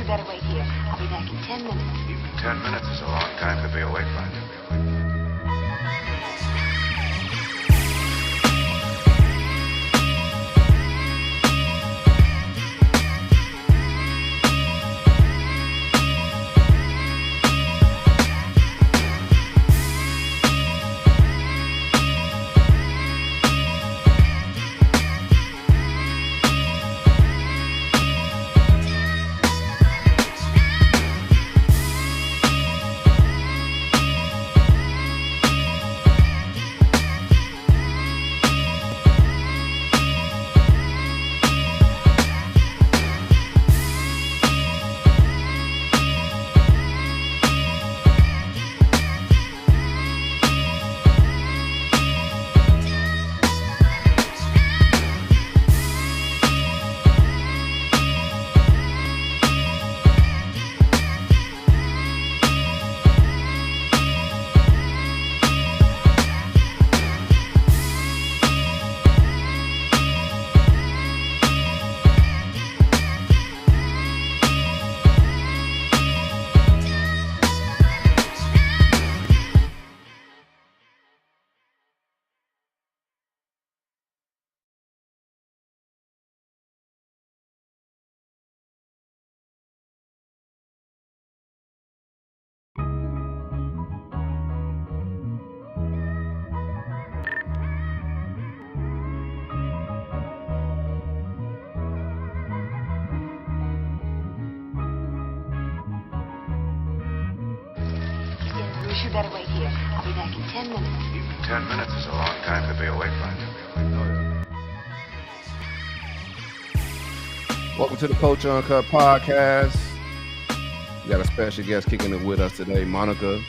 you better wait here. I'll be back in 10 minutes. Even 10 minutes is a long time to be awake, Bunny. You better wait here. I'll be back in 10 minutes. Even 10 minutes is a long time to be awake, Bunny. Welcome to the Culture Uncut podcast. We got a special guest kicking it with us today, Monica.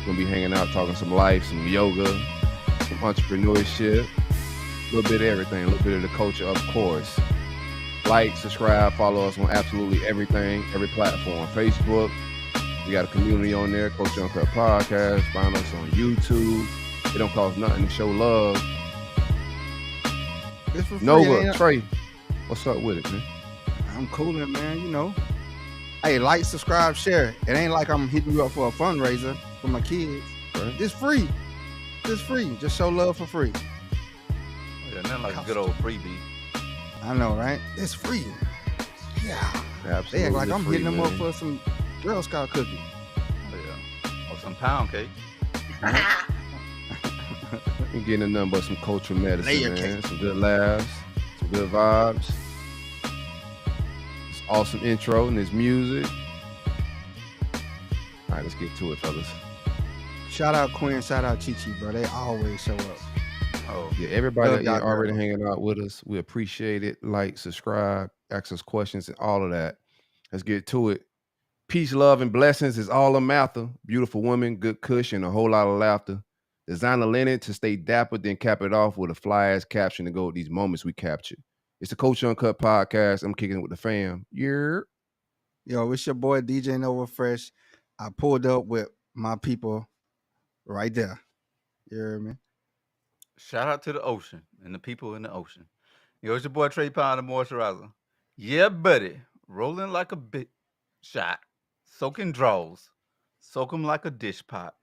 Gonna be hanging out, talking some life, some yoga, some entrepreneurship, a little bit of everything, a little bit of the culture, of course. Like, subscribe, follow us on absolutely everything, every platform. Facebook, we got a community on there, Culture Uncut Podcast. Find us on YouTube. It don't cost nothing to show love. It's for free. Nova, Trey, what's up with it, man? I'm cooling, man. You know. Hey, like, subscribe, share. It ain't like I'm hitting you up for a fundraiser for my kids. Right. It's free. It's free. Just show love for free. Yeah, nothing like a good old freebie. I know, right? It's free. Yeah. Absolutely. They act like I'm free, hitting them up man. for some Girl Scout cookie. Oh, yeah. Or some pound cake. Ain't getting nothing but some culture medicine, Layer man. cake. Some good laughs, some good vibes. This awesome intro and this music. All right, let's get to it, fellas. Shout out Quinn, shout out Chi Chi, bro. They always show up. Oh, Yeah, everybody Love that y'all, already girl. hanging out with us, we appreciate it. Like, subscribe, ask us questions, and all of that. Let's get to it. Peace, love, and blessings is all I'm after. Beautiful woman, good cushion, a whole lot of laughter. Designer linen to stay dapper, then cap it off with a fly-ass caption to go with these moments we captured. It's the Culture Uncut podcast. I'm kicking it with the fam. Yeah. Yo, it's your boy DJ Nova Fresh. I pulled up with my people right there. You hear me? shout out to the ocean and the people in the ocean. Yo, it's your boy Trey Pound, the moisturizer. Yeah, buddy. Rolling like a big shot. Soaking draws. Soak 'em like a dish pot.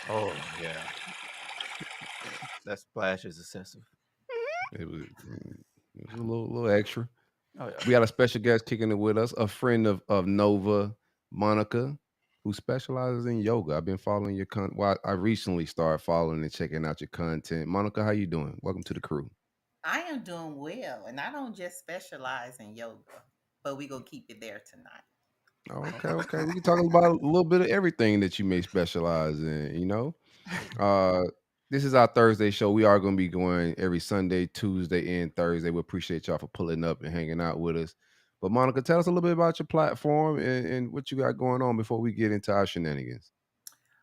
Oh, yeah. That splash is excessive. It was a little extra. Oh, yeah. We got a special guest kicking it with us, a friend of Nova, Monica, who specializes in yoga. I've been following your content. Well, I recently started following and checking out your content. Monica, how you doing? Welcome to the crew. I am doing well, and I don't just specialize in yoga, but we gonna keep it there tonight. Okay. We can talk about a little bit of everything that you may specialize in, you know? Uh, this is our Thursday show. We are going to be going every Sunday, Tuesday, and Thursday. We appreciate y'all for pulling up and hanging out with us. But Monica, tell us a little bit about your platform and what you got going on before we get into our shenanigans.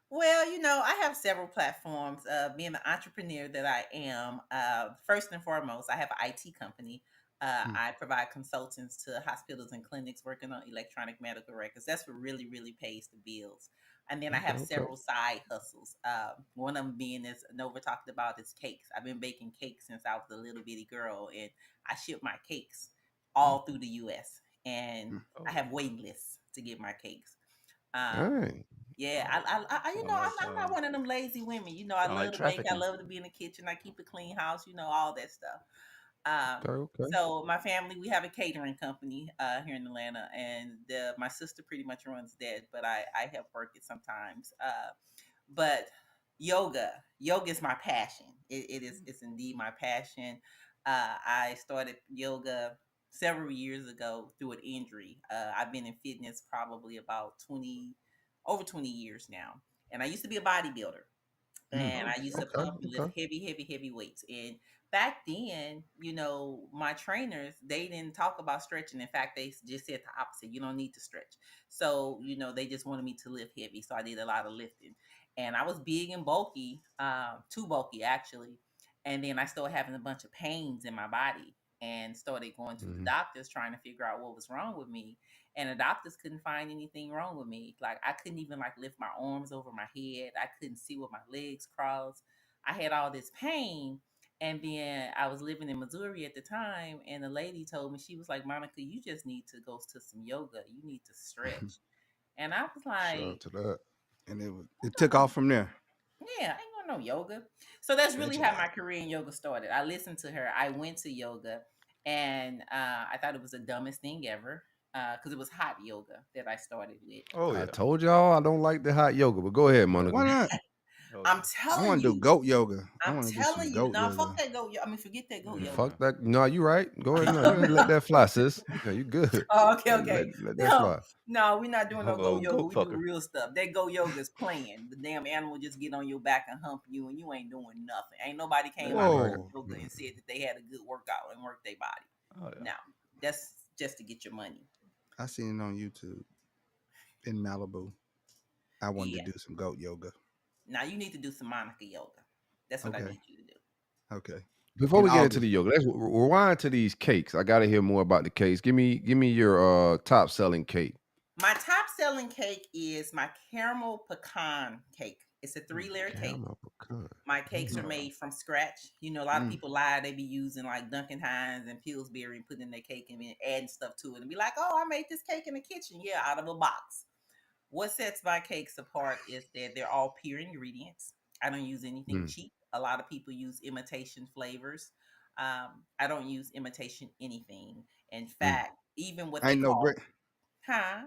Well, I have several platforms. Being the entrepreneur that I am, first and foremost, I have an IT company. I provide consultants to hospitals and clinics working on electronic medical records. That's what really, really pays the bills. And then I Okay, have okay. several side hustles. One of them being, as Nova talked about, is cakes. I've been baking cakes since I was a little bitty girl, and I ship my cakes all through the U.S. and Mm. I Oh, have waiting lists to get my cakes. Um, Dang. yeah, you sound know, like I'm not one of them lazy women. You know, I sound like love to bake. I trafficking. love to be in the kitchen. I keep a clean house. You know, all that stuff. Um, Okay, okay. so my family, we have a catering company here in Atlanta, and my sister pretty much runs that, but I help work it sometimes. But yoga is my passion. It's indeed my passion. I started yoga several years ago through an injury. I've been in fitness probably about 20 years now, and I used to be a bodybuilder, and Oh I used to shit. Okay, pump and lift okay. heavy weights. And back then, you know, my trainers, they didn't talk about stretching. In fact, they just said the opposite. You don't need to stretch. So, you know, they just wanted me to lift heavy. So I did a lot of lifting. And I was big and bulky, too bulky actually. And then I started having a bunch of pains in my body and started going to the Hmm. doctors trying to figure out what was wrong with me, and the doctors couldn't find anything wrong with me. Like I couldn't even like lift my arms over my head. I couldn't see with my legs crossed. I had all this pain. And then I was living in Missouri at the time, and the lady told me, she was like, Monica, you just need to go to some yoga. You need to stretch. And I was Shout out like, to that. And it I'm took not off going, from there. yeah, I ain't going to no yoga. So that's really Bet you how my not. career in yoga started. I listened to her. I went to yoga, and I thought it was the dumbest thing ever because it was hot yoga that I started with. Oh I yeah. told y'all I don't like the hot yoga, but go ahead, Why Monica. not? Oh I'm yeah. I telling want to do you, goat yoga. I I'm want to do some telling you. goat Now, fuck yoga. that goat. I mean, forget that goat Yeah. yoga. Fuck that. No, you right. Go ahead. No, you let that fly, sis. Yeah, you good. Oh, okay, Let, okay. let that No, fly. no, we're not doing no Oh, goat yoga. goat We do fucker. real stuff. That goat yoga is playing. The damn animal just get on your back and hump you, and you ain't doing nothing. Ain't nobody came Yeah, out of right. Whoa. yoga and said that they had a good workout and worked their body. Oh yeah. No, that's just to get your money. I seen it on YouTube in Malibu. I wanted Yeah. to do some goat yoga. Now you need to do some Monica yoga. That's what I Okay. need you to do. Okay. Before In we get into August. the yoga, let's rewind to these cakes. I gotta hear more about the cakes. Give me your top selling cake. My top selling cake is my caramel pecan cake. It's a Mm. 3-layer cake. Caramel pecan. My cakes are Mm, made from scratch. You know, a lot of mm. people lie. They be using like Duncan Hines and Pillsbury and putting in their cake and then adding stuff to it and be like, oh, I made this cake in the kitchen. Yeah, out of a box. What sets my cakes apart is that they're all pure ingredients. I don't use anything Mm. cheap. A lot of people use imitation flavors. I don't use imitation anything. In Mm. fact, even what they Ain't no call, great huh?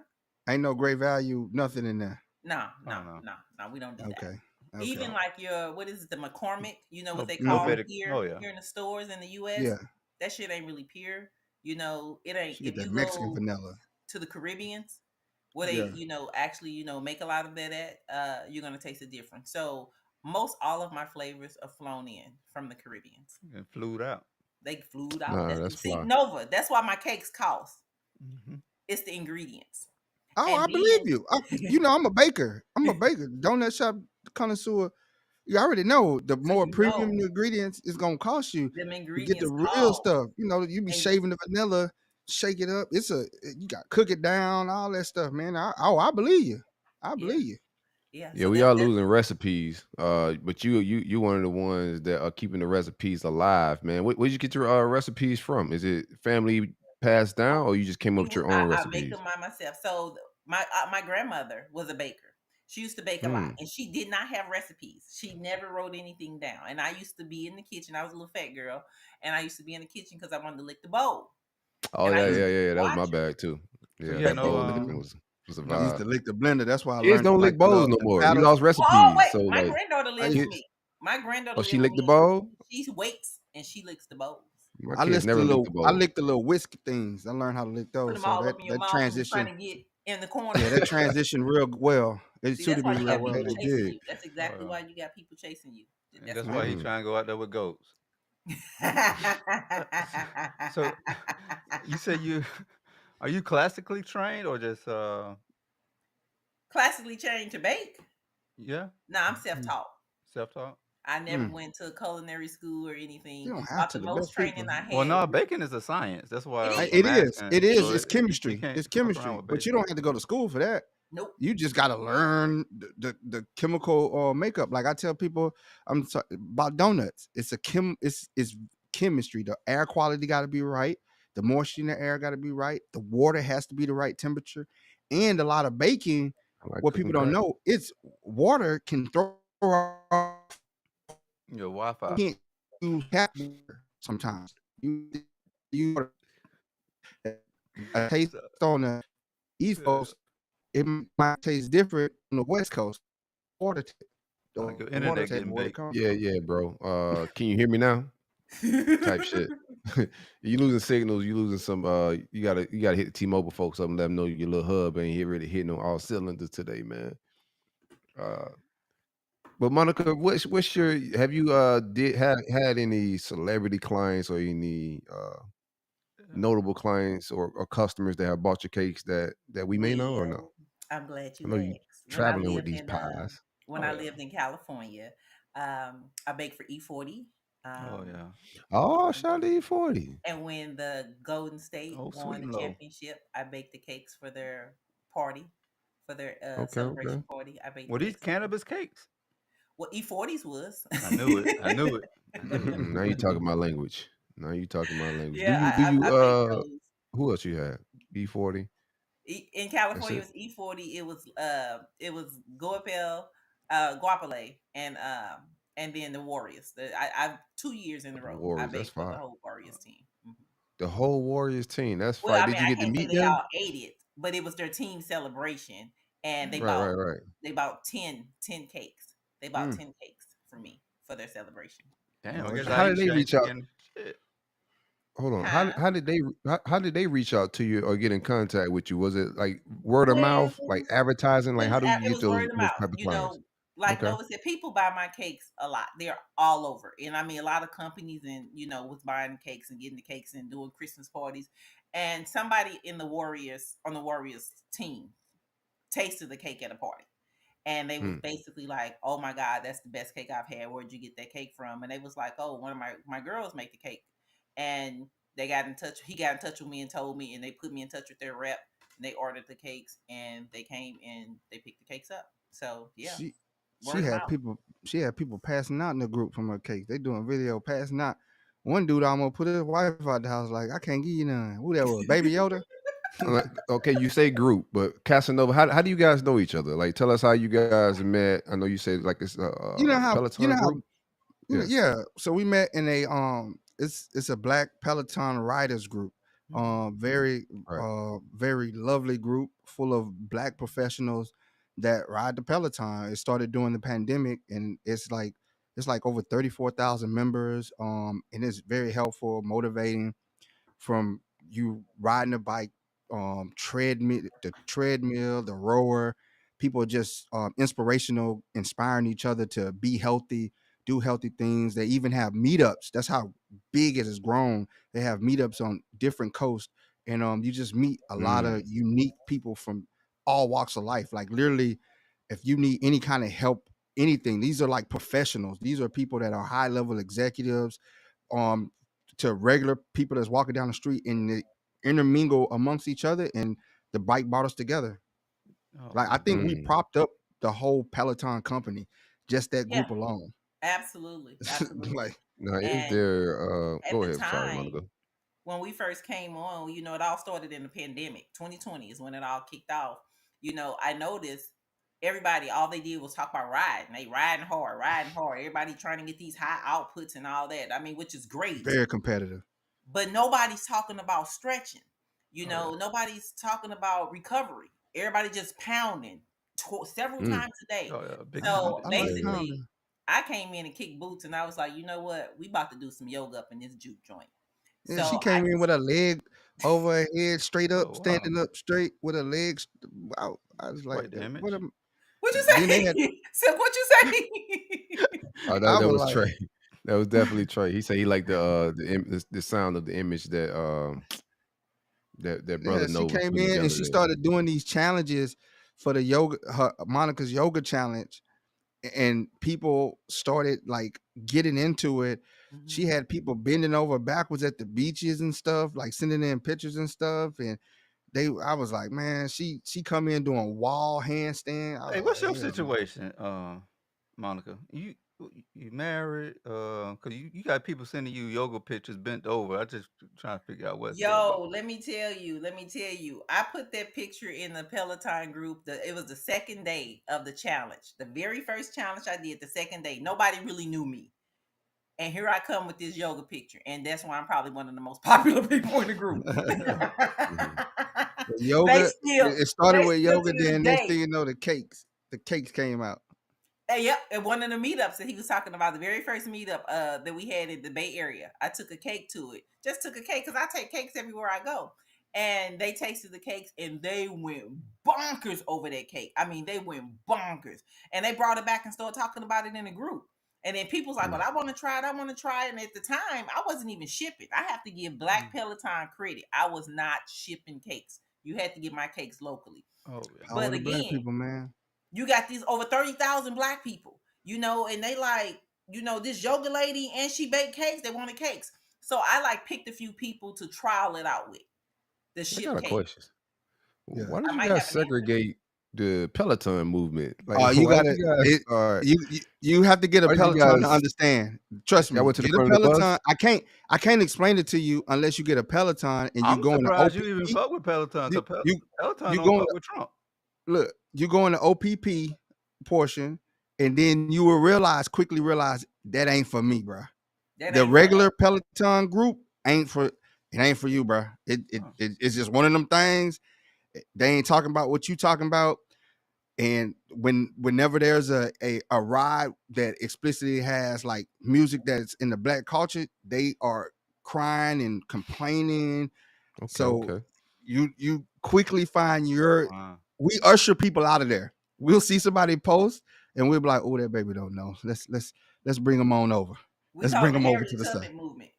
ain't no great value, nothing in there. No, no, Oh no. no, no. We don't do that. Okay. Okay. Even like your, what is it, the McCormick? You know what No, they no call Hmm. them better. Oh here yeah. here in the stores in the U.S. Yeah. That shit ain't really pure. You know, it ain't. She get If that you Mexican go vanilla. to the Caribbeans, where they, Yeah. you know, actually, you know, make a lot of that at, you're gonna taste the difference. So most all of my flavors are flown in from the Caribbeans. And flew out. They flew out. Nah, That's that's see fly. Nova. That's why my cakes cost. Hmm. It's the ingredients, Oh, and I believe then you. You know, I'm a baker. I'm a baker. Donut shop connoisseur. You already know the so more you premium know the ingredients is gonna cost you them to get the ingredients real call. stuff. You know, you be And shaving the vanilla, shake it up. You got to cook it down, all that stuff, man. I believe you. I yeah, believe you. yeah. Yeah, So we are that's losing recipes. But you one of the ones that are keeping the recipes alive, man. Where'd you get your recipes from? Is it family passed down, or you just came up with your own I make recipes? them by myself. So my grandmother was a baker. She used to bake a lot, Mm. and she did not have recipes. She never wrote anything down. And I used to be in the kitchen. I was a little fat girl, and I used to be in the kitchen because I wanted to lick the bowl. Oh And I yeah, used yeah, to yeah, yeah. That was my watch her. bag too. So Yeah, you had that But no bowl licking was a no. I used vibe. to lick the blender. That's why I Kids learned to don't lick like bowls no the more. We paddles. lost oh recipes. wait, So my like granddaughter I lives used with kids, me. My granddaughter oh, she lives with licked the me, bowl. she waits and she licks the bowls. My I kids licked the never licked little the I bowl. licked the little whisk things. I learned how to lick Put those. them So all that up in your that mouth when you're trying transition, to get in the corner. yeah, that transition real well. It See, that's suited why me you Oh, real got I well. people bet it chasing did. you. That's Oh exactly yeah. why you got people chasing you. And That's that's why. why he Mm. trying to go out there with goats. So you said you are you classically trained or just Classically trained to bake? yeah, No, I'm Mm, self-taught. self-taught? I never mm. went to culinary school or anything. You don't have About to. the The most best people. training I Well, had no, was baking is a science. That's it why is. I'm It is. asking. It is. So It It's is. we chemistry. can't It's fuck around chemistry. with But you basic. don't have to go to school for that. Nope. You just got to learn the chemical makeup. Like I tell people, I'm sorry, about donuts. It's chemistry. The air quality got to be right. The moisture in the air got to be right. The water has to be the right temperature. And a lot of baking, I like what people cooking don't crack. know, it's water can throw off. Your Wi-Fi. You can't use tap water sometimes. You a taste So, on the East Coast, it might taste different on the West Coast. Water, like your the water internet table getting where it baked. comes Yeah, from. yeah, bro. Can you hear me now? Type shit. You losing signals. You losing some. You gotta hit the T-Mobile folks up and let them know your little hub ain't here really hitting on all cylinders today, man. Uh, but Monica, what's your? Have you did had any celebrity clients or any notable clients or customers that have bought your cakes that we may know or no? Well, I'm glad I you know you asked. traveling with these pies. When Oh I yeah. lived in California, I baked for E40. Oh Um, yeah. Oh, shout out to E40. and when the Golden State Oh, won sweet the and low. championship, I baked the cakes for their party, for their Okay, okay. celebration party. I baked Were the these cakes for them. cannabis cakes? Well, E40's was. I knew it. I knew it. I knew it. Now you talking my language. Now you talking my language. Do Yeah, you do you I baked those. who else you had? E40. In That's California, it. it was E40. It was Goapel, Guapale, and then the Warriors. I 2 years in a The row. I Warriors. That's baked for the fire. whole Warriors team. Mhm. The whole Warriors team. That's Well, fire. I Did mean, you I get to can't say meet they them? all ate it, but it was their team celebration, and Mm. Right, right, right. they bought 10 cakes. They bought Mm. 10 cakes for me for their celebration. Damn, I No, guess it's I How did ain't they shake reach out? again. Shit. Hold on. Huh? How did they reach out to you or get in contact with you? Was it like word of mouth, like Well, advertising? Like how do you it get was word of those mouth. type of You clients? know, like Okay. Nova said, people buy my cakes a lot. They're all over, and I mean, a lot of companies and was buying cakes and getting the cakes and doing Christmas parties. And somebody in the Warriors on the Warriors team tasted the cake at a party, and they was Mm. basically like, "Oh my God, that's the best cake I've had. Where'd you get that cake from?" And they was like, "Oh, one of my girls make the cake," and they got in touch. He got in touch with me and told me, and they put me in touch with their rep. And they ordered the cakes, and they came and they picked the cakes up. So yeah, She she word of had mouth. people she had people passing out in the group from her cake. They doing video passing out. One dude almost put his wife out the house like, I can't give you none. Who that was? Baby Yoda? Okay, you say group, but Casanova, how do you guys know each other? Like, tell us how you guys met. I know you said like it's a You know how you Peloton know how group. Yeah, yeah. So we met in a it's a black Peloton riders group. Mhm. right. Very lovely group full of black professionals that ride the Peloton. It started during the pandemic and it's like over 34,000 members. And it's very helpful, motivating from you riding a bike, treadmill, the rower. People just inspirational, inspiring each other to be healthy, do healthy things. They even have meetups. That's how big it has grown. They have meetups on different coasts, and you just meet a lot Mm. of unique people from all walks of life. Like literally, if you need any kind of help, anything, these are like professionals. These are people that are high level executives, um to regular people that's walking down the street, and they intermingle amongst each other, and the bike brought us together. Oh Like I man. think we Mm. propped up the whole Peloton company, just that Yeah, group alone. absolutely, absolutely. Like Now, is And there? at Go the ahead. Sorry, time Monica. when we first came on, it all started in the pandemic. 2020 is when it all kicked off. I noticed everybody, all they did was talk about riding. They riding hard, riding hard. Everybody trying to get these high outputs and all that. I mean, which is great. very competitive. But nobody's talking about stretching. Oh yeah. Nobody's talking about recovery. Everybody just pounding several Mm. times a day. Oh yeah. Big I, So pounding. I like Yeah. basically, pounding. I came in and kicked boots, and I was like, you know what? We about to do some yoga up in this juke joint. Yeah, So she I came in with just her leg over her head, straight up, Oh wow. standing up straight with her legs. I was like, Quite the what image. am? what you Then they had. say? So what you say? Oh, I that was was like, Trey. That was definitely Trey. He said he liked the sound of the image that that yeah, brother she Nova came put in and together she there. started doing these challenges for the yoga, Monica's yoga challenge, and people started like getting into it. She Mhm. had people bending over backwards at the beaches and stuff, like sending in pictures and stuff, and I was like, man, she come in doing wall handstand. I Hey, was what's like, your hell no. situation, Monica? You married? Cause you got people sending you yoga pictures bent over. I just trying to figure out what's going on. Yo, let me tell you. I put that picture in the Peloton group. It was the second day of the challenge. The very first challenge I did, the second day. Nobody really knew me. And here I come with this yoga picture. And that's why I'm probably one of the most popular people in the group. Mhm. The they yoga, still, it started they with still yoga, to this then next thing day. you know, the cakes came out. Yep, at one of the meetups that he was talking about, the very first meetup that we had in the Bay Area, I took a cake to it. Just took a cake because I take cakes everywhere I go. And they tasted the cakes and they went bonkers over that cake. I mean, they went bonkers. And they brought it back and started talking about it in a group. And then people's like, well, I want to try it. I want to try it. And at the time, I wasn't even shipping. I have to give Black Peloton credit. I was not shipping cakes. You had to get my cakes locally. Oh yeah. Power But to black again, people, man. you got these over 30,000 Black people, and they like, this yoga lady and she baked cakes. They wanted cakes. So I like picked a few people to trial it out with the I ship got a cake. question. Yeah. Why did I you might guys have an answer. segregate the Peloton movement? Like, You why did gotta you guys it. start? You have to get a Why did you Peloton to guys? understand. Trust Y'all me, went to the get a front of the Peloton. bus. I can't explain it to you unless you get a Peloton and you I'm go in the surprised you even OPP. fuck with Peloton. You Cause you Peloton you don't go in fuck with Trump. look, you go in the OPP portion, and then you will quickly realize that ain't for me, bro. That The ain't for regular Peloton group ain't for you, bro. Oh, It's just one of them things. They ain't talking about what you talking about. And whenever there's a ride that explicitly has like music that's in the Black culture, they are crying and complaining. Okay, So okay. you quickly find wow. we usher people out of there. We'll see somebody post and we'll be like, oh, that baby don't know. Let's bring them on over. we Let's call bring it the them over to Harriet the side. Tubman movement.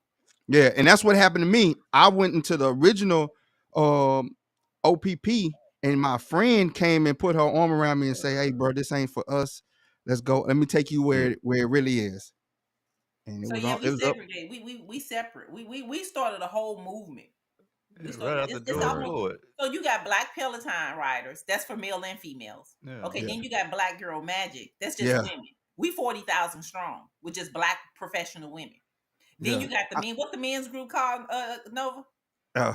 Yeah, and that's what happened to me. I went into the original OPP, and my friend came and put her arm around me and say, "Hey, bro, this ain't for us. Let's go. Let me take you Mm. where it really is." And it So was yeah, on. we It was up. segregate. We separate. We started a whole movement. We Yeah, right started. out the It's door, Right. almost, blew it. so you got Black Peloton riders. That's for male and females. Yeah. Okay, Yeah, then you got Black Girl Magic. That's just yeah, women. We 40,000 strong with just Black professional women. Then yeah. you got the men. What's the men's group called? Nova. Uh,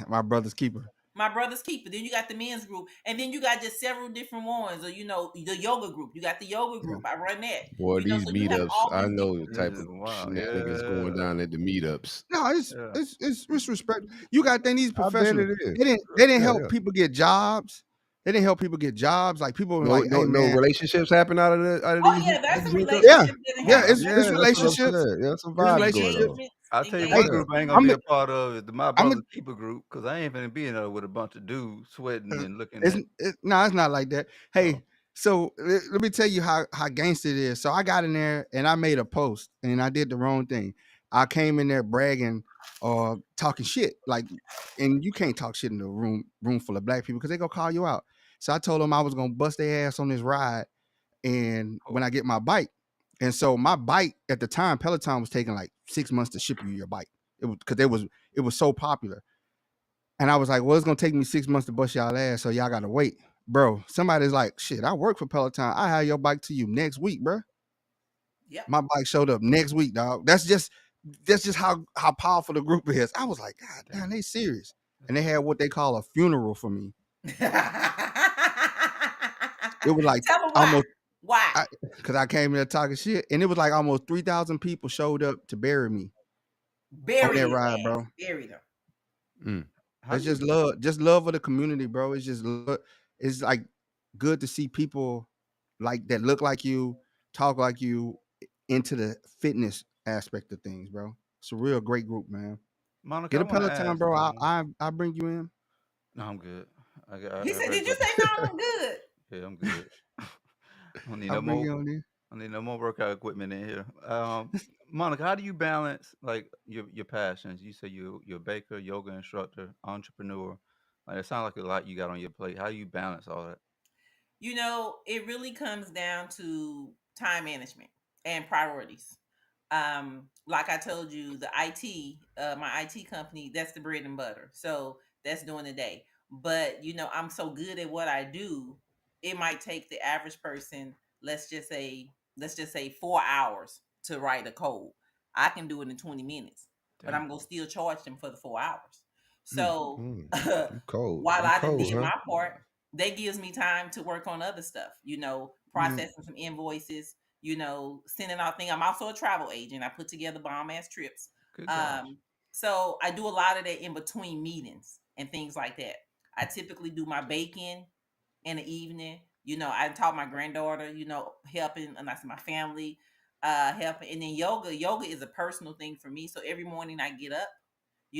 my brother's keeper. My brother's keeper. Then you got the men's group, and then you got just several different ones. Or the yoga group. You got the yoga Yeah, group. I run that. Boy, these So you have meetups, all I these know the different type groups. of Wow. shenanigans going Yeah. down at the meetups. no, Yeah. it's respect. You got to think these I bet professionals. it is. They didn't Yeah, help yeah. people get jobs. They didn't help people get jobs. Like people were No, like, no, "Hey, no man, relationships happen out of Oh these yeah, there's some meetups. yeah, relationships that yeah, happen. Wow. There's it's Yeah, that's what I'm relationships. saying. There's some It's vibes going on. engagements. I'll tell you what Hey, group I ain't Engagements. gonna I'm be a part of is my I'm brother's keeper group because I ain't gonna be in there with a bunch of dudes sweating and looking at. no, it's not like that. Oh, Hey, so let me tell you how gangster it is. So I got in there and I made a post and I did the wrong thing. I came in there bragging or talking shit, like, and you can't talk shit in a room full of black people because they gonna call you out. So I told them I was gonna bust their ass on this ride and oh, when I get my bike. And so my bike at the time, Peloton was taking like 6 months to ship you your bike. It was because it was so popular. And I was like, well, it's gonna take me 6 months to bust y'all ass, so y'all gotta wait. Bro, somebody's like, shit, I work for Peloton. I have your bike to you next week, bro. Yep. My bike showed up next week, dog. That's just how powerful the group is. I was like, God damn, damn. they serious. That's And they had crazy. what they call a funeral for me. Tell It was like me why. almost Why? because I came in there talking shit, and it was like almost 3,000 people showed up to bury me on Bury that his ride, ass. bro. Buried him. Mm. How That's do you? just love of the community, bro. It's like good to see people like that look like you, talk like you, into the fitness aspect of things, bro. It's a real great group, man. Monica, Get I a want to Peloton, ask, bro. man. I bring you in. No, I'm good. He I said, already "Did you bought the. say no? I'm good." Yeah, I'm good. I don't need I'll no bring more. you on in. I need no more workout equipment in here. Monica, how do you balance like your passions? You say you're a baker, yoga instructor, entrepreneur. Like it sounds like a lot you got on your plate. How do you balance all that? It really comes down to time management and priorities. Like I told you, the IT, my IT company, that's the bread and butter. So that's during the day. but I'm so good at what I do, it might take the average person, let's just say, 4 hours to write a code. I can do it in 20 minutes, but Damn. I'm gonna still charge them for the 4 hours. Mm. So You cold. while You I done cold, did huh? my part, that gives me time to work on other stuff, Mm. processing some invoices, sending out things. I'm also a travel agent. I put together bomb ass trips. Good gosh. So I do a lot of that in between meetings and things like that. I typically do my baking in the evening. I taught my granddaughter, helping, and that's my family, helping. And then yoga. Yoga is a personal thing for me. So every morning I get up,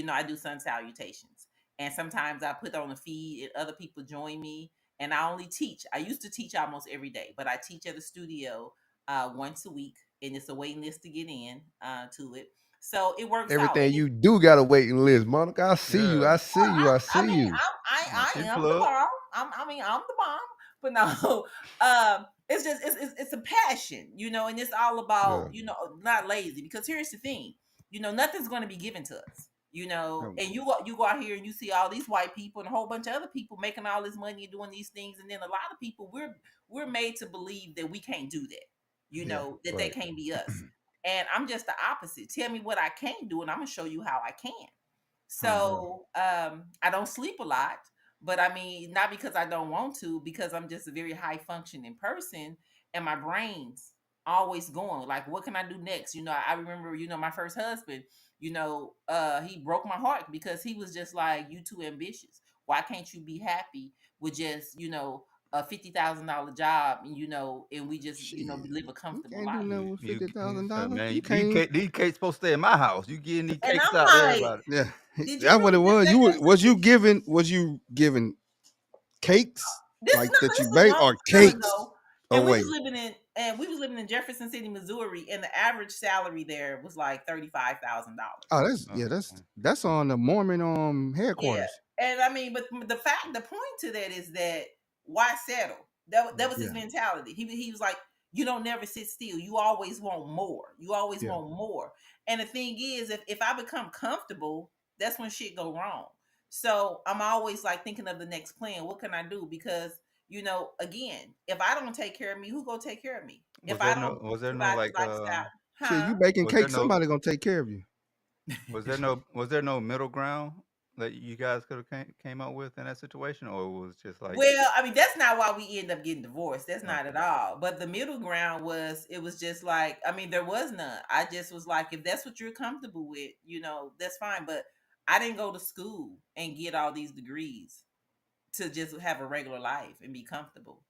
I do sun salutations. And sometimes I put on a feed and other people join me. And I only teach. I used to teach almost every day, but I teach at a studio once a week. And it's a waiting list to get in to it. So it works out. Everything you do got a waiting list, Monica. I see you. Yeah. I see you. I I see mean, you. I She am the plug. bomb. I'm the bomb. But no, it's just it's a passion, and it's all Yeah. about not lazy. Because here's the thing, nothing's going to be given to us, Um, and you go out here and you see all these white people and a whole bunch of other people making all this money and doing these things, and then a lot of people we're made to believe that we can't do that, yeah. that they Right. can't be us. And I'm just the opposite. Tell me what I can't do, and I'm gonna show you how I can. Bro. So I don't sleep a lot, but I mean, not because I don't want to, because I'm just a very high functioning person, and my brain's always going. Like, what can I do next? I remember, my first husband, he broke my heart because he was just like, "You too ambitious. Why can't you be happy with just, a $50,000 job, and and we just, Shit. live a You comfortable can't do life." nothing with You fifty thousand say, dollars. You man, can't. these cakes supposed to stay in my house. You getting these And cakes out to I'm like, everybody. Yeah, "Did you that's what it really just was. let them Was sit you giving? Was you giving cakes This like no, that you this was bake long or time cakes? ago, Oh and wait. we was living in Jefferson City, Missouri, and the average salary there was like $35,000. Oh, that's Oh, yeah. okay. That's on the Mormon Yeah, headquarters. and I mean, but the point to that is that why settle? That was his Yeah, mentality. He was like, you don't never sit still. You always want more. You always yeah. want more. And the thing is, if I become comfortable, that's when shit go wrong. So I'm always like thinking of the next plan. What can I do? Because again, if I don't take care of me, who gonna take care of me? If I don't Was there no provide like this lifestyle, Shit, huh? you baking was there cakes, no somebody gonna take care of you. was there no middle ground that you guys could have came up with in that situation, or it was just like Well, I mean, that's not why we end up getting divorced. That's not at okay, all. But the middle ground was, it was just like, I mean, there was none. I just was like, if that's what you're comfortable with, that's fine. But I didn't go to school and get all these degrees to just have a regular life and be comfortable.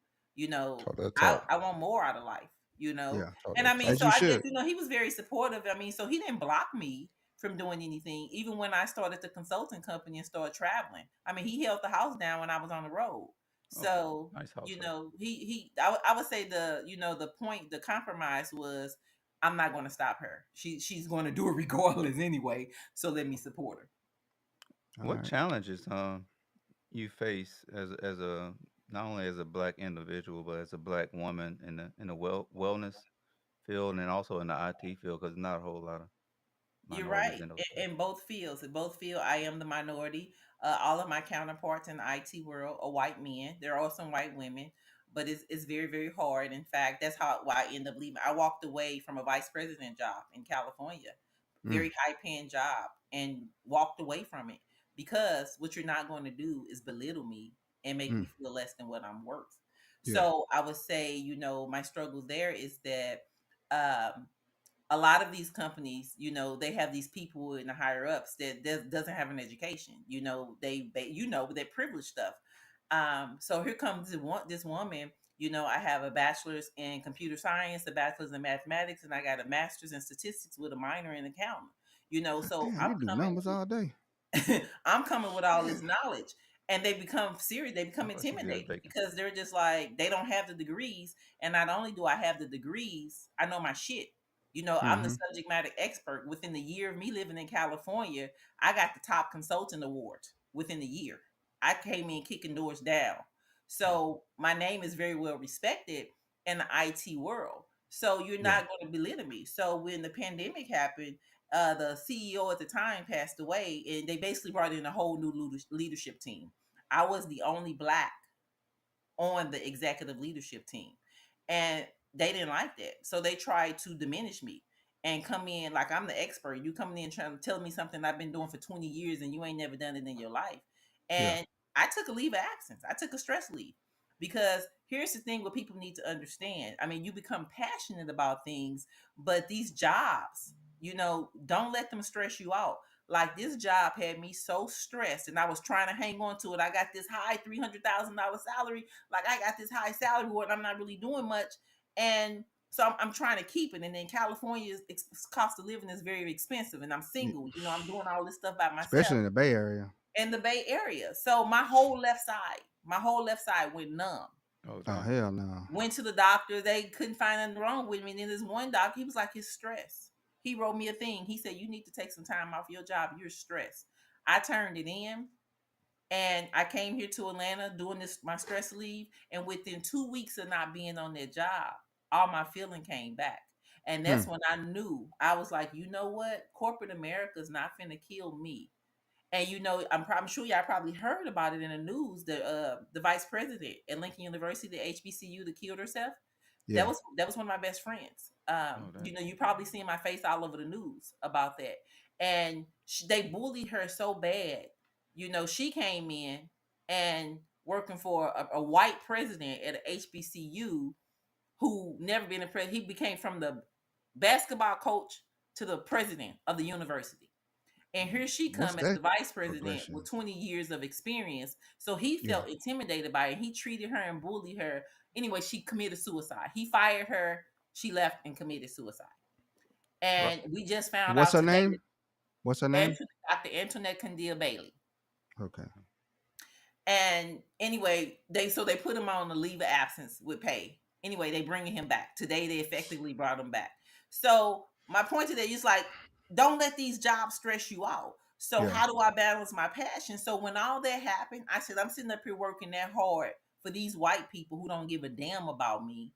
Talk that I, talk. I want more out of life. Yeah, Talk And I that mean, talk. as so you I guess, should. he was very supportive. I mean, so he didn't block me from doing anything, even when I started the consulting company and started traveling. I mean, he held the house down when I was on the road. okay, So, nice household. I would say the point, the compromise was, I'm not going to stop her. She's going to do it regardless anyway. So let me support her. All What right. challenges you face as a not only as a black individual but as a black woman in the wellness field and also in the IT field because not a whole lot of You're minorities right. in those fields. In both fields, I am the minority. All of my counterparts in the IT world are white men. There are some white women, but it's very, very hard. In fact, that's why I end up leaving. I walked away from a vice president job in California, Mm, very high paying job, and walked away from it because what you're not going to do is belittle me and make mm, me feel less than what I'm worth. yeah. So I would say, my struggle there is that. Um, a lot of these companies, they have these people in the higher ups that doesn't have an education. They're privileged stuff. So here comes this woman. I have a bachelor's in computer science, a bachelor's in mathematics, and I got a master's in statistics with a minor in accounting. God So damn, you do numbers all day. I'm coming with all this knowledge, and they become serious. They I become thought you good at intimidated bacon. because they're just like, they don't have the degrees. And not only do I have the degrees, I know my shit. I'm the Mm-hmm. subject matter expert. Within the year of me living in California, I got the top consultant award within the year. I came in kicking doors down. So my name is very well respected in the IT world. So you're Yeah. not going to belittle me. So when the pandemic happened, the CEO at the time passed away, and they basically brought in a whole new leadership team. I was the only black on the executive leadership team. And they didn't like that. So they tried to diminish me and come in like I'm the expert. You coming in trying to tell me something I've been doing for 20 years and you ain't never done it in your life. Yeah. And I took a leave of absence. I took a stress leave because here's the thing what people need to understand. I mean, you become passionate about things, but these jobs, don't let them stress you out. Like this job had me so stressed and I was trying to hang on to it. I got this high $300,000 salary. Like I got this high salary and I'm not really doing much. And so I'm trying to keep it. And then California's cost of living is very expensive. And I'm Yeah. single. I'm doing all this stuff by Especially myself in the Bay Area. in the Bay Area. So my whole left side went numb. Oh Oh damn. hell no. Went to the doctor. They couldn't find anything wrong with me. And then this one doctor, he was like, his stress. He wrote me a thing. He said, you need to take some time off your job. You're stressed. I turned it in and I came here to Atlanta doing this, my stress leave. And within 2 weeks of not being on that job, all my feeling came back. And Hmm. that's when I knew I was like, you know what? Corporate America is not finna kill me. And I'm sure y'all probably heard about it in the news. The vice president at Lincoln University, the HBCU, that killed herself. That Yeah. was one of my best friends. Oh damn. You probably seen my face all over the news about that. And they bullied her so bad. She came in and working for a white president at a HBCU who never been a president. He became from the basketball coach to the president of the university. And here she What's come as that the vice president progression? with 20 years of experience. So he Yeah. felt intimidated by it. He treated her and bullied her. Anyway, she committed suicide. He fired her. She left and committed suicide. Well, And we just found What's out her today name? What's her name? that Dr. Antoinette Candile Bailey. Okay. And anyway, they put him on a leave of absence with pay. Anyway, they bringing him back today. They effectively brought him back. So my point today is like, don't let these jobs stress you out. So Yeah. how do I balance my passion? So when all that happened, I said I'm sitting up here working that hard for these white people who don't give a damn about me.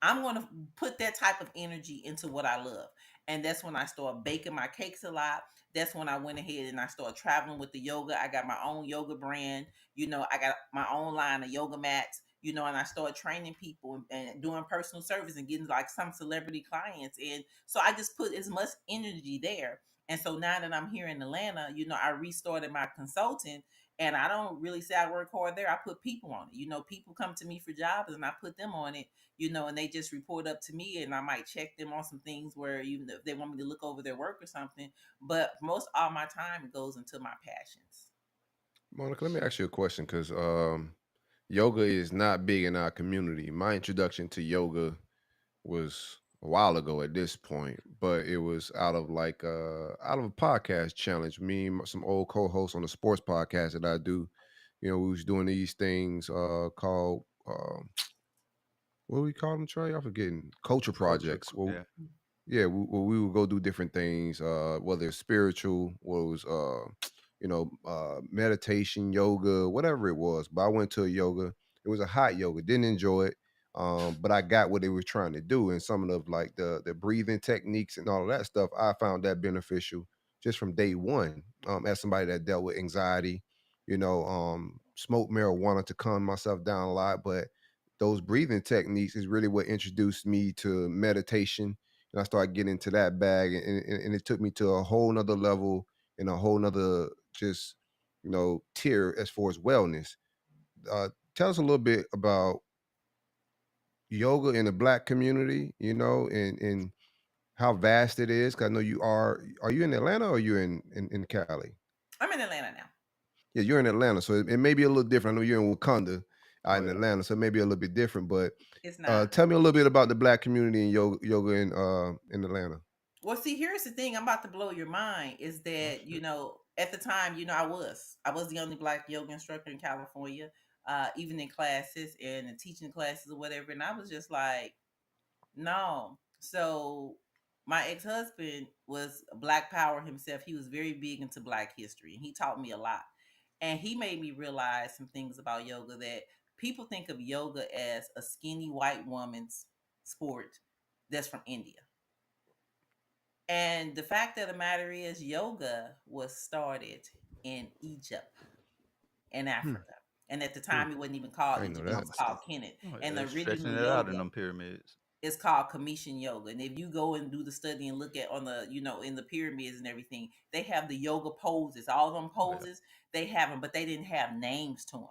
I'm going to put that type of energy into what I love. And that's when I started baking my cakes a lot. That's when I went ahead and I started traveling with the yoga. I got my own yoga brand. I got my own line of yoga mats, and I started training people and doing personal service and getting like some celebrity clients. And so I just put as much energy there. And so now that I'm here in Atlanta, I restarted my consulting and I don't really say I work hard there. I put people on it. People come to me for jobs and I put them on it, and they just report up to me and I might check them on some things where even if they want me to look over their work or something. But most all my time goes into my passions. Monica, let me ask you a question because yoga is not big in our community. My introduction to yoga was a while ago at this point, but it was out of a podcast challenge. Me and some old co-hosts on a sports podcast that I do. We was doing these things called what do we call them, Trey? I'm forgetting. Culture culture. projects. Well, Yeah. yeah, we would go do different things, whether it's spiritual, what was meditation, yoga, whatever it was. But I went to a yoga. It was a hot yoga. Didn't enjoy it, but I got what they were trying to do, and some of the breathing techniques and all of that stuff. I found that beneficial just from day one. As somebody that dealt with anxiety, smoked marijuana to calm myself down a lot, but those breathing techniques is really what introduced me to meditation, and I started getting into that bag, and it took me to a whole nother level and a whole nother just tier as far as wellness. Tell us a little bit about yoga in the Black community, and how vast it is. 'Cause I know you are you in Atlanta or are you in Cali? I'm in Atlanta now. Yeah, you're in Atlanta, so it may be a little different. I know you're in Wakanda, Oh in yeah. Atlanta, so it may be a little bit different. But It's not. tell me a little bit about the Black community and yoga in Atlanta. Well, see, here's the thing. I'm about to blow your mind. Is Oh that shit. at the time, I was the only black yoga instructor in California, even in classes and in teaching classes or whatever. And I was just like, no. So my ex husband was Black Power himself. He was very big into Black history, and he taught me a lot. And he made me realize some things about yoga that people think of yoga as a skinny white woman's sport that's from India. And the fact of the matter is, yoga was started in Egypt. in Hmm. Africa. And at the Hmm. time, it wasn't even called I didn't know Egypt; it was that. called Namaste. Kemet. Oh, And yeah, the they stretching original it out in yoga them pyramids. is called Commission Yoga. And if you go and do the study and look at on the, in the pyramids and everything, they have the yoga poses, all them Oh, yeah. poses, they have them, but they didn't have names to them.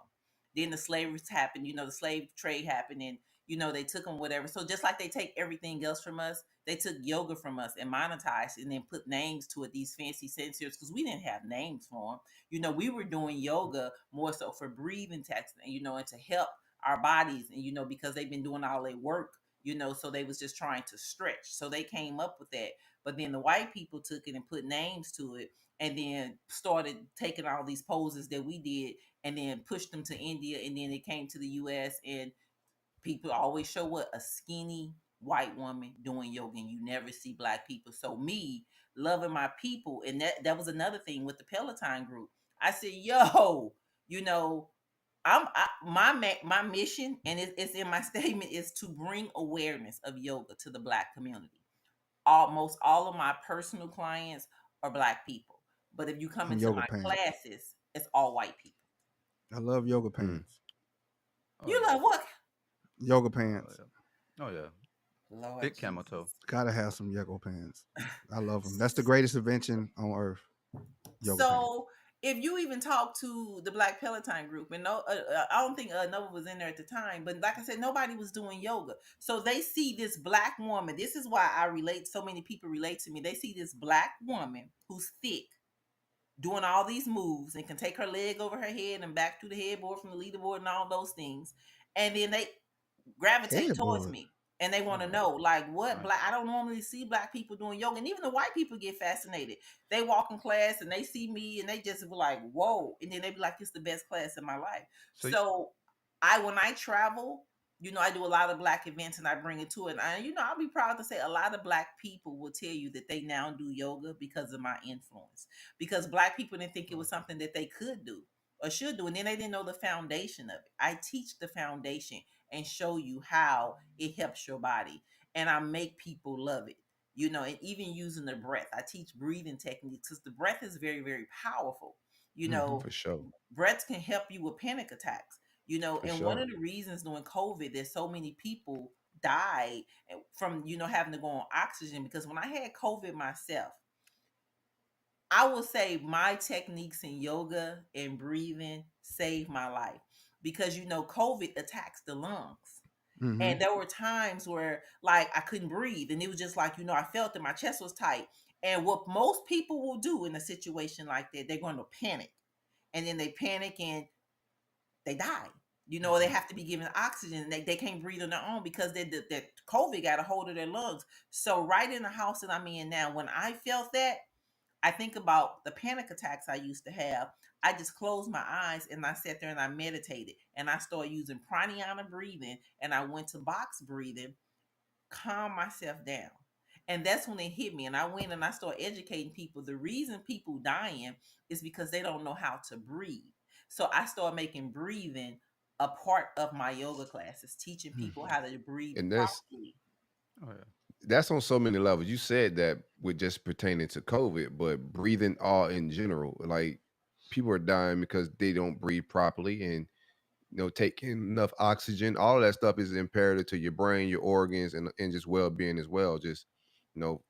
Then the slavery happened, the slave trade happened, and, they took them, whatever. So just like they take everything else from us, they took yoga from us and monetized and then put names to it, these fancy sensors, because we didn't have names for them. We were doing yoga more so for breathing techniques, and, and to help our bodies, and, because they've been doing all their work, so they was just trying to stretch. So they came up with that. But then the white people took it and put names to it, and then started taking all these poses that we did and then pushed them to India, and then it came to the US, and people always show what a skinny white woman doing yoga, and you never see black people. So me loving my people, and that was another thing with the Peloton group. I said, yo, you know, my mission, and it's in my statement, is to bring awareness of yoga to the black community. Almost all of my personal clients are black people, but if you come Some into yoga my pants. classes, it's all white people. I love yoga Hmm. pants. Oh, You yeah. like what? Yoga Oh, pants. yeah. Oh, yeah. Lord Big camel toe. Jesus. Gotta have some yoga pants. I love them. That's the greatest invention on earth. Yoga pants. So if you even talk to the Black Peloton group, and no, I don't think Nova was in there at the time, but like I said, nobody was doing yoga. So they see this black woman. This is why I relate. So many people relate to me. They see this black woman who's thick, doing all these moves, and can take her leg over her head and back to the headboard from the leaderboard and all those things, and then they gravitate towards Headboard. me, and they want to Oh, know, like, what right. black. I don't normally see black people doing yoga, and even the white people get fascinated. They walk in class and they see me, and they just be like, whoa, and then they be like, it's the best class in my life. So, So when I travel, I do a lot of black events, and I bring it to it, and I'll be proud to say a lot of black people will tell you that they now do yoga because of my influence, because black people didn't think it was something that they could do or should do, and then they didn't know the foundation of it. I teach the foundation and show you how it helps your body, and I make people love it. And even using the breath, I teach breathing techniques, because the breath is very, very powerful. you Hmm. know For sure. Breaths can help you with panic attacks. For And one sure. of the reasons during COVID that so many people died from having to go on oxygen, because when I had COVID myself, I will say my techniques in yoga and breathing saved my life, because COVID attacks the lungs. Hmm. And there were times where, like, I couldn't breathe, and it was just like, I felt that my chest was tight. And what most people will do in a situation like that, they're going to panic, and then they panic and they die. They have to be given oxygen, and they can't breathe on their own, because the COVID got a hold of their lungs. So right in the house that I'm in now, when I felt that, I think about the panic attacks I used to have. I just closed my eyes and I sat there and I meditated, and I started using pranayama breathing, and I went to box breathing, calm myself down. And that's when it hit me. And I went and I started educating people. The reason people dying is because they don't know how to breathe. So I started making breathing a part of my yoga classes, teaching people how to breathe And properly. Oh, yeah. that's on so many levels. You said that with just pertaining to COVID, but breathing all in general, like people are dying because they don't breathe properly, and taking enough oxygen. All of that stuff is imperative to your brain, your organs, and just well being as well. Just you know,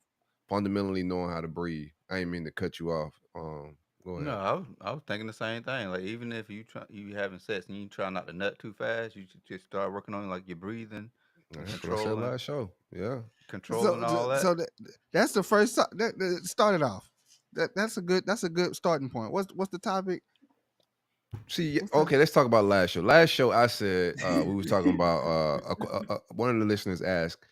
fundamentally knowing how to breathe. I ain't mean to cut you off. Go No, ahead. I was thinking the same thing. Like, even if you having sex and you try not to nut too fast, you should just start working on like your breathing and That's what I said controlling last show. Yeah. controlling So, all that. so that's the first. That started off. That's a good starting point. What's the topic? See, What's the okay, let's talk about last show. Last show, I said we was talking about one of the listeners asked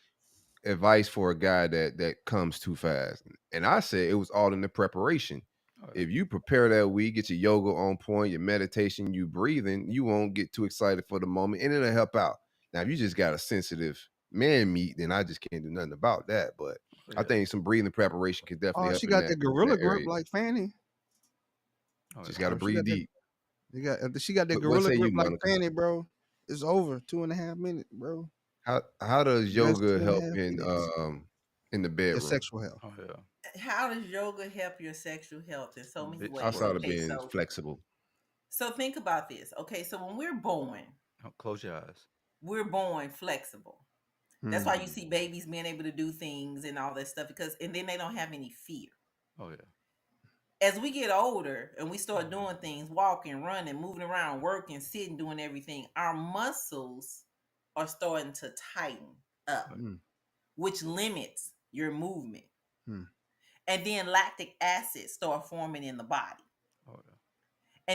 advice for a guy that comes too fast, and I said it was all in the preparation. Oh, yeah. If you prepare that week, get your yoga on point, your meditation, you breathing, you won't get too excited for the moment, and it'll help out. Now, if you just got a sensitive man meat, then I just can't do nothing about that. But Oh, I yeah. think some breathing preparation can definitely Oh, help she in got that that in gorilla that grip area. like Fanny. Oh, Just yeah. got to Oh, she breathe got that. deep. She got that What gorilla say you, grip like Monica? Fanny, bro. It's over 2.5 minutes, bro. How does Just yoga two and a help half minutes. in the Your bedroom sexual health. Oh, yeah. How does yoga help your sexual health? In so many Bitch ways. outside squirt. of Okay, being so flexible? So think about this. Okay, so when Close your eyes. we're born flexible. That's why you see babies being able to do things and all that stuff and then they don't have any fear. Oh yeah. As we get older and we start doing things, walking, running, moving around, working, sitting, doing everything, our muscles are starting to tighten up, which limits your movement. And then lactic acid start forming in the body. Oh yeah.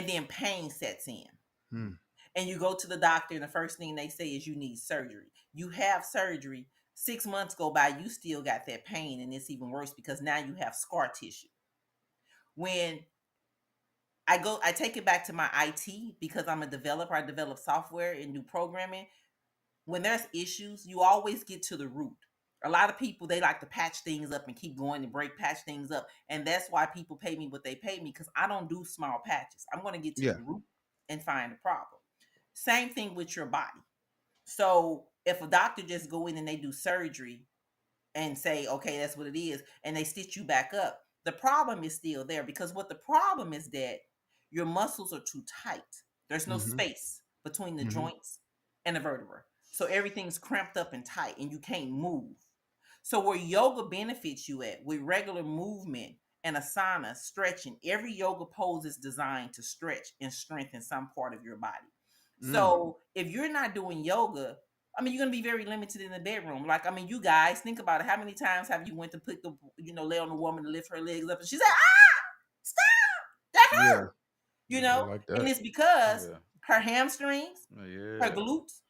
And then pain sets in. And you go to the doctor and the first thing they say is you need surgery. You have surgery, 6 months go by, you still got that pain, and it's even worse because now you have scar tissue. When I take it back to my IT because I'm a developer. I develop software and do programming. When there's issues, you always get to the root. A lot of people, they like to patch things up and keep going and patch things up. And that's why people pay me what they pay me, because I don't do small patches. I'm going to get to the root and find the problem. Same thing with your body. So if a doctor just go in and they do surgery and say, okay, that's what it is, and they stitch you back up, the problem is still there, because what the problem is that your muscles are too tight. There's no space between the joints and the vertebra. So everything's cramped up and tight and you can't move. So where yoga benefits you at with regular movement and asana, stretching, every yoga pose is designed to stretch and strengthen some part of your body. So if you're not doing yoga, I mean, you're going to be very limited in the bedroom. Like, I mean, you guys, think about it. How many times have you went to put the, lay on the woman to lift her legs up and she said, stop, that hurt. Like that. And it's because her hamstrings, her glutes,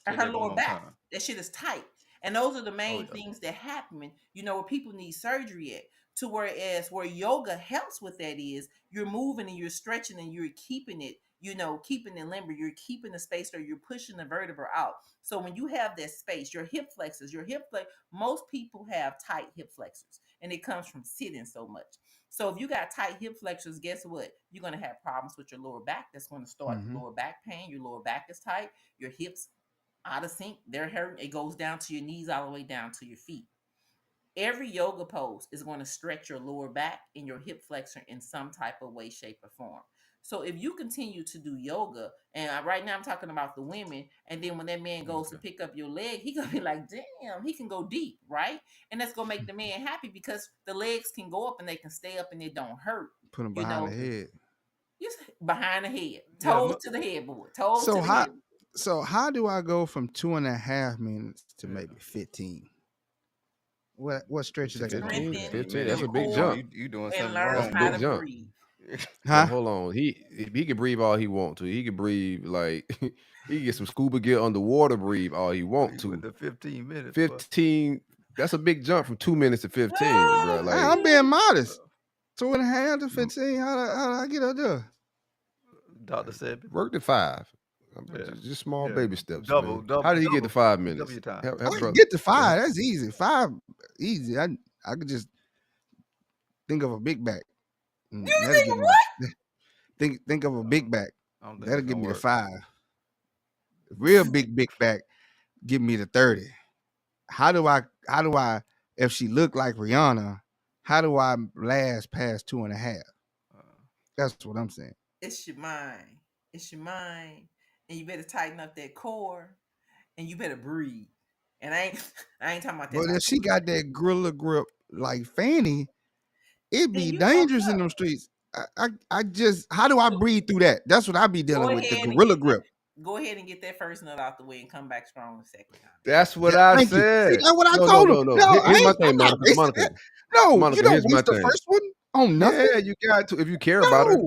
and her lower back, that shit is tight. And those are the main things that happen, where people need surgery at. To whereas where yoga helps with that is you're moving and you're stretching and you're keeping it, keeping it limber, you're keeping the space, or you're pushing the vertebra out. So when you have that space, your hip flexors, most people have tight hip flexors, and it comes from sitting so much. So if you got tight hip flexors, guess what? You're going to have problems with your lower back. That's going to start lower back pain. Your lower back is tight. Your hips out of sync. They're hurting. It goes down to your knees all the way down to your feet. Every yoga pose is going to stretch your lower back and your hip flexor in some type of way, shape, or form. So if you continue to do yoga, and right now I'm talking about the women, and then when that man goes to pick up your leg, he gonna be like, damn, he can go deep, right? And that's gonna make the man happy because the legs can go up and they can stay up and it don't hurt. Put them behind the head. Behind the head, toes to the headboard, toes to the head. So how do I go from 2.5 minutes to maybe 15? What stretches I can do? 15. That's a big jump. You doing And something learn wrong? how Big to jump. breathe. Huh? Hold on. He can breathe all he want to. He can breathe like he can get some scuba gear underwater, breathe all he want to. With the 15 minutes. 15. That's a big jump from 2 minutes to 15, bro. Like, I'm being modest. 2.5 to 15. How do I get up there? Dr. said work to 5. Just small baby steps. Double. How did he get to 5 minutes? Double your time. I can get to 5. That's easy. 5 easy. I could just think of a big back. You think of what? Think of a big back. That'll give me the 5. Real big back, give me the 30. How do I? If she looked like Rihanna, how do I last past 2.5? That's what I'm saying. It's your mind. It's your mind. And you better tighten up that core, and you better breathe. And I ain't talking about that. But if she got that gorilla grip like Fanny, it'd be dangerous in them streets. I just, how do I breathe through that? That's what I be dealing with, the gorilla grip. Go ahead and get that first nut out the way and come back strong the second time. That's what I said. See, that's what I told him. No. Here's my thing, Monica. No, you don't waste the first one on nothing. Yeah, you got to. If you care about it.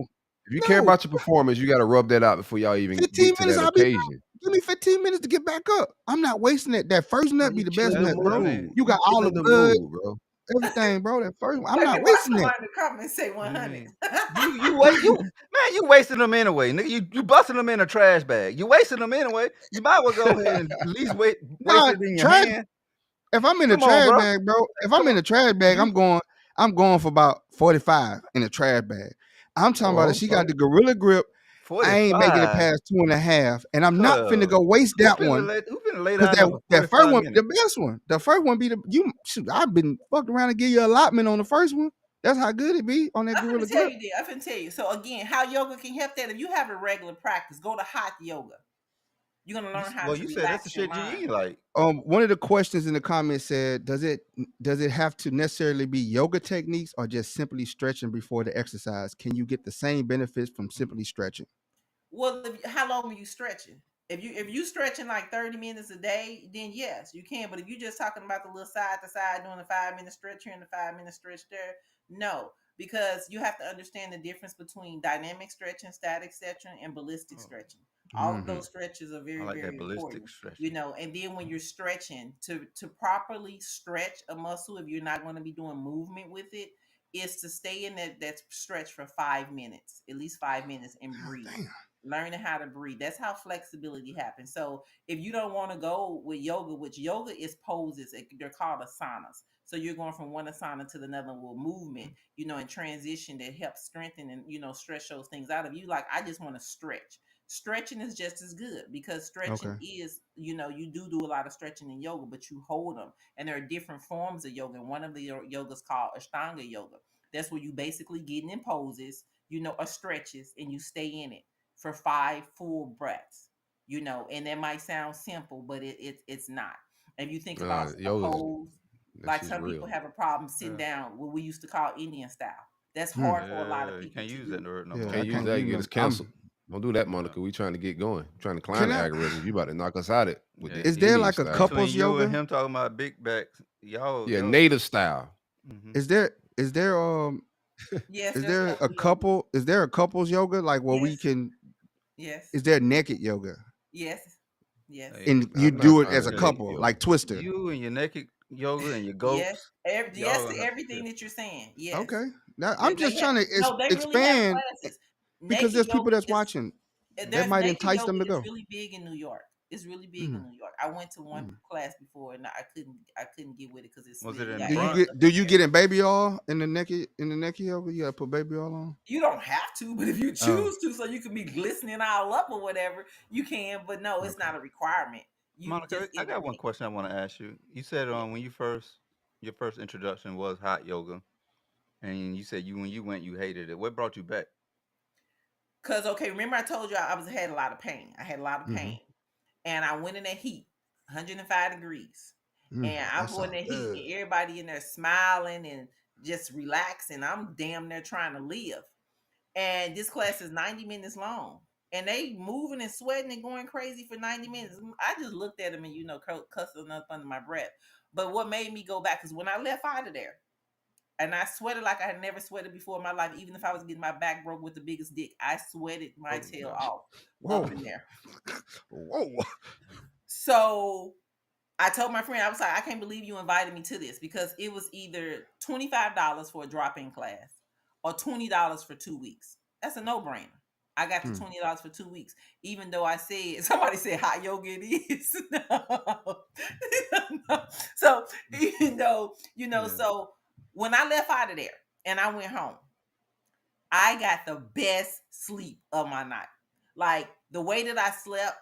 If you care about your performance, you got to rub that out before y'all even get to that occasion. Give me 15 minutes to get back up. I'm not wasting it. That first nut be the best nut, bro. You got all the blood, bro. Everything, bro. That first one, I'm not wasting it. Come and say 100. You wasting them anyway. Nigga, you busting them in a trash bag. You wasting them anyway. You might well go ahead and at least waste it in your hand. If I'm in the trash bag, bro. If I'm in the trash bag, I'm going for about 45 in a trash bag. I'm talking about if she got the gorilla grip. 45. I ain't making it past 2.5, and I'm not finna go waste that one. That first one, the best one. The first one be I've been fucked around and give you allotment on the first one. That's how good it be on that I'm Gorilla finna tell Grip. you that. I'm finna tell you. So again, how yoga can help that? If you have a regular practice, go to hot yoga. You're gonna learn how Well, to you said that's the relax your shit you mind. eat. Like, One of the questions in the comments said, does it have to necessarily be yoga techniques or just simply stretching before the exercise? Can you get the same benefits from simply stretching? Well, how long are you stretching? If you stretching like 30 minutes a day, then yes, you can. But if you're just talking about the little side to side doing a 5 minute stretch here and a 5 minute stretch there, no, because you have to understand the difference between dynamic stretching, static stretching, and ballistic oh, stretching. All of Hmm. those stretches are I very, like that very ballistic important. stretching. And then when you're stretching to properly stretch a muscle, if you're not going to be doing movement with it, is to stay in that stretch for 5 minutes, at least 5 minutes, and God breathe. damn. Learning how to breathe. That's how flexibility happens. So if you don't want to go with yoga, which yoga is poses, they're called asanas. So you're going from one asana to another with movement, and transition that helps strengthen and stretch those things out of you. Like, I just want to stretch. Stretching is just as good because stretching Okay. is, you do a lot of stretching in yoga, but you hold them. And there are different forms of yoga. And one of the yogas called Ashtanga yoga. That's where you basically getting in poses, or stretches, and you stay in it for 5 full breaths, and that might sound simple, but it's not. If you think about a Yoga's pose, that like shit's some people real. have a problem sitting Yeah. down, what we used to call Indian style. That's Hmm. hard for a lot of You people can't to use that do. word no Yeah, more. I Can't use can't that. You use get us them. canceled. Don't do that, Yeah. Monica. We trying to get going. Trying to climb Can the I? algorithm. You about to knock us out it with Yeah. the Is there Indian like a style. Between couples you and yoga? him talking about big backs, Yeah, y'all. native style. Hmm. Is Yes, is there's there a couple yoga. couples yoga like where we Yes, can? yes, Is there naked yoga yes, yes, Hey, and you I'm not do it trying as to a naked hey, couple yoga. like Twister? you and your naked yoga and your yes. goats, Yes y'all to gonna have to everything chill. that you're saying. Yes, Okay. Now I'm they just have. trying to No, they really have expand classes. because Naked there's people yoga that's is watching that there's might naked entice yoga them to is go. really big in New York. It's really big in Mhm. New York. I went to one Mhm. class before and I couldn't get with it because it's Was it you in the got Do you Bronx? ass get up do in you there. get in baby oil in the naked yoga? You gotta put baby oil on. You don't have to, but if you Oh, choose to, so you can be glistening all up or whatever, you can. But no, it's okay. not a requirement. You Monica, just I in the got one question I want to ask you. You said yeah. when your first introduction was hot yoga, and you said when you went you hated it. What brought you back? Cause okay, remember I told you had a lot of pain. I had a lot of Mm-hmm. pain, and I went in that heat, 105 degrees, and I'm That going sounds in that heat, good. and everybody in there smiling and just relaxing. I'm damn near trying to live. And this class is 90 minutes long. And they moving and sweating and going crazy for 90 minutes. I just looked at them and, cussing up under my breath. But what made me go back is when I left out of there and I sweated like I had never sweated before in my life, even if I was getting my back broke with the biggest dick, I sweated my Oh tail no. off up Whoa, in there. whoa. So I told my friend, I was like, I can't believe you invited me to this because it was either $25 for a drop in class or $20 for 2 weeks. That's a no brainer. I got the Hmm. $20 for 2 weeks, even though I said somebody said hot yoga it is. No. No. So even though, Yeah. so when I left out of there and I went home, I got the best sleep of my night. Like the way that I slept,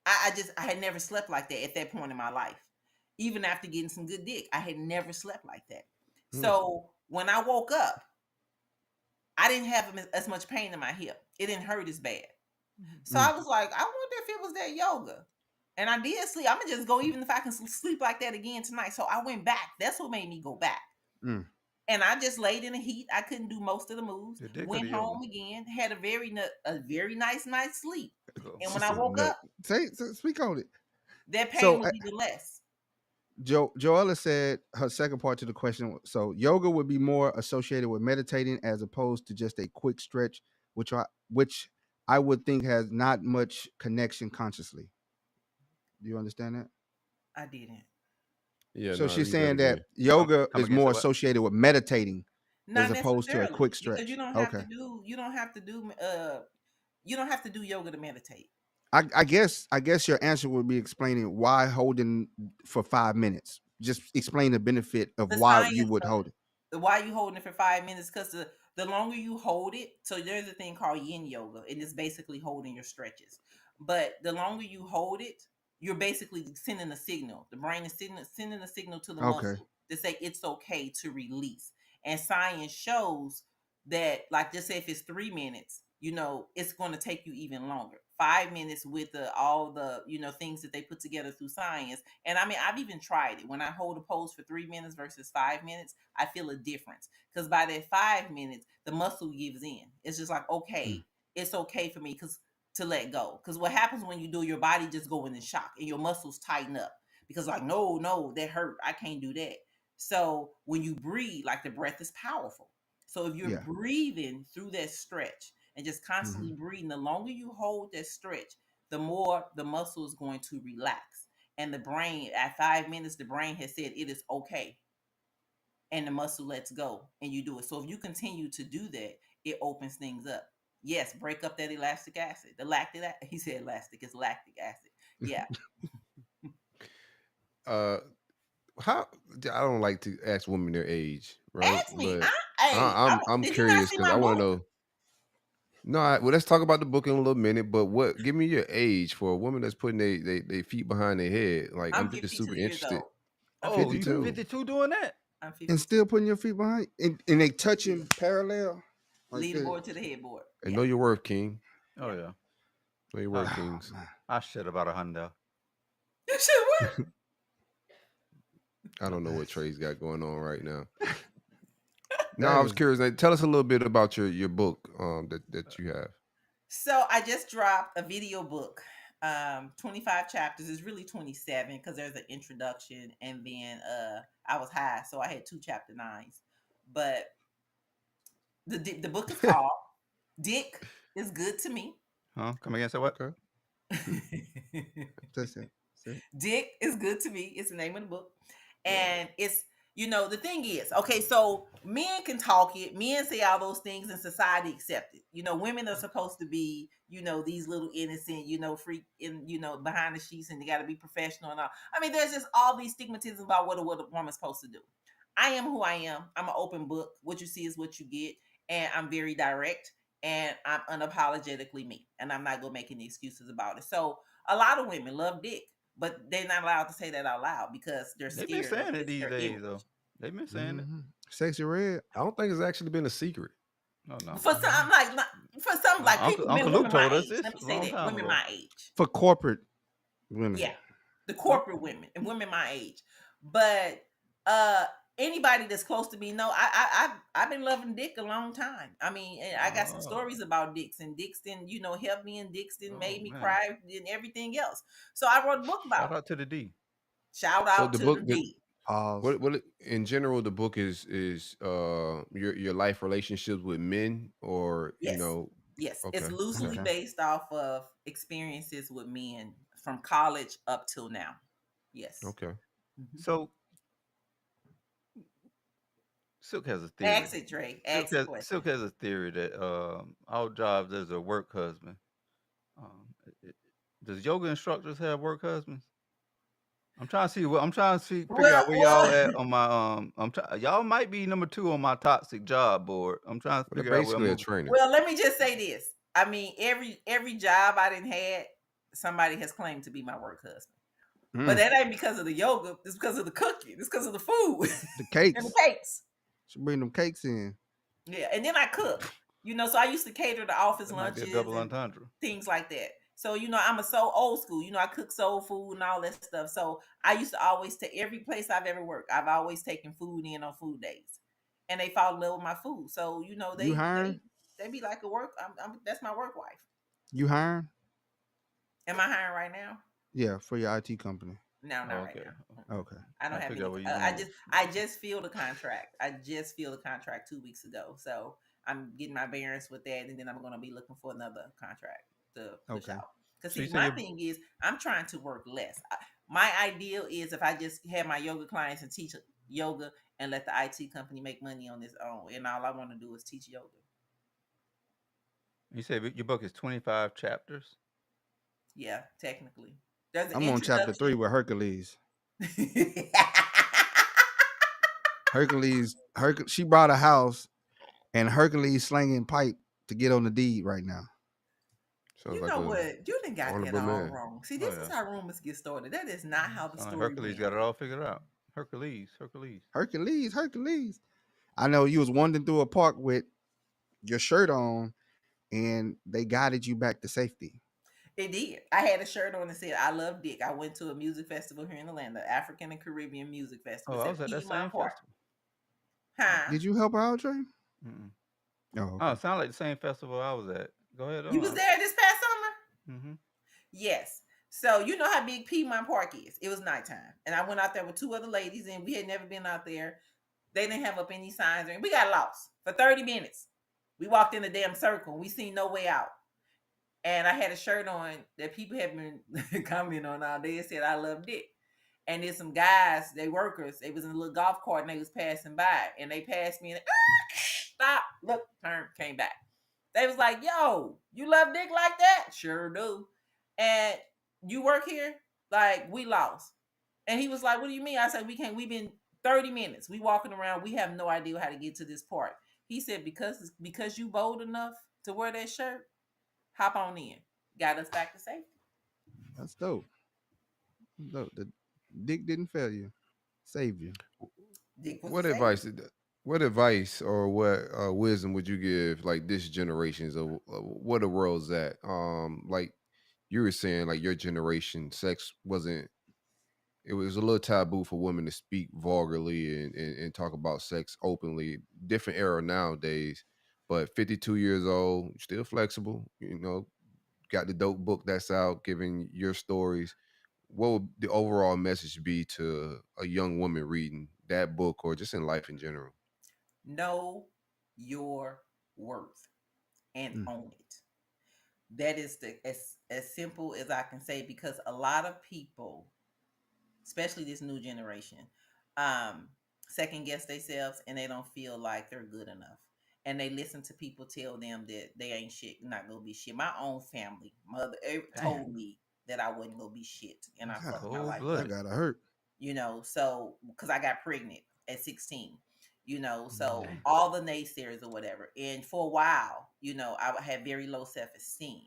I had never slept like that at that point in my life. Even after getting some good dick, I had never slept like that. Hmm. So when I woke up, I didn't have as much pain in my hip. It didn't hurt as bad. So Hmm. I was like, I wonder if it was that yoga. And I did sleep. I'm gonna just go even if I can sleep like that again tonight. So I went back. That's what made me go back. Hmm. And I just laid in the heat. I couldn't do most of the moves. The dick or the Went yoga? home again. Had a very nice night's sleep. Go. And She when I said woke no. up, Speak on it. that So pain was even less. Joella said her second part to the question. So yoga would be more associated with meditating as opposed to just a quick stretch, which I would think has not much connection consciously. Do you understand that? I didn't. Yeah, So no, she's read that saying that again. yoga Come is again? Say more what? associated with meditating as Not opposed to a necessarily, quick because stretch. Okay. you don't have to do yoga to meditate. I guess your answer would be explaining why holding for 5 minutes. Just explain the benefit of The why you science would of hold it. it. Why you holding it for 5 minutes? Because the longer you hold it, so there's a thing called yin yoga, and it's basically holding your stretches. But the longer you hold it, you're basically sending a signal. The brain is sending a signal to the Okay. muscle to say it's okay to release. And science shows that, like, just say if it's 3 minutes, it's going to take you even longer. 5 minutes with all the things that they put together through science. And I mean, I've even tried it. When I hold a pose for 3 minutes versus 5 minutes, I feel a difference, because by that 5 minutes the muscle gives in. It's just like, okay, it's okay for me to let go. Because what happens when you do, your body just go into shock and your muscles tighten up, because like, no, that hurt, I can't do that. So when you breathe, like, the breath is powerful. So if you're Yeah. breathing through that stretch and just constantly breathing, the longer you hold that stretch, the more the muscle is going to relax. And the brain, at 5 minutes, the brain has said it is okay. And the muscle lets go and you do it. So if you continue to do that, it opens things up. Yes, break up that elastic acid. The lactic acid. He said elastic, it's lactic acid. Yeah. How I don't like to ask women their age, right? Ask me. But Hey, I'm did you not curious see because my I want to book? know. No, well, let's talk about the book in a little minute. But give me your age for a woman that's putting they feet behind their head. Like, I'm I'm just super 52 years interested. old. I'm Oh, you 52. 52. 52 doing that? I'm And 52. still putting your feet behind, and they touching parallel like this. Leaderboard to the headboard. And Yeah. know your worth, King. Oh Yeah. yeah. Know your worth, Ah. Oh, Kings. man. I shit about $100. You should what? I don't know what Trey's got going on right now. No, That I was is- curious. Like, tell us a little bit about your book that you have. So I just dropped a video book. 25 chapters. Is really 27, because there's an introduction, and then I was high, so I had 2 chapter 9s. But the book is called Dick is Good to Me. Huh? Come again, say what? Okay. That's it. That's it. Dick is Good to Me. It's the name of the book. And it's, the thing is, okay, so men can talk it, men say all those things, and society accept it. Women are supposed to be, these little innocent, freak in, behind the sheets, and they got to be professional and all. I mean, there's just all these stigmatisms about what a woman's supposed to do. I am who I am. I'm an open book. What you see is what you get. And I'm very direct, and I'm unapologetically me. And I'm not going to make any excuses about it. So a lot of women love dick, but they're not allowed to say that out loud because they're They've been scared of saying it it's these their days, image. though. They've been saying it. Sexy red. I don't think it's actually been a secret. Oh no. For some, like Uncle people, Luke women told my us age. this Let me a say long that time women ago. my age. For corporate women. Yeah, the corporate women and women my age. But anybody that's close to me know I've been loving dick a long time. I mean, and I got some stories about dicks, and dicks then helped me, and dicks then made me man. cry, and everything else. So I wrote a book about Shout it. out to the D. Shout So out the to book, the D. Pause. in general, the book is your life relationships with men, or Yes. Yes, Okay. it's loosely Okay. based off of experiences with men from college up till now. Yes. Okay. Mhm. So Silk has a theory. Ask it, Drake. Ask the question. Silk has a theory that our jobs as a work husband. Um, does yoga instructors have work husbands? I'm trying to figure out where y'all at on my y'all might be number 2 on my toxic job board. I'm trying to Well, they're figure out where I'm basically a moving. trainer. Well, let me just say this. I mean, every job I didn't had, somebody has claimed to be my work husband. But that ain't because of the yoga. It's because of the cooking. It's because of the food The cakes. and the cakes. Should bring them cakes in. Yeah, and then I cook. So I used to cater the office That might be a lunches double and entendre. things like that. So I'm so old school. I cook soul food and all that stuff. So I used to always take every place I've ever worked. I've always taken food in on food days, and they fall in love with my food. So You hiring? they be like a work. That's my work wife. You hiring? Am I hiring right now? Yeah, for your IT company. No, not Okay. right now. Okay. I don't I have figure out where any. you going. I just filled the contract. I just filled the contract 2 weeks ago. So I'm getting my bearings with that, and then I'm going to be looking for another contract to push Okay. out. Because So you see, say my your- thing is, I'm trying to work less. My ideal is if I just have my yoga clients and teach yoga and let the IT company make money on its own, and all I want to do is teach yoga. You say your book is 25 chapters? Yeah, technically. There's an I'm on chapter 3 introduction. with Hercules. Hercules, she bought a house, and Hercules slinging pipe to get on the deed right now. Sounds You like know a what? You done got that honorable all man. wrong. See, Oh, this is yeah. how rumors get started. That is not how the Sound like story Hercules went. got it all figured out. Hercules. Hercules. I know you was wandering through a park with your shirt on, and they guided you back to safety. It did. I had a shirt on that said "I love Dick." I went to a music festival here in Atlanta, African and Caribbean Music Festival. Oh, It's I at was at that Piedmont same Park. festival. Huh? Did you help her out, Trey? Mm-mm. Oh, Oh, okay. it sounded like the same festival I was at. Go ahead You was on. there this past summer? Mm-hmm. Yes. So you know how big Piedmont Park is. It was nighttime, and I went out there with two other ladies, and we had never been out there. They didn't have up any signs, and we got lost for 30 minutes. We walked in a damn circle. We seen no way out. And I had a shirt on that people have been commenting on all day. It said "I love Dick." And there's some guys, they workers, they was in a little golf cart and they was passing by. And they passed me and stop, look, turn, came back. They was like, "Yo, you love Dick like that?" Sure do. And you work here? Like, we lost. And he was like, "What do you mean?" I said, "We can't, we've been 30 minutes. We walking around, we have no idea how to get to this park." He said, because you bold enough to wear that shirt, hop on in. Got us back to safety. That's dope. Dope. The dick didn't fail you. Saved you. Dick was a What savior. what advice or what wisdom would you give like this generations of what the world's at? Like you were saying, like your generation, sex wasn't. It was a little taboo for women to speak vulgarly and talk about sex openly. Different era nowadays, but 52 years old, still flexible. You know, got the dope book that's out, giving your stories. What would the overall message be to a young woman reading that book or just in life in general? Know your worth and Mm. own it. That is as simple as I can say, because a lot of people, especially this new generation, um, second guess themselves and they don't feel like they're good enough. And they listen to people tell them that they ain't shit, not gonna be shit. My own family, mother Damn, told me that I wasn't gonna be shit, and I God, fucked my cold life that up. blooded. gotta hurt. So because I got pregnant at 16, so Damn. all the naysayers or whatever. And for a while, I had very low self-esteem.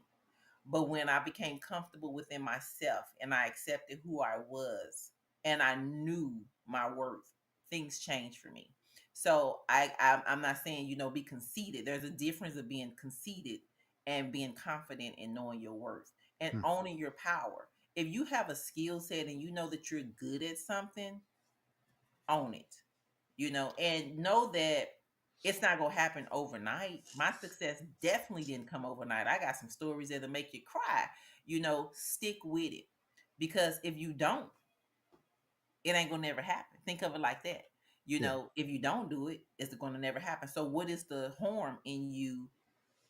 But when I became comfortable within myself and I accepted who I was and I knew my worth, things changed for me. So I'm not saying, be conceited. There's a difference of being conceited and being confident in knowing your worth and Mm. owning your power. If you have a skill set and you know that you're good at something, own it, and know that it's not going to happen overnight. My success definitely didn't come overnight. I got some stories that'll make you cry. Stick with it, because if you don't, it ain't going to never happen. Think of it like that. Yeah. If you don't do it, it's going to never happen. So what is the harm in you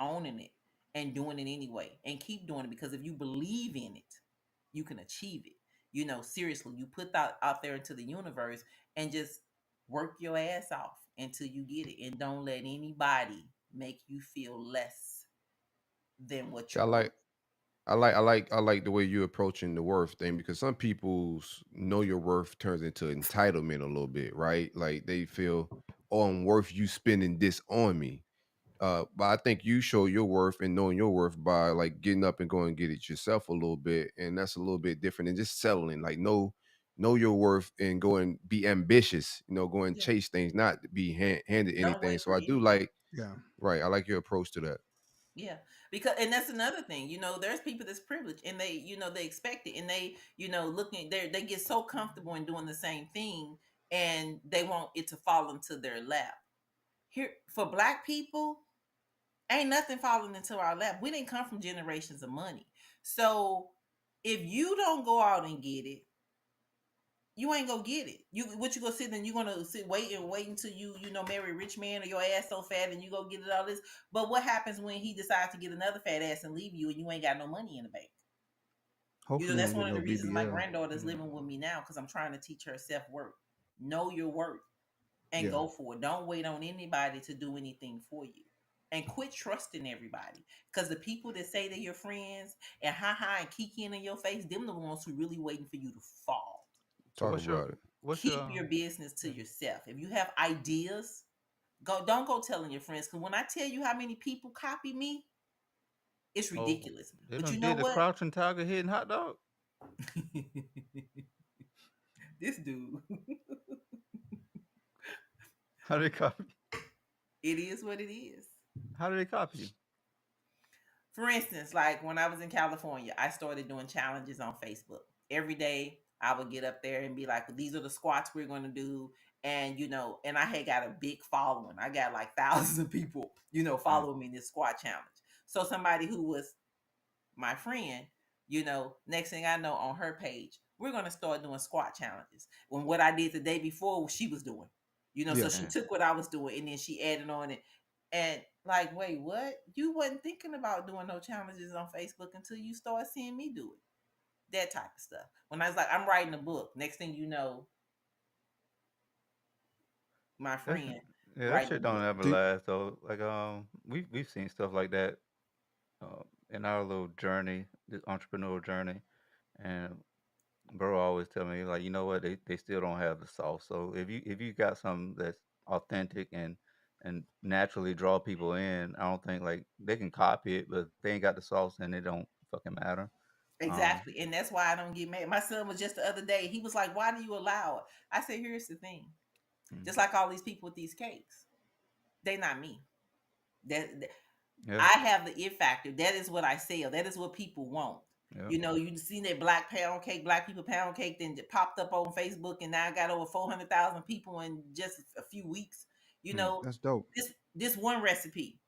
owning it and doing it anyway, and keep doing it? Because if you believe in it, you can achieve it. Seriously, you put that out there into the universe and just work your ass off until you get it, and don't let anybody make you feel less than what I you're worth. like I like the way you're approaching the worth thing because some people's know your worth turns into entitlement a little bit, right? Like they feel, oh, I'm worth you spending this on me. But I think you show your worth and knowing your worth by like getting up and going and get it yourself a little bit, and that's a little bit different than just settling. Like know your worth and go and be ambitious. You know, go and Yeah. chase things, not be handed Don't anything. wait So for I do anything. like Yeah. right. I like your approach to that. Yeah, because and that's another thing. There's people that's privileged and they expect it, and they looking they get so comfortable in doing the same thing, and they want it to fall into their lap. Here for Black people, ain't nothing falling into our lap. We didn't come from generations of money. So if you don't go out and get it, you ain't gonna get it. You gonna sit and you gonna sit wait until you marry a rich man, or your ass so fat and you go get it all this. But what happens when he decides to get another fat ass and leave you and you ain't got no money in the bank? Hopefully, you That's don't get one of no the reasons my BBL. granddaughter's Yeah. living with me now, because I'm trying to teach her self worth. Know your worth and Yeah. go for it. Don't wait on anybody to do anything for you. And quit trusting everybody. Because the people that say they're your friends and and kikiing in your face, them the ones who really waiting for you to fall. So Talk about it. what's your Keep your business to yourself. If you have ideas, don't go telling your friends. Because when I tell you how many people copy me, it's oh ridiculous. they But you done know did the what? crouching tiger hidden hot dog? This dude. How they copy? It is what it is. How do they copy you? For instance, like when I was in California, I started doing challenges on Facebook. Every day I would get up there and be like, these are the squats we're going to do. And, and I had got a big following. I got like thousands of people, Mm. following me in this squat challenge. So somebody who was my friend, next thing I know on her page, we're going to start doing squat challenges. When what I did the day before, she was doing, so Yeah. she Damn. took what I was doing and then she added on it. And like, wait, what? You wasn't thinking about doing no challenges on Facebook until you start seeing me do it. That type of stuff. When I was like, I'm writing a book. Next thing you know, my That's friend yeah, that writing shit a don't book. ever Do, last though. Like we've seen stuff like that in our little journey, this entrepreneurial journey, and bro always tell me like, you know what, they still don't have the sauce. So if you got something that's authentic and naturally draw people in, I don't think like they can copy it, but if they ain't got the sauce, and it don't fucking matter. Um, Exactly. And that's why I don't get mad. My son was just the other day. He was like, why do you allow it? I said, here's the thing. mm, Just like all these people with these cakes, they not me. That yeah, I have the it factor. That is what I sell. That is what people want. yeah. You seen that black pound cake, black people pound cake, then it popped up on Facebook, and now I got over 400,000 people in just a few weeks. You Mm, know, that's dope. this one recipe,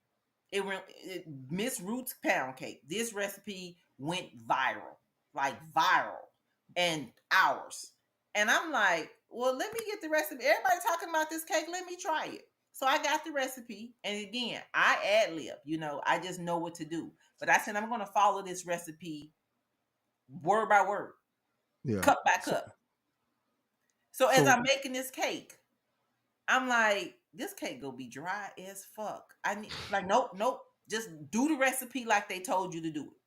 Miss Roots pound cake. This recipe went viral, like viral, and hours. And I'm like, well, let me get the recipe. Everybody talking about this cake. Let me try it. So I got the recipe, and again, I ad lib. I just know what to do. But I said I'm going to follow this recipe word by word, Yeah. cup by So, cup. So as so I'm making this cake, I'm like, this cake gonna be dry as fuck. I need like, nope, nope. Just do the recipe like they told you to do it.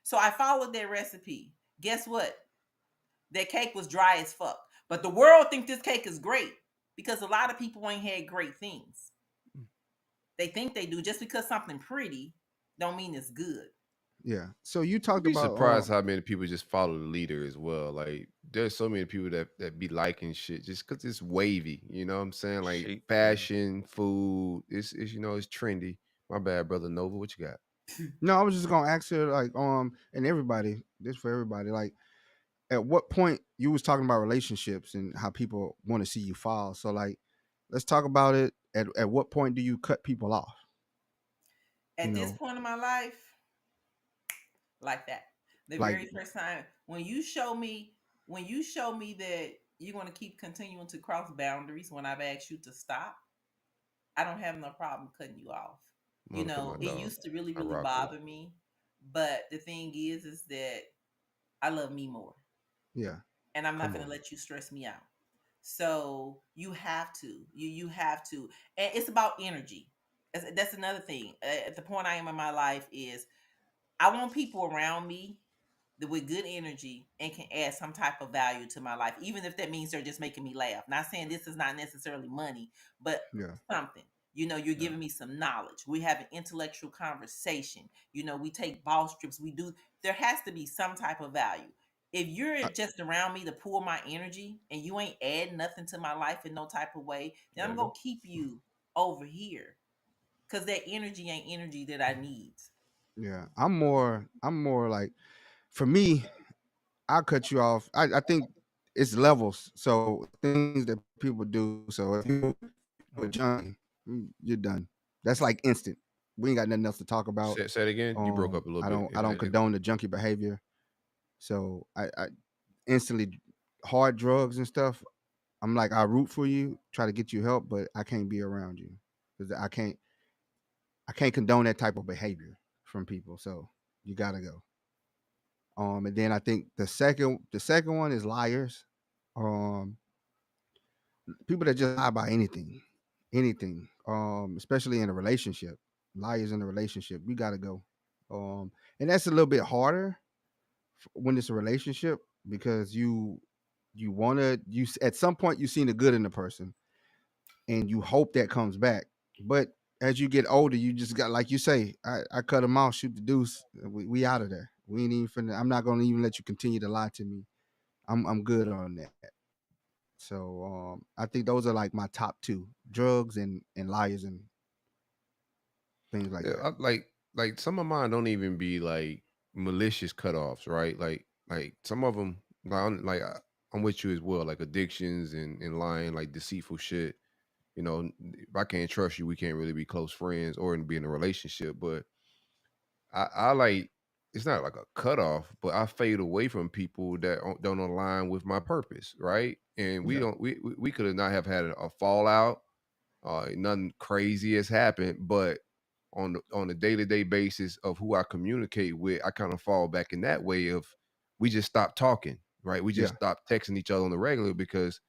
So I followed their recipe. Guess what? That cake was dry as fuck. But the world think this cake is great because a lot of people ain't had great things. mm. They think they do. Just because something pretty don't mean it's good. yeah. So you You'd talked be about surprised how many people just follow the leader as well. Like there's so many people that be liking shit just because it's wavy. You know what I'm saying? Like Sheep. Yeah. fashion, food. It's it's trendy. My bad, brother Nova. What you got? no, I was just gonna ask her like and everybody, this for everybody, like at what point you was talking about relationships and how people want to see you fall. So like let's talk about it. At what point do you cut people off? You At this know, point in my life, like that. The like very first time when you show me that you're going to keep continuing to cross boundaries when I've asked you to stop, I don't have no problem cutting you off. Monica, my It dog. used to really, I really rock with her. bother me, but the thing is that I love me more, yeah, and I'm not come going to on. let you stress me out. So you have to, you have to, and it's about energy. That's another thing. At the point I am in my life is I want people around me that with good energy and can add some type of value to my life, even if that means they're just making me laugh. Not saying this is not necessarily money, but Yeah. something. You're Yeah. giving me some knowledge. We have an intellectual conversation. We take ball strips. We do. There has to be some type of value. If you're I, just around me to pull my energy and you ain't adding nothing to my life in no type of way, then There I'm you gonna go. keep you over here because that energy ain't energy that I need. yeah. I'm more like for me, I'll cut you off. I think it's levels. So things that people do. So if you a Oh, junkie, you're done. That's like instant. We ain't got nothing else to talk about. Say it again. You broke up a little I bit. don't It I don't had it. condone the junkie behavior. So I instantly hard drugs and stuff. I'm like I root for you, try to get you help, but I can't be around you because I can't condone that type of behavior from people. So you gotta go. And then I think the second one is liars. Um, people that just lie about anything. Especially in a relationship, liars in a relationship. You gotta go. And that's a little bit harder when it's a relationship because you wanna you at some point you seen the good in the person and you hope that comes back. But as you get older, you just got like you say, I cut them off, shoot the deuce. We out of there. We ain't even finna, I'm not gonna even let you continue to lie to me. I'm good on that. So I think those are like my top two: drugs and liars and things like Yeah, that. like some of mine don't even be like malicious cutoffs, right? Like some of them, I'm with you as well. Like addictions and lying, like deceitful shit. If I can't trust you, we can't really be close friends or be in a relationship. But I like it's not like a cutoff, but I fade away from people that don't align with my purpose, right? And we Yeah, don't we could have not have had a fallout. Nothing crazy has happened, but on a day to day basis of who I communicate with, I kind of fall back in that way of we just stop talking, right? We just yeah, stop texting each other on the regular because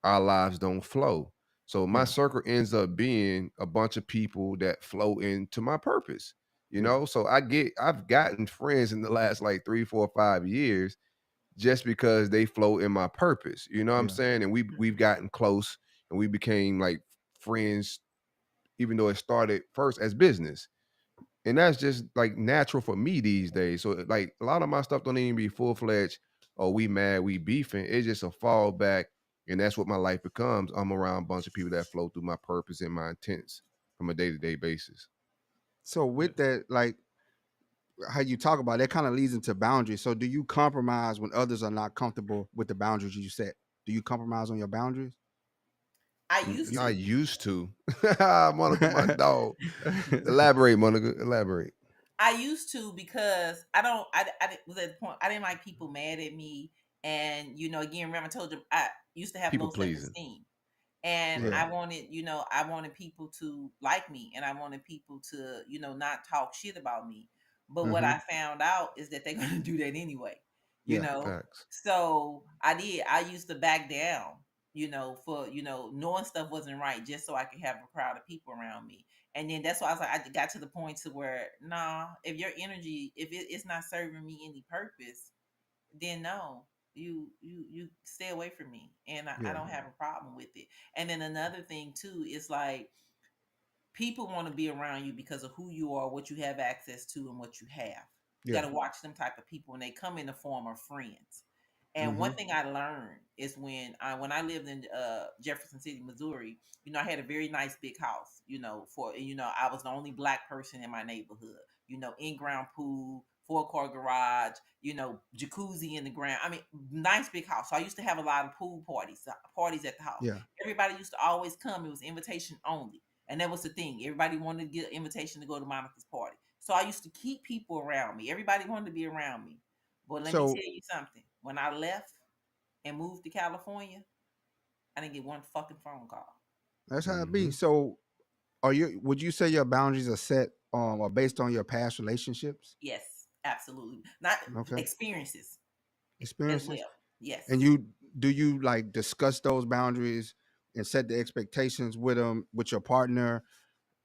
our lives don't flow. So my yeah, circle ends up being a bunch of people that flow into my purpose. yeah, So I've gotten friends in the last like 3, 4, 5 years just because they flow in my purpose. You know what I'm yeah. saying? And we've Mhm. gotten close and we became like friends, even though it started first as business. And that's just like natural for me these days. So like a lot of my stuff don't even be full fledged. Oh, we mad, we beefing. It's just a fallback, and that's what my life becomes. I'm around a bunch of people that flow through my purpose and my intents from a day to day basis. So Yeah. with that, like how you talk about it, that kind of leads into boundaries. So do you compromise when others are not comfortable with the boundaries you set? Do you compromise on your boundaries? I used I to. used to. Monica, my dog. Elaborate, Monica. Elaborate. I used to because I don't. Was at the point I didn't like people mad at me, and again, remember I told you I used to have People low self pleasing. esteem, and Right. Yeah, I wanted people to like me, and I wanted people to not talk shit about me. But what hmm, I found out is that they're gonna do that anyway, you yeah, know. Facts. So I did. I used to back down, for knowing stuff wasn't right, just so I could have a crowd of people around me. And then that's why I was like, I got to the point to where, nah, if your energy, if it's not serving me any purpose, then no, you stay away from me, and I yeah, don't have a problem with it. And then another thing too is like people want to be around you because of who you are, what you have access to, and what you have. You yeah. got to watch them type of people, and they come in the form of friends. And one Hmm. thing I learned is when I lived in Jefferson City, Missouri. I had a very nice big house. I was the only black person in my neighborhood. In ground pool, 4-car garage. Jacuzzi in the ground. I mean, nice big house. So I used to have a lot of pool parties at the house. Yeah. Everybody used to always come. It was invitation only. And that was the thing. Everybody wanted to get an invitation to go to Monica's party. So I used to keep people around me. Everybody wanted to be around me. But let me So tell you something. When I left and moved to California, I didn't get one fucking phone call. that's how it be. Hmm. So would you say your boundaries are set or based on your past relationships? Yes, absolutely. Not Okay. experiences as Experiences. well. Yes. And do you like discuss those boundaries and set the expectations with your partner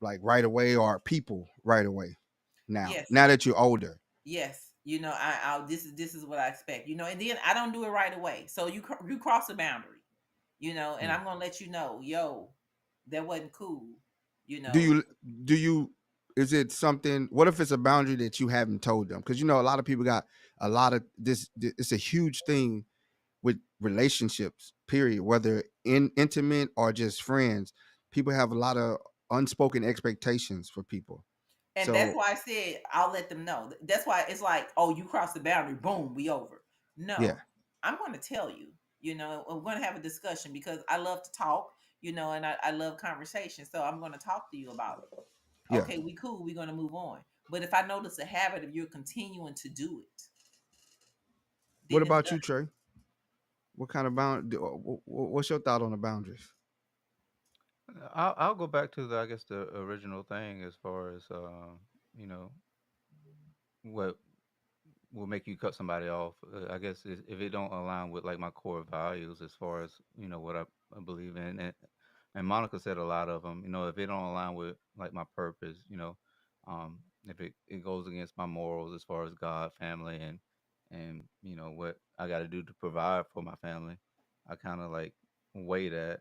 like right away or people right away now? Yes. Now that you're older. Yes. This is what I expect. And then I don't do it right away. So you cross a boundary, and Yeah. I'm gonna let you know, yo, that wasn't cool. You Do know, you do you is it something what if it's a boundary that you haven't told them? Because a lot of people got a lot of it's a huge thing with relationships, period, whether intimate or just friends. People have a lot of unspoken expectations for people. And that's So why I said I'll let them know. That's why it's like, oh, you crossed the boundary, boom, we over. yeah, No, I'm going to tell you. We're going to have a discussion because I love to talk. And I love conversation. So I'm going to talk to you about it. yeah. Okay, we cool. We're going to move on. But if I notice a habit of you're continuing to do it, What then it's about done. you, Trey? What kind of what's your thought on the boundaries? I'll go back to I guess the original thing as far as you know what will make you cut somebody off. I guess if it don't align with like my core values as far as what I believe in, and Monica said a lot of them. If it don't align with like my purpose, if it goes against my morals as far as God, family, and what I got to do to provide for my family, I kind of like weigh that.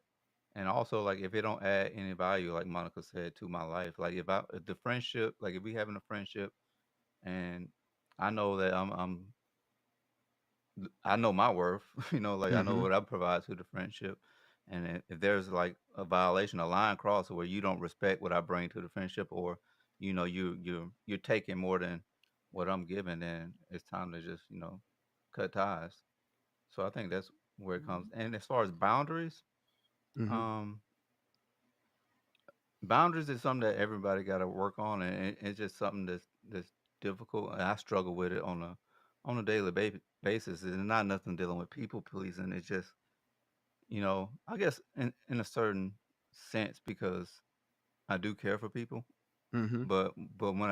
And also, like, if it don't add any value, like Monica said, to my life, like if the friendship, like if we having a friendship, and I know that I know my worth, like I know Hmm. what I provide to the friendship. And if there's like a violation, a line cross where you don't respect what I bring to the friendship, or you're taking more than what I'm giving, then it's time to just cut ties. So I think that's where it comes. And as far as boundaries, Mm-hmm. um, boundaries is something that everybody got to work on, and it's just something that's difficult. And I struggle with it on a daily basis. It's not nothing dealing with people pleasing. It's just I guess in a certain sense because I do care for people, Mm-hmm. but when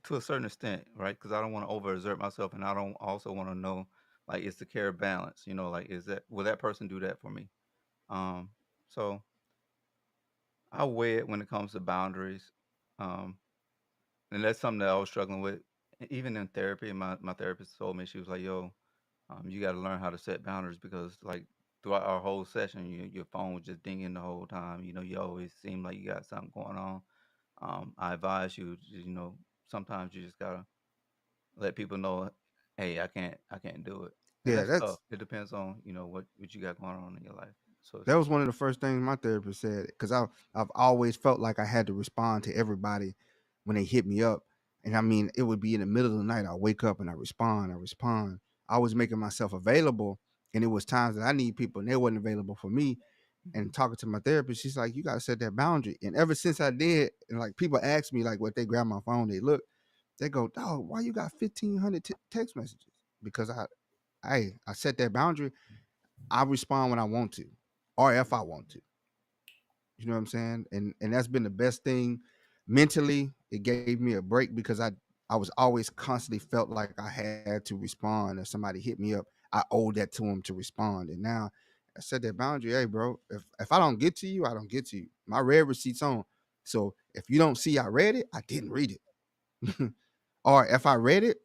to a certain extent, right? Because I don't want to overexert myself, and I don't also want to know like it's the care balance. Like is that will that person do that for me? Um, so I weigh it when it comes to boundaries. Um, and that's something that I was struggling with, even in therapy. My therapist told me, she was like, "Yo, you got to learn how to set boundaries because, like, throughout our whole session, your phone was just dinging the whole time. You always seem like you got something going on. I advise you, sometimes you just gotta let people know, hey, I can't do it, and Yeah, that's tough. It depends on what you got going on in your life. So it's that just was one of the first things my therapist said because I've always felt like I had to respond to everybody when they hit me up, and I mean it would be in the middle of the night. I wake up and I respond. I respond. I was making myself available, and it was times that I need people and they wasn't available for me. And talking to my therapist, she's like, "You gotta set that boundary." And ever since I did, and like people ask me like what they grab my phone, they go, "Dog, why you got 1,500 text messages?" Because I set that boundary. I respond when I want to, or if I want to. You know what I'm saying? And that's been the best thing mentally. It gave me a break because I was always constantly felt like I had to respond. If somebody hit me up, I owed that to them to respond. And now I set that boundary. Hey, bro, if I don't get to you, I don't get to you. My read receipt's on. So if you don't see I read it, I didn't read it. Or if I read it,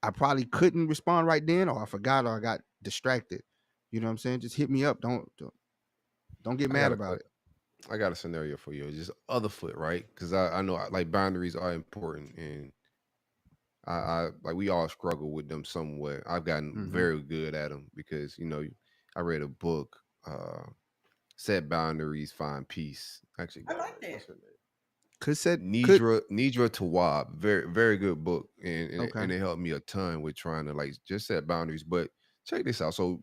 I probably couldn't respond right then, or I forgot, or I got distracted. You know what I'm saying? Just hit me up. Don't get I mad got about it. I got a scenario for you. Just other foot, right? Because I know like boundaries are important, and I like we all struggle with them somewhat. I've gotten Mm-hmm. very good at them because I read a book, set boundaries, find peace. Actually, I got it like right. that. What's her name? Could Nidra Tawab, very good book, okay. and it helped me a ton with trying to like just set boundaries. But check this out. So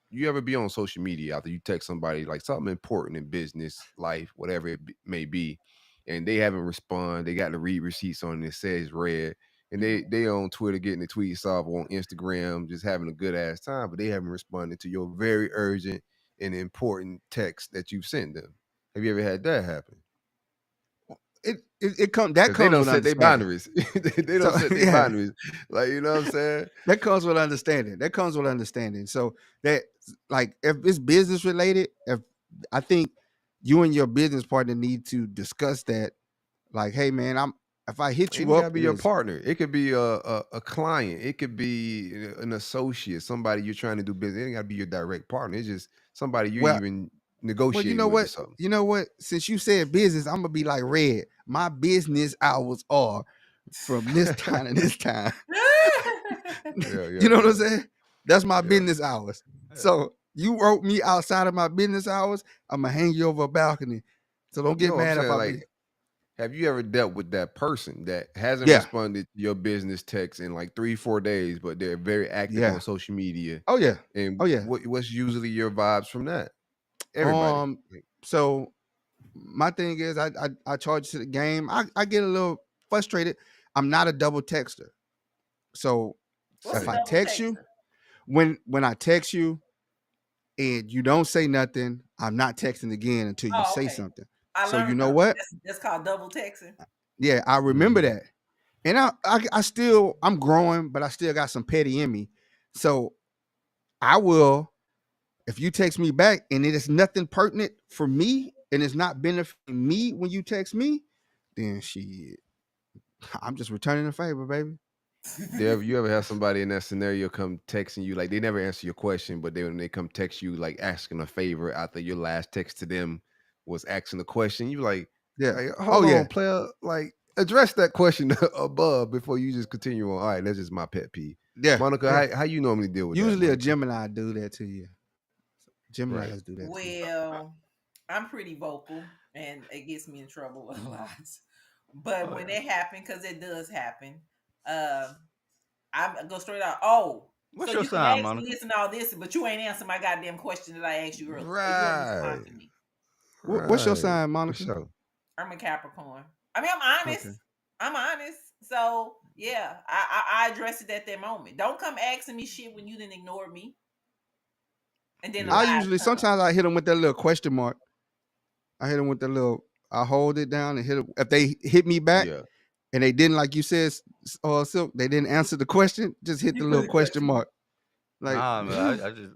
you ever be on social media after you text somebody like something important in business, life, whatever may be, and they haven't responded, they got the read receipts on it, it says read, and Mhm. they on Twitter getting the tweets off, on Instagram just having a good ass time, but they haven't responded to your very urgent and important text that you've sent them. Have you ever had that happen? It comes that Because they comes don't with set their understanding. boundaries. They So don't set their yeah, boundaries. Like, you know what I'm saying? that comes with understanding. That comes with understanding. So that like if it's business related, if I think you and your business partner need to discuss that. Like, hey man, if I hit It you ain't gotta up be and your it's partner. It could be a client. It could be an associate, somebody you're trying to do business. It ain't gotta be your direct partner. It's just somebody you're well, even you negotiating know with or what? something. You know what? Since you said business, I'm gonna be like Red. My business hours are from this time to this time. Yeah, You yeah, know what I'm yeah, saying? That's my yeah. business hours. yeah. So you wrote me outside of my business hours, I'm gonna hang you over a balcony. So don't get No, I'm mad if saying I like, be. have you ever dealt with that person that hasn't Yeah, responded to your business text in like 3, 4 days, but they're very active yeah. on social media? Oh yeah. And Oh yeah. what's usually your vibes from that? Everybody. Um. So my thing is, I charge to the game. I get a little frustrated. I'm not a double texter. So What's if a Same. I double text you, texter? when I text you and you don't say nothing, I'm not texting again until you Oh, say okay. something. I So you learned know something. what? That's called double texting. Yeah, I remember Mhm. that. And I still I'm growing, but I still got some petty in me. So I will, if you text me back and it is nothing pertinent for me and it's not benefiting me when you text me, then I'm just returning the favor, baby. You ever have somebody in that scenario come texting you like they never answer your question, but when they come text you like asking a favor after your last text to them was asking a question, you Yeah. like Oh hold yeah. on, player, like address that question above before you just continue on. All right, that's just my pet peeve. Yeah. Monica, Yeah. how you normally deal with that, Usually a Monica? Gemini do that to you. Right. Gemini's do that to you. Well, I'm pretty vocal and it gets me in trouble a lot. But Oh when yeah. it happened, because it does happen, I go straight out. Oh, so What's your you can sign, ask me Monica? this and all this, but you ain't answer my goddamn question that I asked you earlier. So you don't respond Right. to me. What's your Right. sign, For Monica? sure. I'm a Capricorn. I mean, I'm honest. Okay. I'm honest. So yeah, I addressed it at that moment. Don't come asking me shit when you didn't ignore me, and then the Yeah. I lies usually come. sometimes I hit them with that little question mark. I hit them with the little. I hold it down and hit them. If they hit me back Yeah. and they didn't, like you said, Silk, they didn't answer the question. Just hit You the put little a question question mark. mark. Like, Nah, man, I just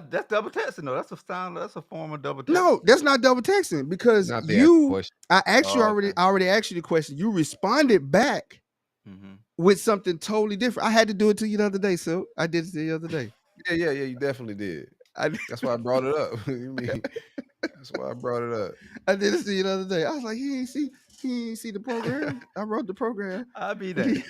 that's double texting though. That's a sound. That's a form of double text. no, that's not double texting because Not the ask a you. question. I asked you Oh, already. okay. I already asked you the question. You responded back Mm-hmm. with something totally different. I had to do it to you the other day, so I did it the other day. Yeah. You definitely did. I That's why I brought it up. You mean that's why I brought it up. I did it to you the other day. I was like, he ain't see the program. I wrote the program. I'll be damned.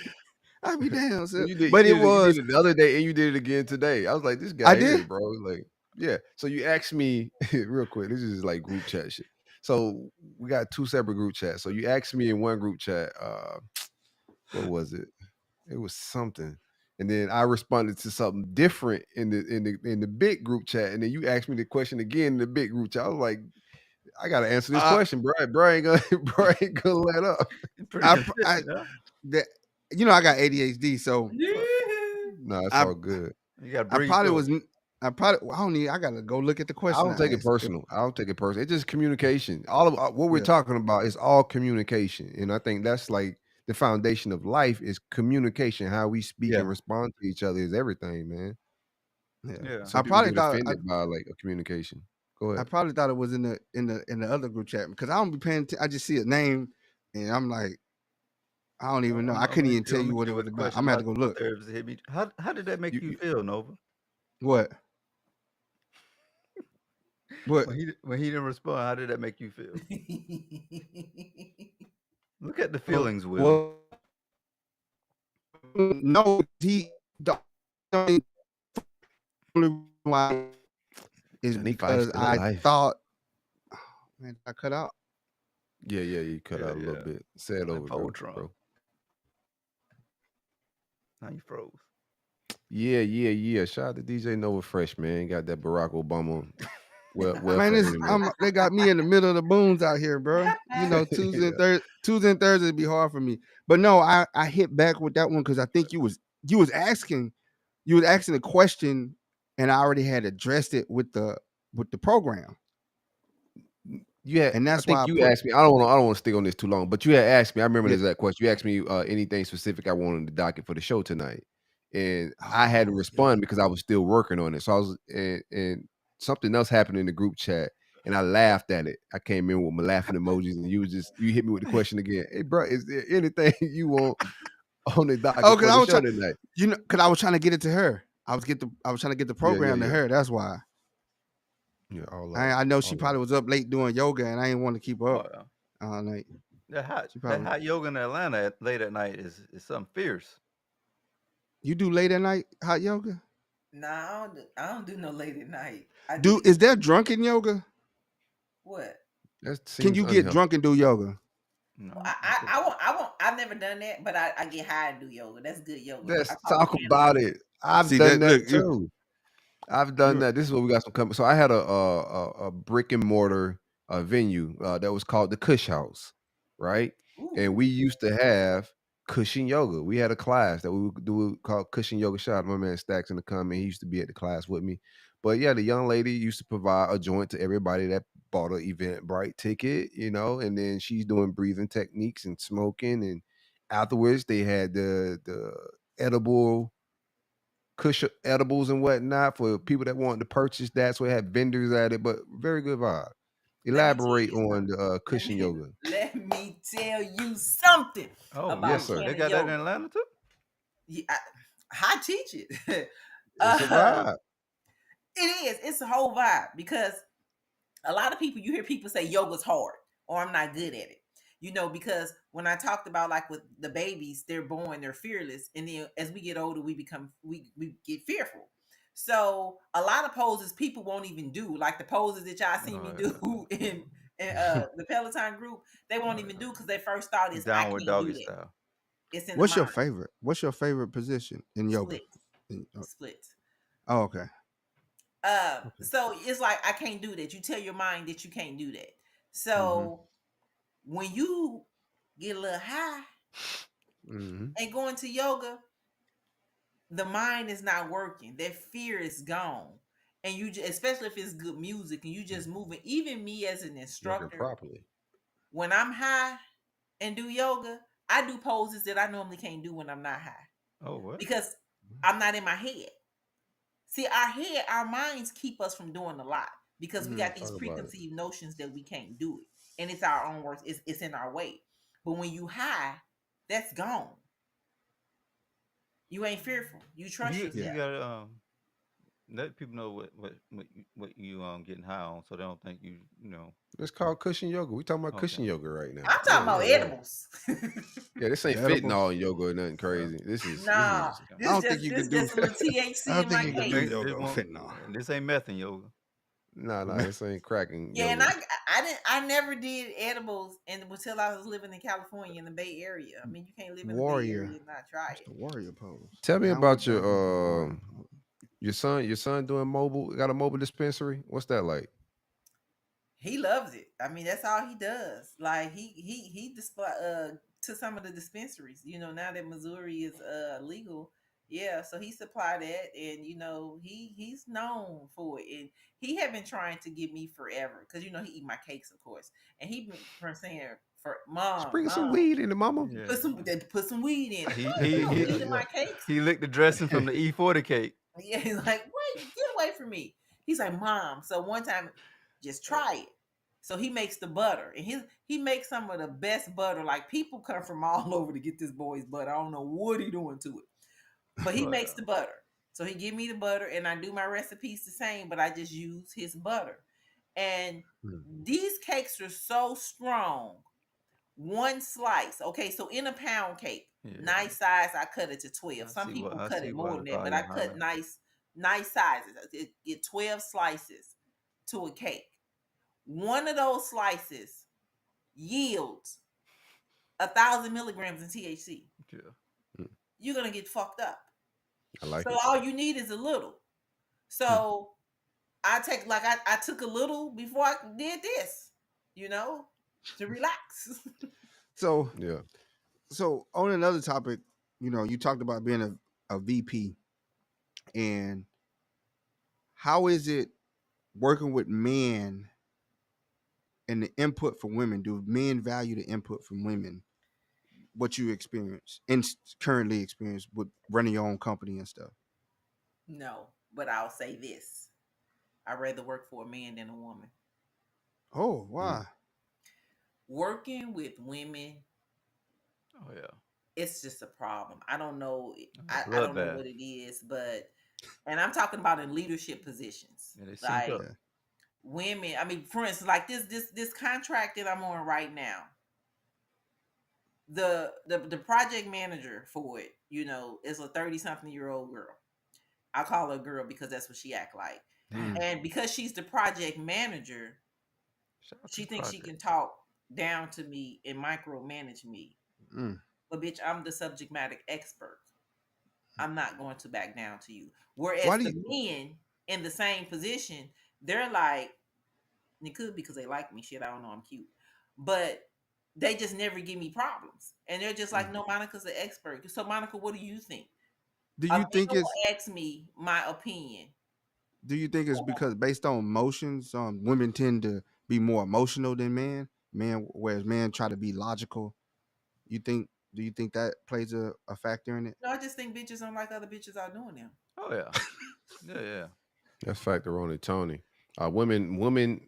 I be damn. So, You did but it you did was it the other day and you did it again today. I was like, this I guy did. here, bro. Like, yeah. So you asked me real quick. This is like group chat shit. So we got two separate group chats. So you asked me in one group chat, what was it? It was something. And then I responded to something different in the big group chat. And then you asked me the question again in the big group chat. I was like, I gotta answer this Uh, question, bro. Bro ain't gonna bro ain't gonna let up. Pretty I consistent, huh? that I got ADHD, so No, it's I all good. You gotta I breathe probably through it. was I probably I don't need I gotta go look at the I question don't take I it asked. personal. I don't take it personal. It's just communication. All of what we're Yeah, talking about is all communication, and I think that's like the foundation of life is communication. How we speak yeah, and respond to each other is everything, man. yeah. Yeah. Some I people probably get thought offended by like a communication. Go I ahead. probably thought it was in the other group chat because I don't be paying. I just see a name and I'm like I don't even know. I I'm couldn't gonna even hit you. tell I'm you gonna hit what you it with was a about. I'm question. gonna have My to go look. therapist hit me. How did that make you You feel, Nova? What what When he didn't respond, how did that make you feel? Look at the well, feelings, Will. well no the only why is Johnny Five because still I alive. thought man I cut out. Yeah, you cut Yeah, out a little yeah. bit. Say it Like over, Voltron. bro. Now you froze. Yeah. Shout out to DJ Nova Fresh, man. Got that Barack Obama Man, welfare internet. they got me in the middle of the boons out here, bro. You know, Yeah. Tuesday and Thursday be hard for me. But no, I hit back with that one because I think you was asking a question, and I already had addressed it with the program, Yeah, and I that's why think I you put asked me. I don't want to stick on this too long, but you had asked me. I remember yeah. this that question. You asked me anything specific I wanted the docket for the show tonight, and I had to Oh yeah. respond because I was still working on it. So I was, and something else happened in the group chat, and I laughed at it. I came in with my laughing emojis, and you hit me with the question again. Hey, bro, is there anything you want on the Oh, docket because for I the was show trying, tonight? because I was trying to get it to her. I was trying to get the program to Yeah, her. That's why. yeah. All love, I know she all love. probably was up late doing yoga, and I didn't want to keep her Oh up yeah. all night. She That probably hot yoga in Atlanta late at night is something fierce. you do late at night hot yoga. Nah, I don't do no late at night. I do Do is there drunken yoga? what? That Can seems you get unhealthy. drunk and do yoga? No, I won't. I've never done that, but I get high and do yoga. That's good yoga. I Let's talk to talk about candles. it. I've See done that? that Look, too. I've done you that. This is what we got some coming. So I had a brick and mortar venue that was called the Cush House, right? And Ooh. we used to have cushion yoga. We had a class that we would do called cushion yoga. Shout out to my man Stacks in the comment. He used to be at the class with me. But yeah, the young lady used to provide a joint to everybody that bought an Eventbrite ticket, and then she's doing breathing techniques and smoking. And afterwards, they had the edible cushion edibles and whatnot for people that wanted to purchase that. So it had vendors at it, but very good vibe. Let me tell Elaborate you on something. the cushion yoga. Let me tell you something Oh Yes, about yeah, sir. they Canada got that in yoga. Atlanta too. Yeah, I teach it. It's a uh, vibe. it is. It's a whole vibe because a lot of people, you hear people say yoga's hard or I'm not good at it. Because when I talked about like with the babies, they're born, they're fearless, and then as we get older, we get fearful. So a lot of poses people won't even do, like the poses that y'all see me Oh do And the Peloton group, they won't even do because their first thought is I Downward can't do doggy that. style. It's in the What's your mind. favorite? What's your favorite position in yoga? Split. Oh, okay. So it's like I can't do that. You tell your mind that you can't do that. Mm-hmm. So when you get a little high Mm-hmm. and go into yoga, the mind is not working. That fear is gone. And you especially if it's good music and you just moving. Even me as an Working instructor, properly. when I'm high and do yoga, I do poses that I normally can't do when I'm not high Oh, what? because I'm not in my head. See, our minds keep us from doing a lot because we got these Talk about it. preconceived notions that we can't do it, and it's our own words. It's in our way. But when you high, that's gone. You ain't fearful. You trust You yourself. gotta let people know what you getting high on, so they don't think you know. It's called cushion yoga. We talking about Okay. cushion yoga right now. I'm talking about edibles. Yeah, this ain't Edibles. fentanyl in yoga or nothing crazy. This is Nah, this is I this don't just think you this can do. just a little I THC don't in my think you can case. do They yoga on won't- fentanyl. This ain't meth in yoga. nah, this ain't cracking Yeah, and yoga. I never did edibles until I was living in California in the Bay Area. I mean, you can't live in the Bay Warrior. Area and not try It's it. the warrior pose. Tell me Downward about dog is the warrior. your son doing mobile. Got a mobile dispensary. What's that like? He loves it. I mean, that's all he does. Like he display to some of the dispensaries. You know, now that Missouri is legal, yeah. So he supplied that, and you know he's known for it. And he had been trying to get me forever because you know he eat my cakes, of course, and he been for saying for Sprinkle some mom, weed in the mama. Yeah. put some weed in it. He What? he You don't he eat in my cakes? he licked the dressing from the E40 cake. Yeah, he's like, wait, get away from me. He's like, Mom. So one time, just try it. So he makes the butter, and he makes some of the best butter. Like people come from all over to get this boy's butter. I don't know what he doing to it, but he makes the butter. So he give me the butter, and I do my recipes the same, but I just use his butter. And these cakes are so strong. One slice, okay. So in a pound cake, Yeah. nice size, I cut it to 12. I Some see people why- I cut see it why more the than that, but volume I cut higher. nice sizes. It get 12 slices to a cake. One of those slices yields 1,000 milligrams in THC. Yeah. You're gonna get fucked up. I like So it. all you need is a little. So I take like I took a little before I did this, you know, to relax. So Yeah. so on another topic, you know, you talked about being a VP, and how is it working with men and the input from women? Do men value the input from women? What you experience and currently experience with running your own company and stuff? No, but I'll say this. I'd rather work for a man than a woman. Oh, why? Working with women, Oh yeah. it's just a problem. I don't know. I Bloodbath. don't know what it is, but and I'm talking about in leadership positions. Yeah, they sync Like up. Yeah. women, I mean, for instance, like this contract that I'm on right now. The project manager for it, you know, is a 30-something-year-old girl. I call her a girl because that's what she act like. And because she's the project manager, Shout out to she the thinks she project. can talk down to me and micromanage me. Mm. But bitch, I'm the subject matter expert. I'm not going to back down to you. Whereas Why do the men in the same position, they're like, and it could be because they like me. Shit, I don't know, I'm cute. But they just never give me problems. And they're just like, no, Monica's an expert. So Monica, what do you think? Do A you man think will it's ask me my opinion. do you think it's because based on emotions, women tend to be more emotional than men? Whereas men try to be logical. Do you think that plays a factor in it? No, I just think bitches don't like other bitches out doing them. Oh yeah. Yeah. That's factor on it, Tony. Women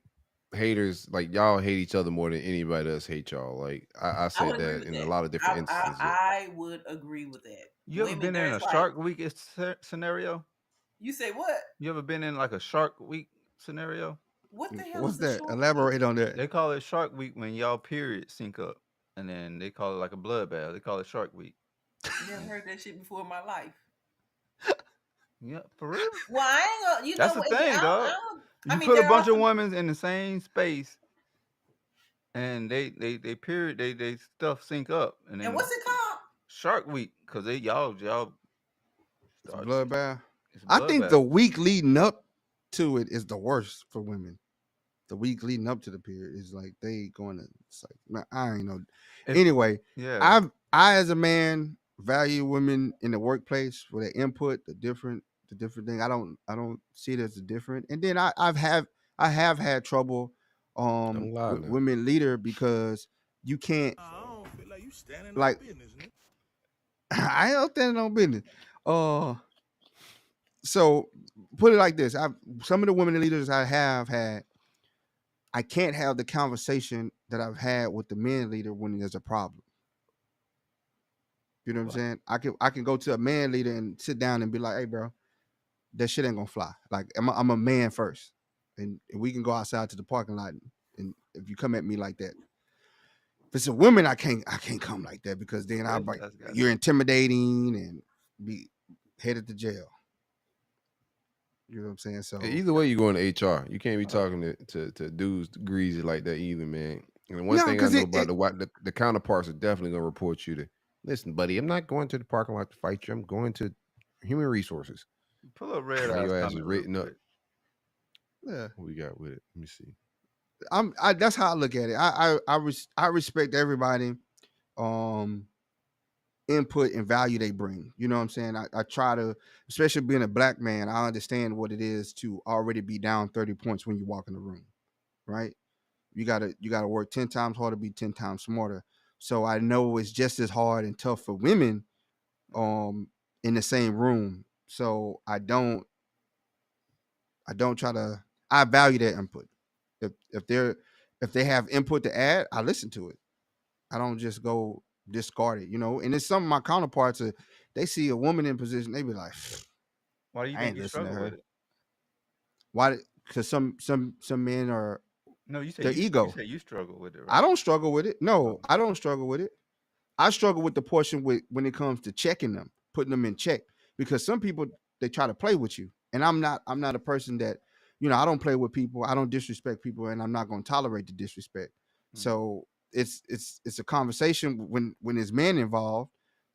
haters, like y'all hate each other more than anybody else hate y'all. Like I I said would agree that with in a that. lot of different instances. I would agree with that. You ever been in a there's like, Shark Week scenario? you say what? You ever been in like a Shark Week scenario? What the hell What's is the that? short Elaborate on that. They call it Shark Week when y'all periods sync up, and then they call it like a bloodbath. They call it Shark Week. Never heard that shit before in my life. Yeah, for real. Well, I ain't gonna. You That's know the what? thing, dog. I You mean, put a there bunch are of women in the same space, and they period they stuff sync up, and And then what's it called? Shark Week, because they y'all It's a start bloodbath. it's I think the bloodbath. week leading up to it is the worst for women. The week leading up to the period is like they going to. It's like man, I ain't know. If Anyway, yeah, I as a man value women in the workplace for their input, the different thing. I don't see it as a different. And then I have had trouble Don't lie with now. women leader because you can't I don't feel like you standing on like business, nigga. I ain't standing on business. Uh so put it like this. I some of the women leaders I have had I can't have the conversation that I've had with the men leader when there's a problem. You know what I'm right. saying? I can go to a man leader and sit down and be like, "Hey, bro, that shit ain't gonna fly. Like, I'm a man first, and we can go outside to the parking lot. And if you come at me like that, if it's a woman, I can't come like that because then I'm like, That's got you're intimidating and be headed to jail. You know what I'm saying? So Either way, you going to HR. You can't be oh, talking to dudes greasy like that either, man. And one no, thing I because know it, about it the counterparts are definitely gonna report you to. Listen, buddy, I'm not going to the parking lot to fight you. I'm going to human resources. pull up Red Now Eyes your ass is comment real written up. quick. yeah, What we got with it? Let me see. that's how I look at it. I respect everybody. Um, input and value they bring. You know what I'm saying? I try to, especially being a black man, I understand what it is to already be down 30 points when you walk in the room, right? You gotta work 10 times harder, be 10 times smarter. So I know it's just as hard and tough for women um in the same room. So I don't try to I value their input. If they have input to add, I listen to it. I don't just go discard it, you know. And it's some of my counterparts they see a woman in position, they be like, Why do you I think ain't you listening to struggle with her. it? Why? Because some men are No, their you ego. say you struggle with it, I right? don't struggle with it. Oh, No, I don't struggle with it. I struggle with the portion with when it comes to checking them, putting them in check. Because some people they try to play with you, and I'm not a person that I don't play with people. I don't disrespect people, and I'm not going to tolerate the disrespect. mm, So it's a conversation when there's men involved.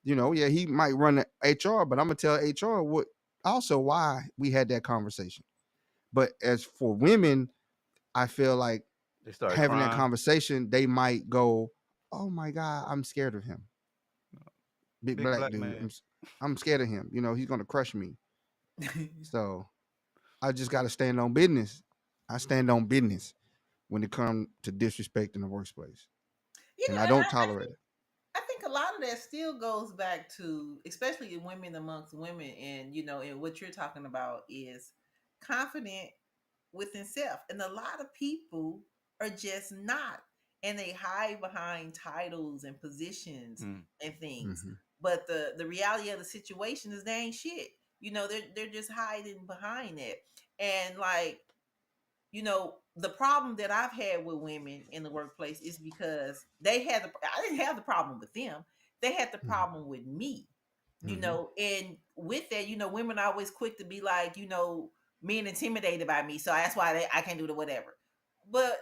Yeah, he might run the HR, but I'm gonna tell HR what also why we had that conversation. But as for women, I feel like they start having that crying. conversation, they might go, "Oh my God, I'm scared of him, big Big black black dude. man. I'm scared of him. He's gonna crush me." So I just gotta stand on business. I stand on business when it comes to disrespect in the workplace, and I And don't tolerate it. I think a lot of that still goes back to, especially in women amongst women, and and what you're talking about is confident within self. And a lot of people are just not, and they hide behind titles and positions Mm. and things. Hmm. But the reality of the situation is they ain't shit. They're just hiding behind it. And like, the problem that I've had with women in the workplace is because I didn't have the problem with them. They had the Hmm. problem with me. Hmm. And with that, women are always quick to be like, being intimidated by me. So that's why I can't do the whatever. But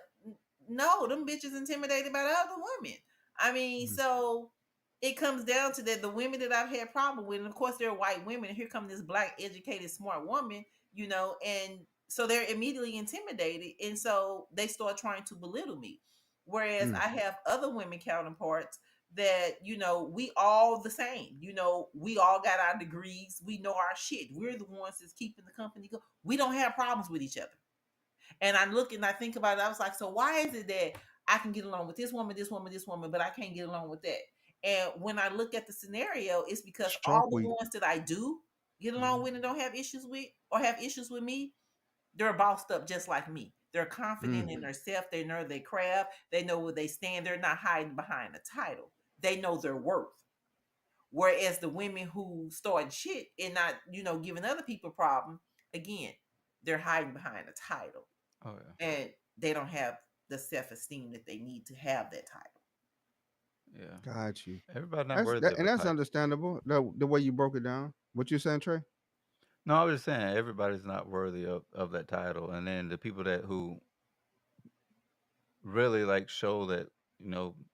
no, them bitches intimidated by the other women. I mean, so it comes down to that the women that I've had problem with, and of course they're white women. And here come this black, educated, smart woman, and so they're immediately intimidated, and so they start trying to belittle me. Whereas Hmm. I have other women counterparts that we all the same. We all got our degrees. We know our shit. We're the ones that's keeping the company going. We don't have problems with each other. And I look and I think about it. I was like, so why is it that I can get along with this woman, this woman, this woman, but I can't get along with that? And when I look at the scenario, it's because Shark all the Week. ones that I do get along Hmm. with and don't have issues with, or have issues with me, they're bossed up just like me. They're confident in Hmm. themselves. They know their craft. They know where they stand. They're not hiding behind a title. They know their worth. Whereas the women who start shit and not, giving other people problem, again, they're hiding behind a title, Oh yeah, and they don't have the self-esteem that they need to have that title. yeah. Got you. Everybody not That's worthy that, of a and that's title. understandable. The way you broke it down. What you saying, Trey? No, I was just saying everybody's not worthy of that title, and then the people that who really like show that,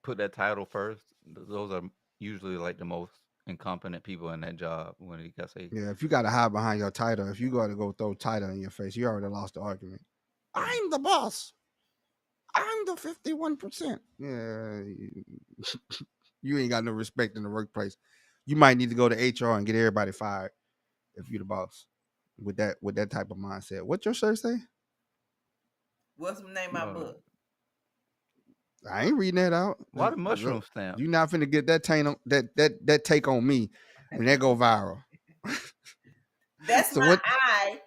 put that title first, those are usually like the most incompetent people in that job when you got say, Yeah, if you got to hide behind your title, if you got to go throw title in your face, you already lost the argument. I'm the boss. I'm the 51%. Yeah, you ain't got no respect in the workplace. You might need to go to HR and get everybody fired if you're the boss with that type of mindset. What your shirt say? What's the name of my book? I ain't reading that out. why the mushroom stamp? You not finna get that that take on me, and that go viral. That's So my what? eye.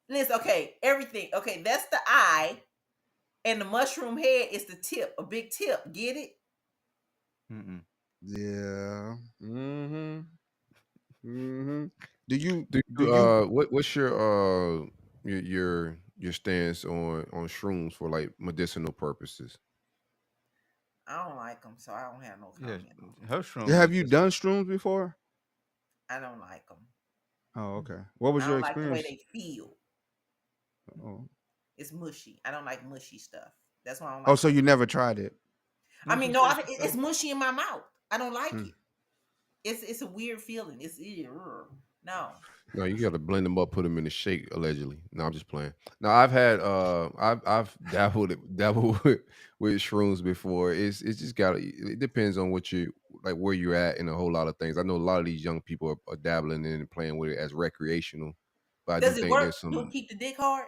Listen, okay, everything. Okay, that's the eye, and the mushroom head is the tip, a big tip. Get it? Mm-mm. Yeah. Mm-hmm. Mm-hmm. Do you Do do you you what's your stance on shrooms for like medicinal purposes? I don't like them, so I don't have no Yeah, comment on 'em. her shrooms have is you just done shrooms before? I don't like them. Oh, okay. What was I your don't like the way experience? they feel. Oh, It's mushy. I don't like mushy stuff. That's why I don't oh, like. so you never tried it? I no, mean, she no, said she it's tried. mushy in my mouth. I don't like Mm. it. It's a weird feeling. No. No, you got to blend them up, put them in a shake. Allegedly, no, I'm just playing. Now, I've had I've dabbled with shrooms before. It's just got it depends on what you like, where you're at, and a whole lot of things. I know a lot of these young people are dabbling in and playing with it as recreational, but I do Does it think work? there's Do it some. keep the dick hard?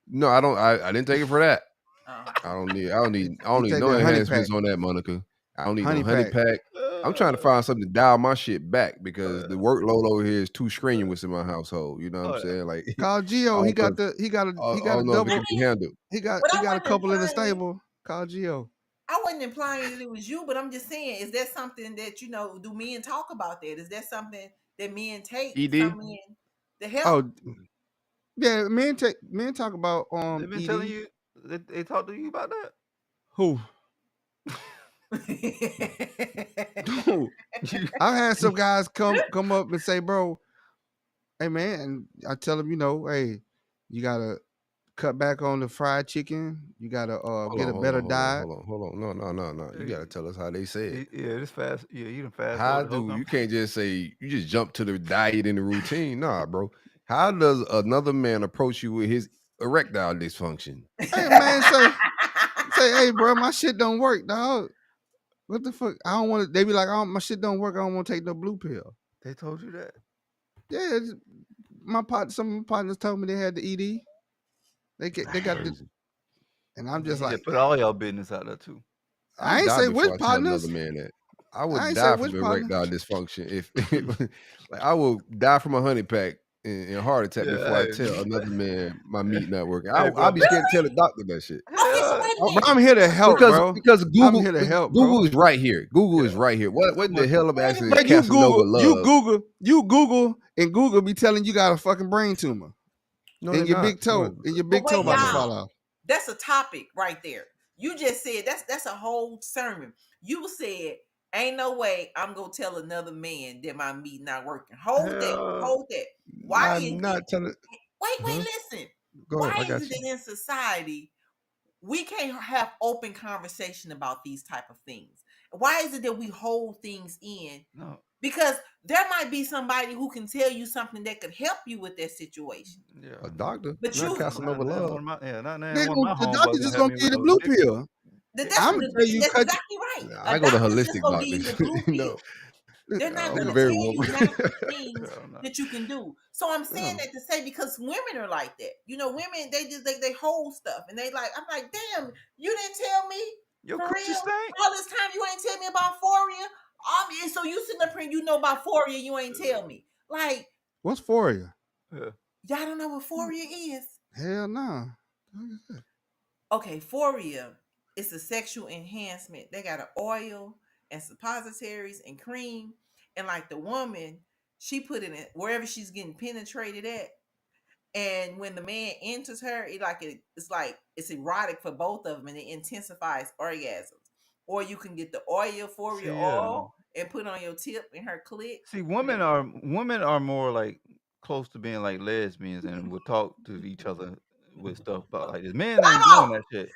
No, I don't. I didn't take it for that. Oh. I don't You need take no that honey pack, enhancements on that, Monica. I don't need no honey honey pack. pack. I'm trying to find something to dial my shit back because the workload over here is too strenuous in my household. You know what I'm Oh, saying? Like Call I Gio. don't know. He I got a don't know if it I double. can be mean, handled. but He I got a wasn't couple in the implying. stable. Call Gio. I wasn't implying that it was you, but I'm just saying, is that something that do men talk about that? Is that something that men take? ED. Some men to help? Oh yeah, men talk about they've been telling ED. you they talked to you about that? Who? Who? I've had some guys come up and say, bro, hey man, and I tell them, hey, you gotta cut back on the fried chicken. You gotta Hold get on, a hold better on, hold on, diet. hold on, hold on. No, no, no, no. You Hey, gotta tell us how they say it. yeah, this fast. Yeah, you done fast How forward the whole do you conversation. can't just say you just jump to the diet and the routine? Nah, bro. How does another man approach you with his erectile dysfunction? Hey man, say, hey bro, my shit don't work, dog. What the fuck? I don't want to. They be like, oh, my shit don't work. I don't want to take no blue pill. They told you that. Yeah, some of my partners told me they had the ED. They got the, Crazy. and I'm You just need to like, put all y'all business out there too. I'll I ain't die say before which I tell another partners. man that. I I would ain't say die from which partner. erectile dysfunction if like I will die from a honey pack and heart attack before I Yeah, tell another man my hey, meat not working. hey, I'll bro, be scared to tell the doctor that shit. Okay, so hell, wait a Bro, minute. I'm here to help, bro. Because I'm here to help, bro. Google is right here. Google yeah, is right here. it's so What the much. hell am I Wait a asking But minute. Casanova love? You Google, and Google be telling you got a fucking brain tumor No, they're in your not. big toe, and your But big toe wait, No, about to they're fall not. y'all. off. That's a topic right there. You just said that's a whole sermon. You said ain't no way I'm gonna tell another man that my meat not working. Hold that. Hell, Hold that. Why I'm is it? not telling. Wait, Huh? listen. Go ahead. Why I is got it you. that in society we can't have open conversation about these type of things? Why is it that we hold things in? no, Because there might be somebody who can tell you something that could help you with that situation. yeah. A doctor, But not you Casanova Not love. one of my not They one of my the doctor homeboys gonna just help gonna me give with you the no blue dick. pill. that's I'm gonna tell you, that's cut. exactly right. I A go to doctor's just holistic gonna give you doctors. the blue pill. No, They're not I'm gonna very tell woke. you natural things Hell no. that you can do. So I'm saying No. that to say because women are like that. Women they hold stuff and they like. I'm like, damn, you didn't tell me Your for coochie real. stink. All this time you ain't tell me about Foria. So you sitting up here, you know about Foria, you ain't tell me. Like What's for you? Yeah. y'all don't know what Foria is. Hell no. Okay, Foria is a sexual enhancement. They got an oil and suppositories and cream. And like the woman, she put it in wherever she's getting penetrated at. And when the man enters her, it's like it's erotic for both of them and it intensifies orgasms. Or you can get the oil Foria See, oil and put on your tip in her clit. see, And women are more like close to being like lesbians and will talk to each other with stuff about like this. Men ain't time doing out. that shit.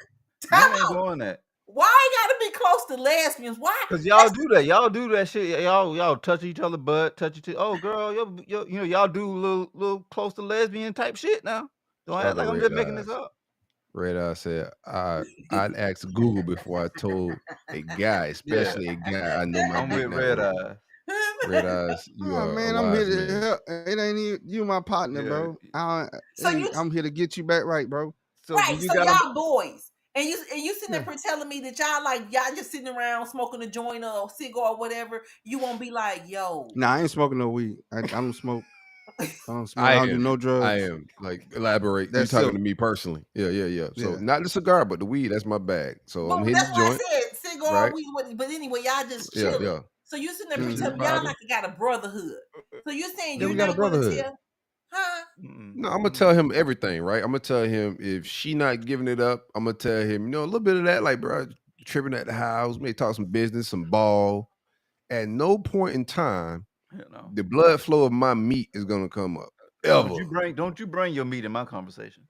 Time Men ain't out. doing that. Why I gotta be close to lesbians? Why? Cause y'all do that. Y'all do that shit. Y'all touch each other butt, touch each. Oh, girl, you know y'all do little close to lesbian type shit now. Don't Shout act out to like I'm Red just making this Eyes. up. Red Eye said, I'd ask Google before I told a guy, Yeah, especially a guy I know my I'm dick with not Red work. Eyes. Red Eyes, you Oh are a man, I'm here wise to man. help. It ain't you my partner, Yeah. bro. So you I'm here to get you back right, bro. So do right? you So got a? y'all boys, and you sitting Yeah. there telling me that y'all just sitting around smoking a joint or cigar or whatever. You won't be like, yo, Nah, I ain't smoking no weed. I don't smoke. I don't smoke. I I don't do am. no I drugs. am. Like, elaborate. You That's talking silk. to me personally. Yeah. So Yeah. not the cigar, but the weed, that's my bag. So I'm but hitting that's the why joint, I said cigar, right? weed. But anyway, y'all just Yeah, chilling. yeah. So you sitting there Just telling just me y'all vibing. like you got a brotherhood. So you're saying Yeah, you're we got a not going to brotherhood. tell, huh? No, I'm gonna tell him everything, right? I'm gonna tell him if she not giving it up, I'm gonna tell him, a little bit of that, like, bro, tripping at the house, maybe talk some business, some ball. At no point in time, You know. the blood flow of my meat is gonna come up. Don't Ever. you bring your meat in my conversation.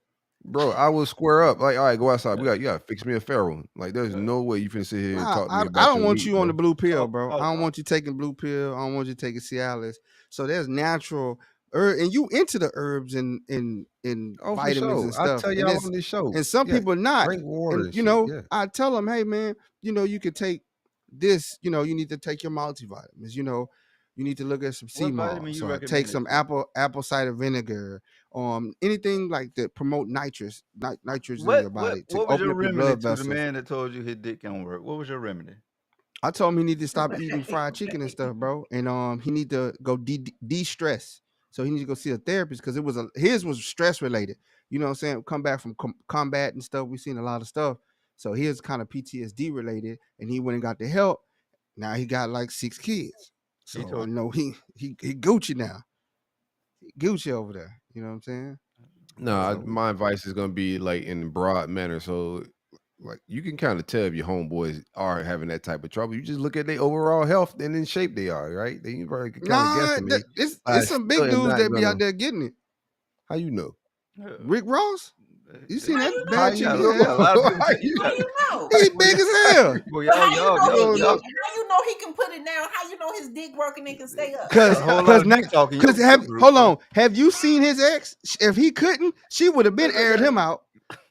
Bro, I will square up. Like, all right, go outside. You gotta fix me a pharaoh. Like, there's no way you finna sit here and Nah, talk to me I about don't your want meat, you on the bro. blue pill, Talk, bro. I talk, don't talk. want you taking blue pill. I don't want you taking Cialis. So there's natural and you into the herbs and Oh, for vitamins sure. and I stuff. tell And y'all it's on this show. and some Yeah, people not. drink water And and shit. Yeah. I tell them, hey man, you could take this. You need to take your multivitamins. You need to look at some sea What vitamin moss you or take recommended some to? apple cider vinegar. Anything like that promote nitrous in your body to What was open your up your remedy blood to the vessels. man that told you his dick don't work? What was your remedy? I told him he need to stop eating fried chicken and stuff, bro. And he need to go de-stress. So he need to go see a therapist because his was stress related. You know what I'm saying? Come back from combat and stuff. We've seen a lot of stuff. So his kind of PTSD related, and he went and got the help. Now he got like 6 kids. He So I told know he Gucci now. He Gucci over there. You know what I'm saying? Nah, So my advice is gonna be like in broad manner. So like you can kind of tell if your homeboys are having that type of trouble. You just look at their overall health and in shape they are, right? Then you probably can kind of nah, guesstimate. I it's some still big am dudes not that be out gonna. there getting it. How you know? yeah. Rick Ross, you seen How that you How bad know? you chick? You know? got a lot of people. How you How know? you know? He big as hell. Well, But how you know You don't know. how you know he can put it down? How you know his dick working and can stay up? You got Cause a whole lot cause of now dick talking. cause Your have group, hold bro. on. Have you seen his ex? If he couldn't, she would have been aired him out.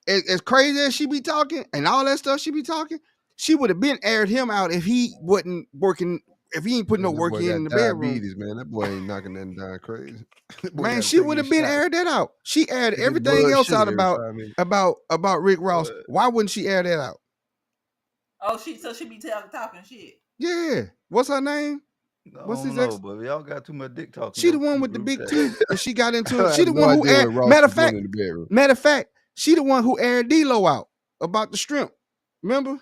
As crazy as she be talking and all that stuff she be talking, she would have been aired him out if he wasn't working, if he ain't putting no Man, that work boy in got the bedroom. diabetes, man. That boy ain't knocking nothing down crazy. That boy Man, got to she take would his have been shots. aired that out. She aired Take his everything blood else out sugar every 5 minutes. about Rick Ross. Why wouldn't she air that out? Oh, she be talking shit. Yeah. What's her name? I What's don't his know, ex? but y'all got too much dick talking. She the Your one with the group big chat. teeth, and she got into it. I She have the no one who idea aired. what Ross was doing in the bedroom. Matter of fact, she the one who aired D-Lo out about the shrimp. Remember?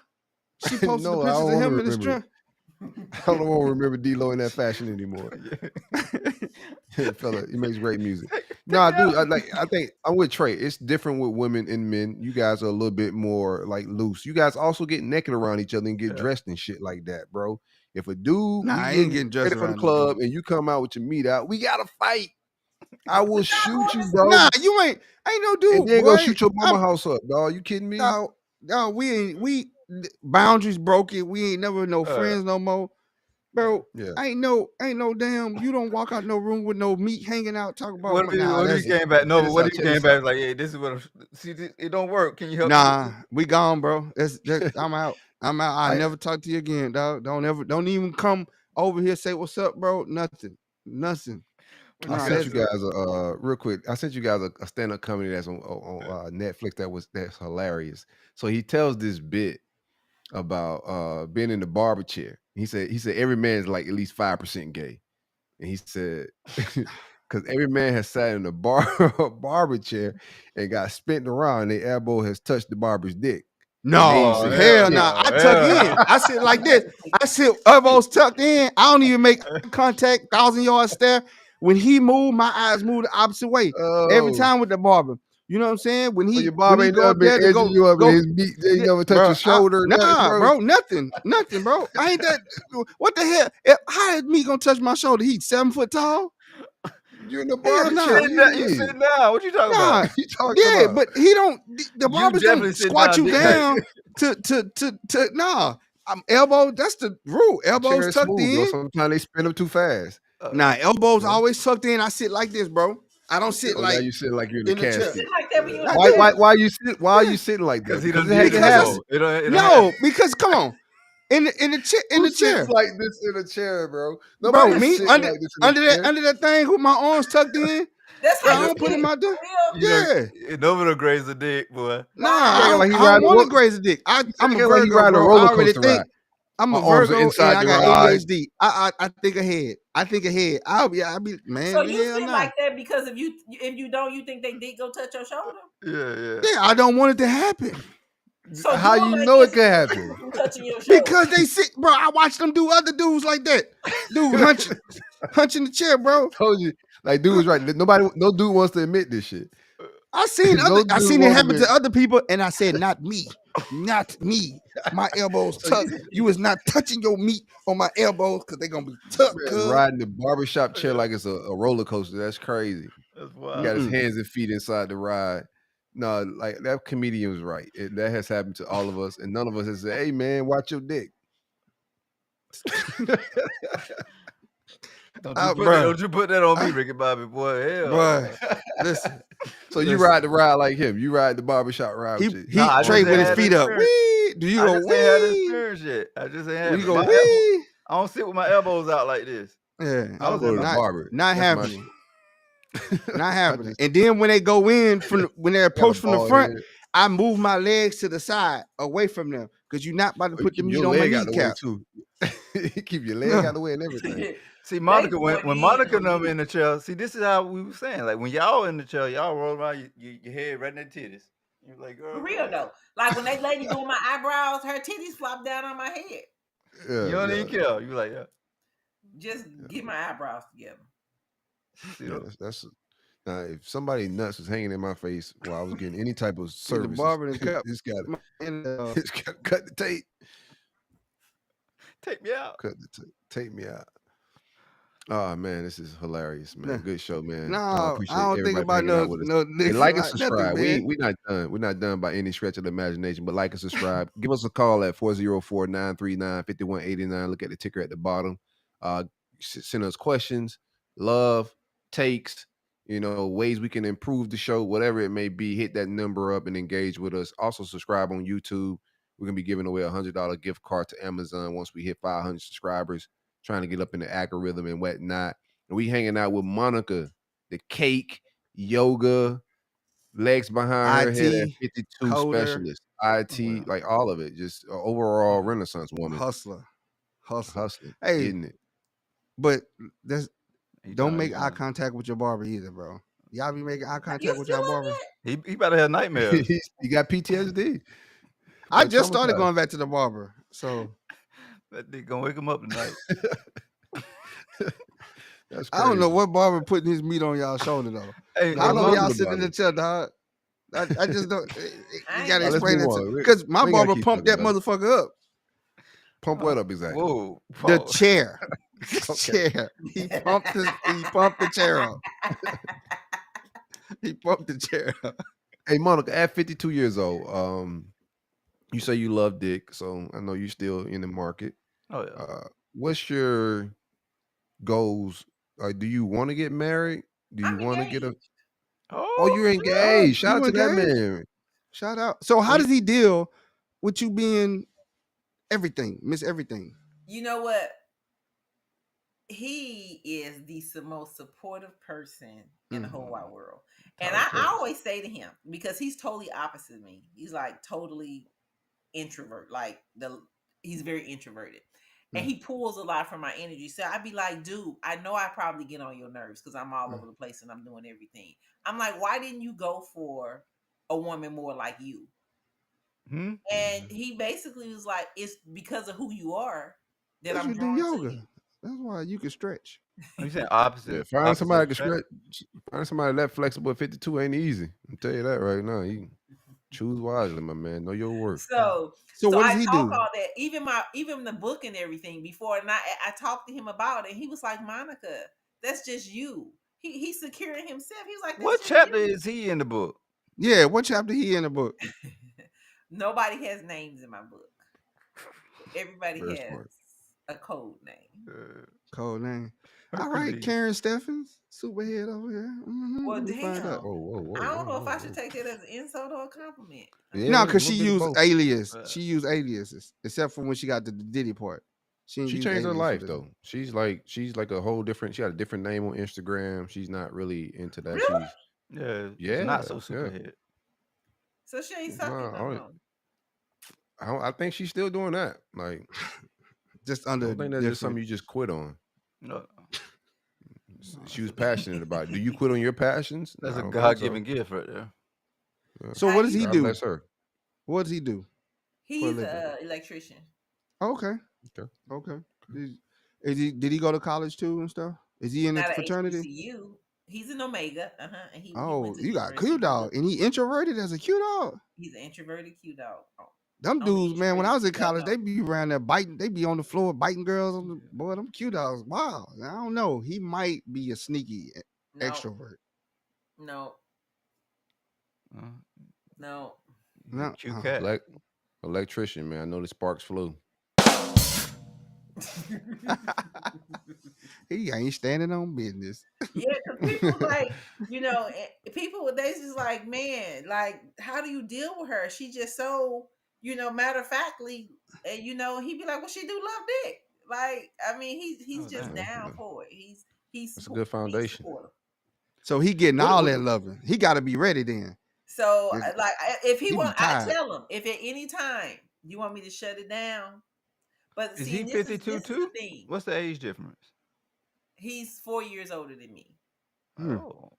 She posted the No, I pictures don't of want to him and the remember it. shrimp. I don't want to remember D-Lo in that fashion anymore. Fella, he makes great music. No, I do. I think I'm with Trey. It's different with women and men. You guys are a little bit more like loose. You guys also get naked around each other and get dressed and shit like that, bro. If a dude, Nah, we I ain't getting getting dressed ready for the around no club dude. and you come out with your meat out, we gotta fight. I will shoot you, bro. Nah, you ain't no dude, And then boy. go shoot your mama house up, dog. You kidding me? No, we boundaries broken. We ain't never no friends no more. Bro, Yeah. ain't no damn. You don't walk out no room with no meat hanging out. Talk about What if he came back? No, but what if he came back like, hey, this is what it don't work. Can you help me? Nah, we gone, bro. I'm out. I'm out. I never talk to you again, dog. Don't even come over here. Say what's up, bro. Nothing. I Nah, sent you guys real quick. I sent you guys a stand-up comedy that's on Netflix that's hilarious. So he tells this bit about being in the barber chair. He said every man is like at least 5% gay. And he said because every man has sat in a barber chair and got spent around, and their elbow has touched the barber's dick. No, hell no. I tuck in. I sit like this. I sit elbows tucked in. I don't even make contact, 1,000-yard stare. When he moved, my eyes move the opposite way. Every time with the barber. You know what I'm saying? When your he barber ain't go never up been there to edging you up in his meat. They ain't never touch bro, your shoulder. Nah, bro, nothing, bro. I ain't that. What the hell? How is me gonna touch my shoulder? He's 7 foot tall. You're in the Hell barber no. chair. You sitting down. What you talking Nah, about? you talking about? But he don't. The barbers definitely don't sit squat down, you dick tight. down. nah. Elbows. That's the rule. The chair Elbows is tucked smooth, though. in. Sometimes they spin them too fast. Nah, elbows No? always tucked in. I sit like this, bro. I don't sit Oh, now like you sit like you're in the in the chair. casket. Sit like that when you in Like the this. chair. Why are you sitting like that? Because he Because done it has did to it happen. before. No, because come on, in the Who chair, sits like this in a chair, bro? bro. Nobody's Me sitting under like this in a chair. under that thing with my arms tucked in. That's Bro, how I you don't put sit. him out there. For real? You know, Yeah. nobody graze a dick, boy. Nah, Right. Acting like he I don't riding a want to roller. graze a dick. I'm a Acting like he Virgo, riding a bro. I roller already coaster think ride. I'm My a arms are Virgo inside and I the got ride. ADHD. I think ahead. I think ahead. I'll be man. So you Hell sit nah. like that because if you don't, you think they did go touch your shoulder. Yeah. Yeah, I don't want it to happen So How doing you like know this it could is happen? from touching your shoulder. because they sit, bro. I watch them do other dudes like that. Dude hunching the chair, bro. Told you, like dude was right. No dude wants to admit this shit. I seen No I dude seen it wanna happen admit. to other people, and I said, not me, not me. My elbows tucked. You is not touching your meat on my elbows because they're gonna be tucked. Man, Cuz. riding the barbershop chair like it's a roller coaster. That's crazy. That's He wild. got his hands and feet inside the ride. No, like that comedian was right. That has happened to all of us, and none of us has said, "Hey, man, watch your dick." Don't you put that on me, Ricky Bobby, boy. Hell. Bruh, listen. So you Listen. ride the ride like him. You ride the barbershop ride. He with you. Nah, I trade just with ain't his had feet the up. experience. Wee. Do you I go just ain't had the wee? experience yet. I just ain't When had you it. go My elbow- wee? I don't sit with my elbows out like this. Yeah, I was go in to the my barber. not That's my happening. shit. Not I happening. just And then when they go in when they got a approach from the bald front, head. I move my legs to the side away from them because you're not about to Oh, you put the keep meat your on my leg out the way kneecap. too. You keep your leg out of the way and everything. See, Monica, going when in Monica on and them you. in the chair, see, this is how we were saying. Like when y'all in the chair, y'all roll around your head right in their titties. You're like, girl, For real though. Like when that lady doing my eyebrows, her titties flop down on my head. Yeah, you don't yeah, even care. You like, yeah. Just get my eyebrows together. See, yeah. That's now. If somebody nuts was hanging in my face while I was getting any type of See, the services, barber and cut. it's got And, it's got to cut the tape. take me out. Cut the tape. Take me out. Oh man, this is hilarious, man. Good show, man. no, Appreciate I don't think everybody about hanging out with us. no And nigga like and like subscribe. nothing, man. We're not done. We're not done by any stretch of the imagination. But like and subscribe. Give us a call at 404-939-5189. Look at the ticker at the bottom. Send us questions, love, takes, ways we can improve the show, whatever it may be. Hit that number up and engage with us. Also subscribe on YouTube. We're gonna be giving away $100 gift card to Amazon once we hit 500 subscribers. Trying to get up in the algorithm and whatnot. And we hanging out with Monica, the cake, yoga, legs behind her head at IT, 52 coder. specialist, IT, like all of it. Just an overall Renaissance woman. Hustler. Hustling, Hey, getting it. but don't make eye young. contact with your barber either, bro. Y'all be making eye You contact with still your on barber. that? He about to have nightmares. He got PTSD. I Got just started traumatized. going back to the barber, so That nigga gonna wake him up tonight. That's I don't know crazy. what barber putting his meat on y'all shoulder though. Hey, I know Monica y'all the sitting in barber. the chair, dog. I just don't. You I gotta ain't Let's explain move it on. to because my We ain't gotta barber keep pumped talking that about it. motherfucker up. Pump what up exactly? whoa, The pause. chair, Okay. chair. He pumped the chair up. He pumped the chair up. Hey, Monica, at 52 years old, you say you love dick, so I know you're still in the market. Oh yeah. What's your goals? Do you want to get married? Do you I'm want to get a? engaged. Oh, you're God, engaged. Shout you out to that engaged? man. Shout out. So how Oh, does he deal with you being everything, miss everything? You know what? He is the most supportive person in the whole wide world. And Tyler I Perry. always say to him, because he's totally opposite of me. He's like totally introvert. He's very introverted. And he pulls a lot from my energy. So I'd be like, dude, I know I probably get on your nerves because I'm all over the place and I'm doing everything. I'm like, why didn't you go for a woman more like you? Hmm? And he basically was like, it's because of who you are that Because I'm you do drawn to yoga. you. That's why you can stretch. You saying opposite? Yeah, find opposite somebody can attract- stretch. Find somebody that flexible at 52 ain't easy. I'll tell you that right now. You choose wisely, my man. Know your worth. So what I does he talk do? all that, even the book and everything before, and I talked to him about it. He was like, Monica, that's just you. He's securing himself. He was like, that's What just chapter you. is he in the book? Yeah, what chapter he in the book? Nobody has names in my book. Everybody Very has smart. a code name. Code name. All right, Hercules. Karen Steffens, superhead over here. Well, Let me find out. damn. Whoa. I don't know if I should take that as an insult or a compliment. Yeah, No, a because little she bit of used both. alias. She used aliases, except for when she got the Diddy part. She didn't She use changed her alias for life the- though. She's like a whole different. She got a different name on Instagram. She's not really into that. Really? Yeah, it's not so Yeah. superhead. So she ain't Nah, sucking no more. I think she's still doing that. Like, just I under don't think that's just something different. you just quit on. No, She was passionate about it. Do you quit on your passions? that's No, a I don't think God-given gift right there. So what does he God do? bless her. What does he do? He's living. an electrician. Okay. Okay. Did he go to college too and stuff? Is he in the Not a fraternity? HBCU. He's an Omega. And he Oh, went to you got University Q of dog, Georgia. and he introverted as a Q dog. He's an introverted Q dog. Them Only dudes, man. When I was in introverted college, Q they be around there biting. They be on the floor biting girls. On the, boy, them Q dogs. Wow. I don't know. He might be a sneaky No. extrovert. No. Uh, No. No. Cute cat. Electrician, man. I know the sparks flew. He ain't standing on business. Yeah, because people like, people they just like, man, like, how do you deal with her? She just so, matter of factly, and he'd be like, well, she do love dick. Like, I mean, he's just damn. down for it. He's That's a good foundation. supportive. So he getting all that loving. He got to be ready then. So, It's- like, if he he be want, I tired. tell him, if at any time you want me to shut it down, but Is see, he this 52 is the too? thing. What's the age difference? He's 4 years older than me. Oh.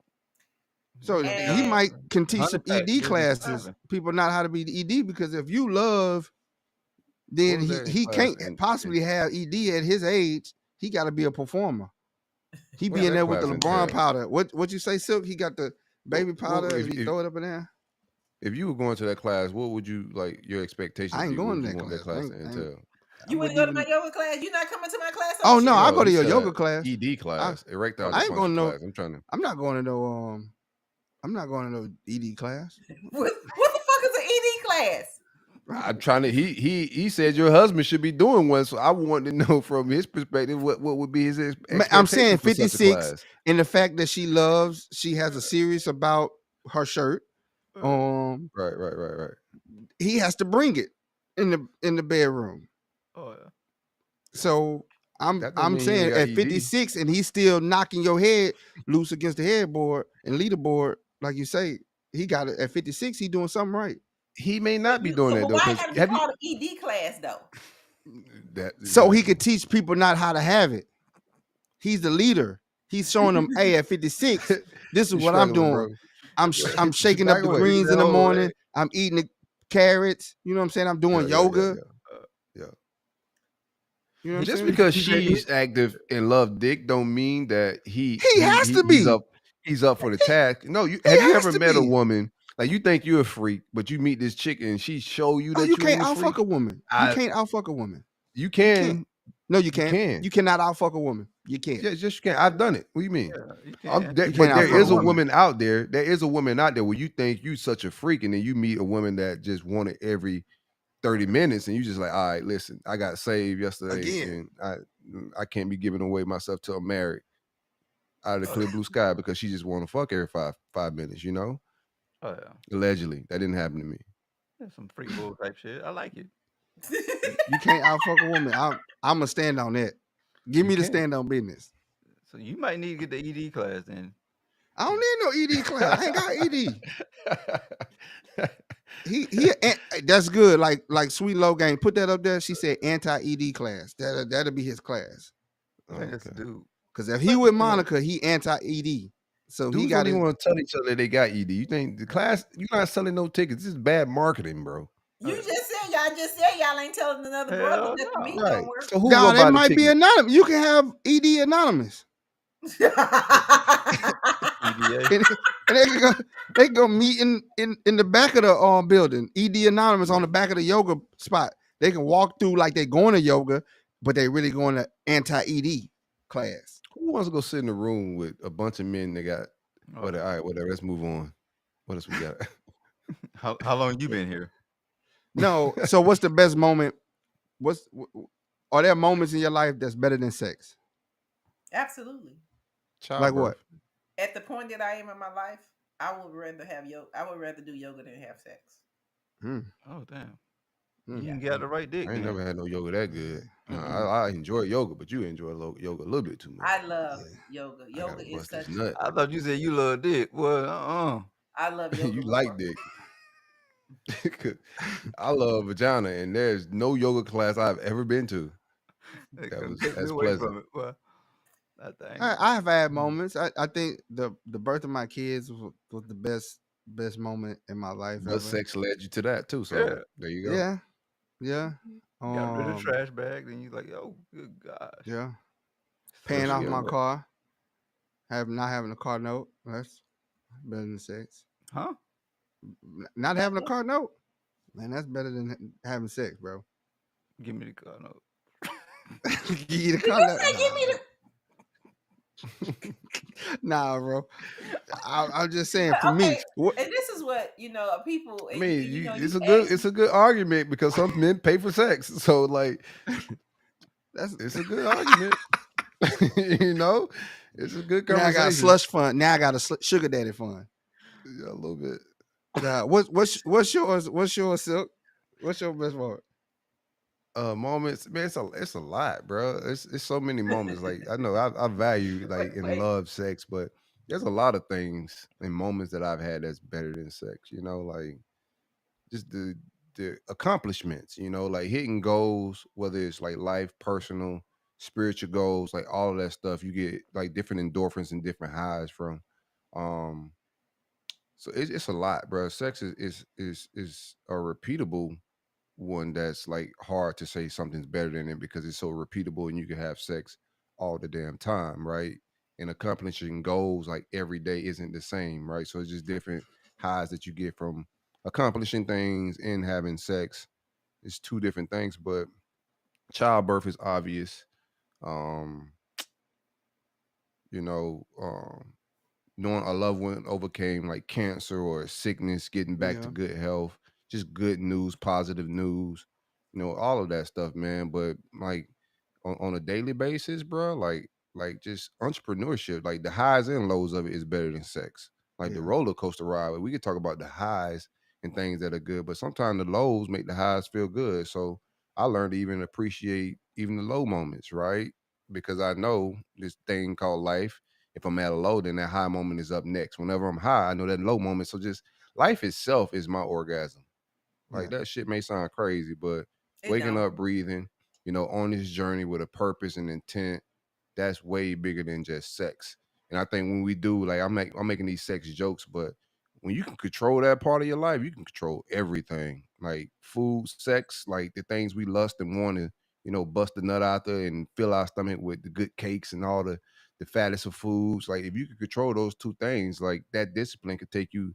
So And- he might can teach some Hunter Pack ED business classes. poppin'. People not how to be the ED because if you love, then What was that in he class can't in- possibly have ED at his age. He got to be a performer. He What be in that there with the class LeBron entail? powder. What you say, Silk? He got the baby powder if and he you- throw it up in there. If you were going to that class, what would you like your expectations? I ain't be? What going would to you that want that class. class to I ain't- entail? You I wouldn't wouldn't go to my even- yoga class? You not coming to my class? Oh no, I No, go to he your said yoga class. ED class, erectile I ain't gonna dysfunction know- class. I'm trying to. I'm not going to no I'm not going to no ED class. What the fuck is an ED class? I'm trying to. He said your husband should be doing one, so I want to know from his perspective what would be his expectation. I'm saying for such a 56 class. and the fact that she has a series about her shirt. Right. He has to bring it in the bedroom. Oh yeah. So That don't I'm mean he saying ain't got at ED. 56 and he's still knocking your head loose against the headboard and leaderboard, like you say, he got it at 56. He doing something right. He may not be doing that But though. why 'cause gotta be have you- called an ED class though? So he could teach people not how to have it. He's the leader. He's showing them, hey, at 56, this is You what I'm struggling, doing. bro. I'm shaking up Back the away. greens in the No, morning. hey. I'm eating the carrots. You know what I'm saying? I'm doing Yeah. yoga. You know what I'm Just saying? because she's active and love dick don't mean that He has to be. He's up for the task. No, have you has ever to met a be. woman like you think you're a freak, but you meet this chick and she show you that Oh, you can't ain't a outfuck freak? a woman. I- You can't outfuck a woman. You can. No, you can't. can. You cannot outfuck a woman. You can't. Yeah, just you can't. I've done it. What do you mean? Yeah, you I'm- can. there- You but can't there outfuck is a a woman. woman out there. There is a woman out there where you think you such a freak, and then you meet a woman that just want it every 30 minutes, and you just like, all right, listen, I got saved yesterday, Again. and I can't be giving away myself till I'm married out of the clear blue sky because she just want to fuck every five minutes, you know? Oh yeah. Allegedly, that didn't happen to me. That's some freak bull type shit. I like it. You can't outfuck a woman. I'm gonna stand on that. Give me You the can't. stand on business. So you might need to get the ED class then. I don't need no ED class. I ain't got ED. He that's good. Like Sweet Low Gang, put that up there. She said anti-ED class. That'll be his class. I think that's Okay. the dude. Because if he with Monica, he anti-ED. So he Dudes got don't even it. want to tell each other they got ED. You think the class? You're not selling no tickets. This is bad marketing, bro. You just said y'all ain't telling another Hell brother that the no. meat Right. don't work. So who Nah, gonna buy that the might be ticket? anonymous. You can have ED anonymous. EDA. And they can go meet in the back of the building. ED anonymous on the back of the yoga spot. They can walk through like they're going to yoga, but they really going to anti-ED class. Who wants to go sit in a room with a bunch of men that got Oh, whatever? All right, whatever. Let's move on. What else we got? how long you been here? No. So what's the best moment? Are there moments in your life that's better than sex? Absolutely. Like what? Childbirth. At the point that I am in my life, I would rather have yoga. I would rather do yoga than have sex. Hmm. Oh damn. Hmm. You Yeah. can get the right dick I ain't then. never had no yoga that good. No, Mm-mm. I enjoy yoga, but you enjoy yoga a little bit too much. I love yoga. I gotta Yoga is bust this such. nut. I thought you said you love dick. Well, I love yoga You like more. dick. I love vagina, and there's no yoga class I've ever been to They that couldn't was take me as away pleasant. from it. Well, that thing. I have had Mm. moments. I think the birth of my kids was the best moment in my life But ever. sex led you to that too, so Yeah. there you go. Yeah. Yeah. Got rid of the trash bag, then you like, oh good gosh. Yeah. Fresh Paying There off you my go. yoga. car. Not having a car note. That's better than sex. Huh? Not having a car note. Man, that's better than having sex, bro. Give me the car note. Give you the Did car you note. say give me the? Nah, bro. I'm just saying for me. Okay, and this is what people. I And mean, you know, it's you a good ask. argument because some men pay for sex, so like That's it's a good argument. you know, it's a good now I got a conversation. slush fund. Now I got a sugar daddy fund. Yeah, a little bit. What's yours? What's yours, Silk? What's your best moment? Moments, man, it's a lot, bro. It's so many moments. Like I know I value Wait, like and wait. love sex, but there's a lot of things and moments that I've had that's better than sex. Like just the accomplishments. Like hitting goals, whether it's like life, personal, spiritual goals, like all of that stuff. You get like different endorphins and different highs from. Um, so it's a lot, bro. Sex is a repeatable one that's like hard to say something's better than it because it's so repeatable and you can have sex all the damn time, right? And accomplishing goals like every day isn't the same, right? So it's just different highs that you get from accomplishing things and having sex. It's two different things, but childbirth is obvious. Um, you know, knowing a loved one overcame like cancer or sickness, getting back to Yeah. good health, just good news, positive news, all of that stuff, man. But like on a daily basis, bro, like just entrepreneurship, like the highs and lows of it is better than sex. Like the Yeah. roller coaster ride, we could talk about the highs and things that are good, but sometimes the lows make the highs feel good. So I learned to even appreciate even the low moments, right? Because I know this thing called life, if I'm at a low, then that high moment is up next. Whenever I'm high, I know that low moment. So just life itself is my orgasm. Like Yeah. that shit may sound crazy, but It waking don't. up, breathing, on this journey with a purpose and intent, that's way bigger than just sex. And I think when we do, like I'm making these sex jokes, but when you can control that part of your life, you can control everything. Like food, sex, like the things we lust and want to, bust the nut out there and fill our stomach with the good cakes and all the fattest of foods. Like if you could control those two things, like that discipline could take you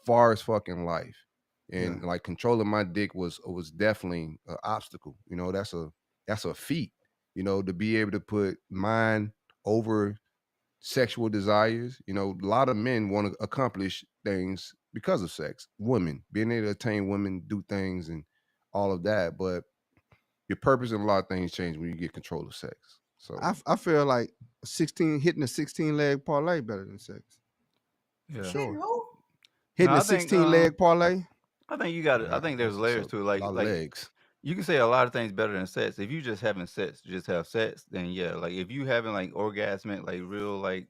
far as fucking life. Yeah. And like controlling my dick was definitely an obstacle. That's a feat. To be able to put mine over sexual desires. A lot of men want to accomplish things because of sex. Women being able to attain women, do things, and all of that. But your purpose and a lot of things change when you get control of sex. So I feel like 16 hitting a 16 leg parlay better than sex. For Yeah. sure. Hitting who? No, Hitting a 16 leg parlay. I think you got to. I yeah, think there's it's layers a to it. lot of Like legs. you can say a lot of things better than sex. If you just having sex, just have sex, then yeah. Like if you having like orgasmic, like real like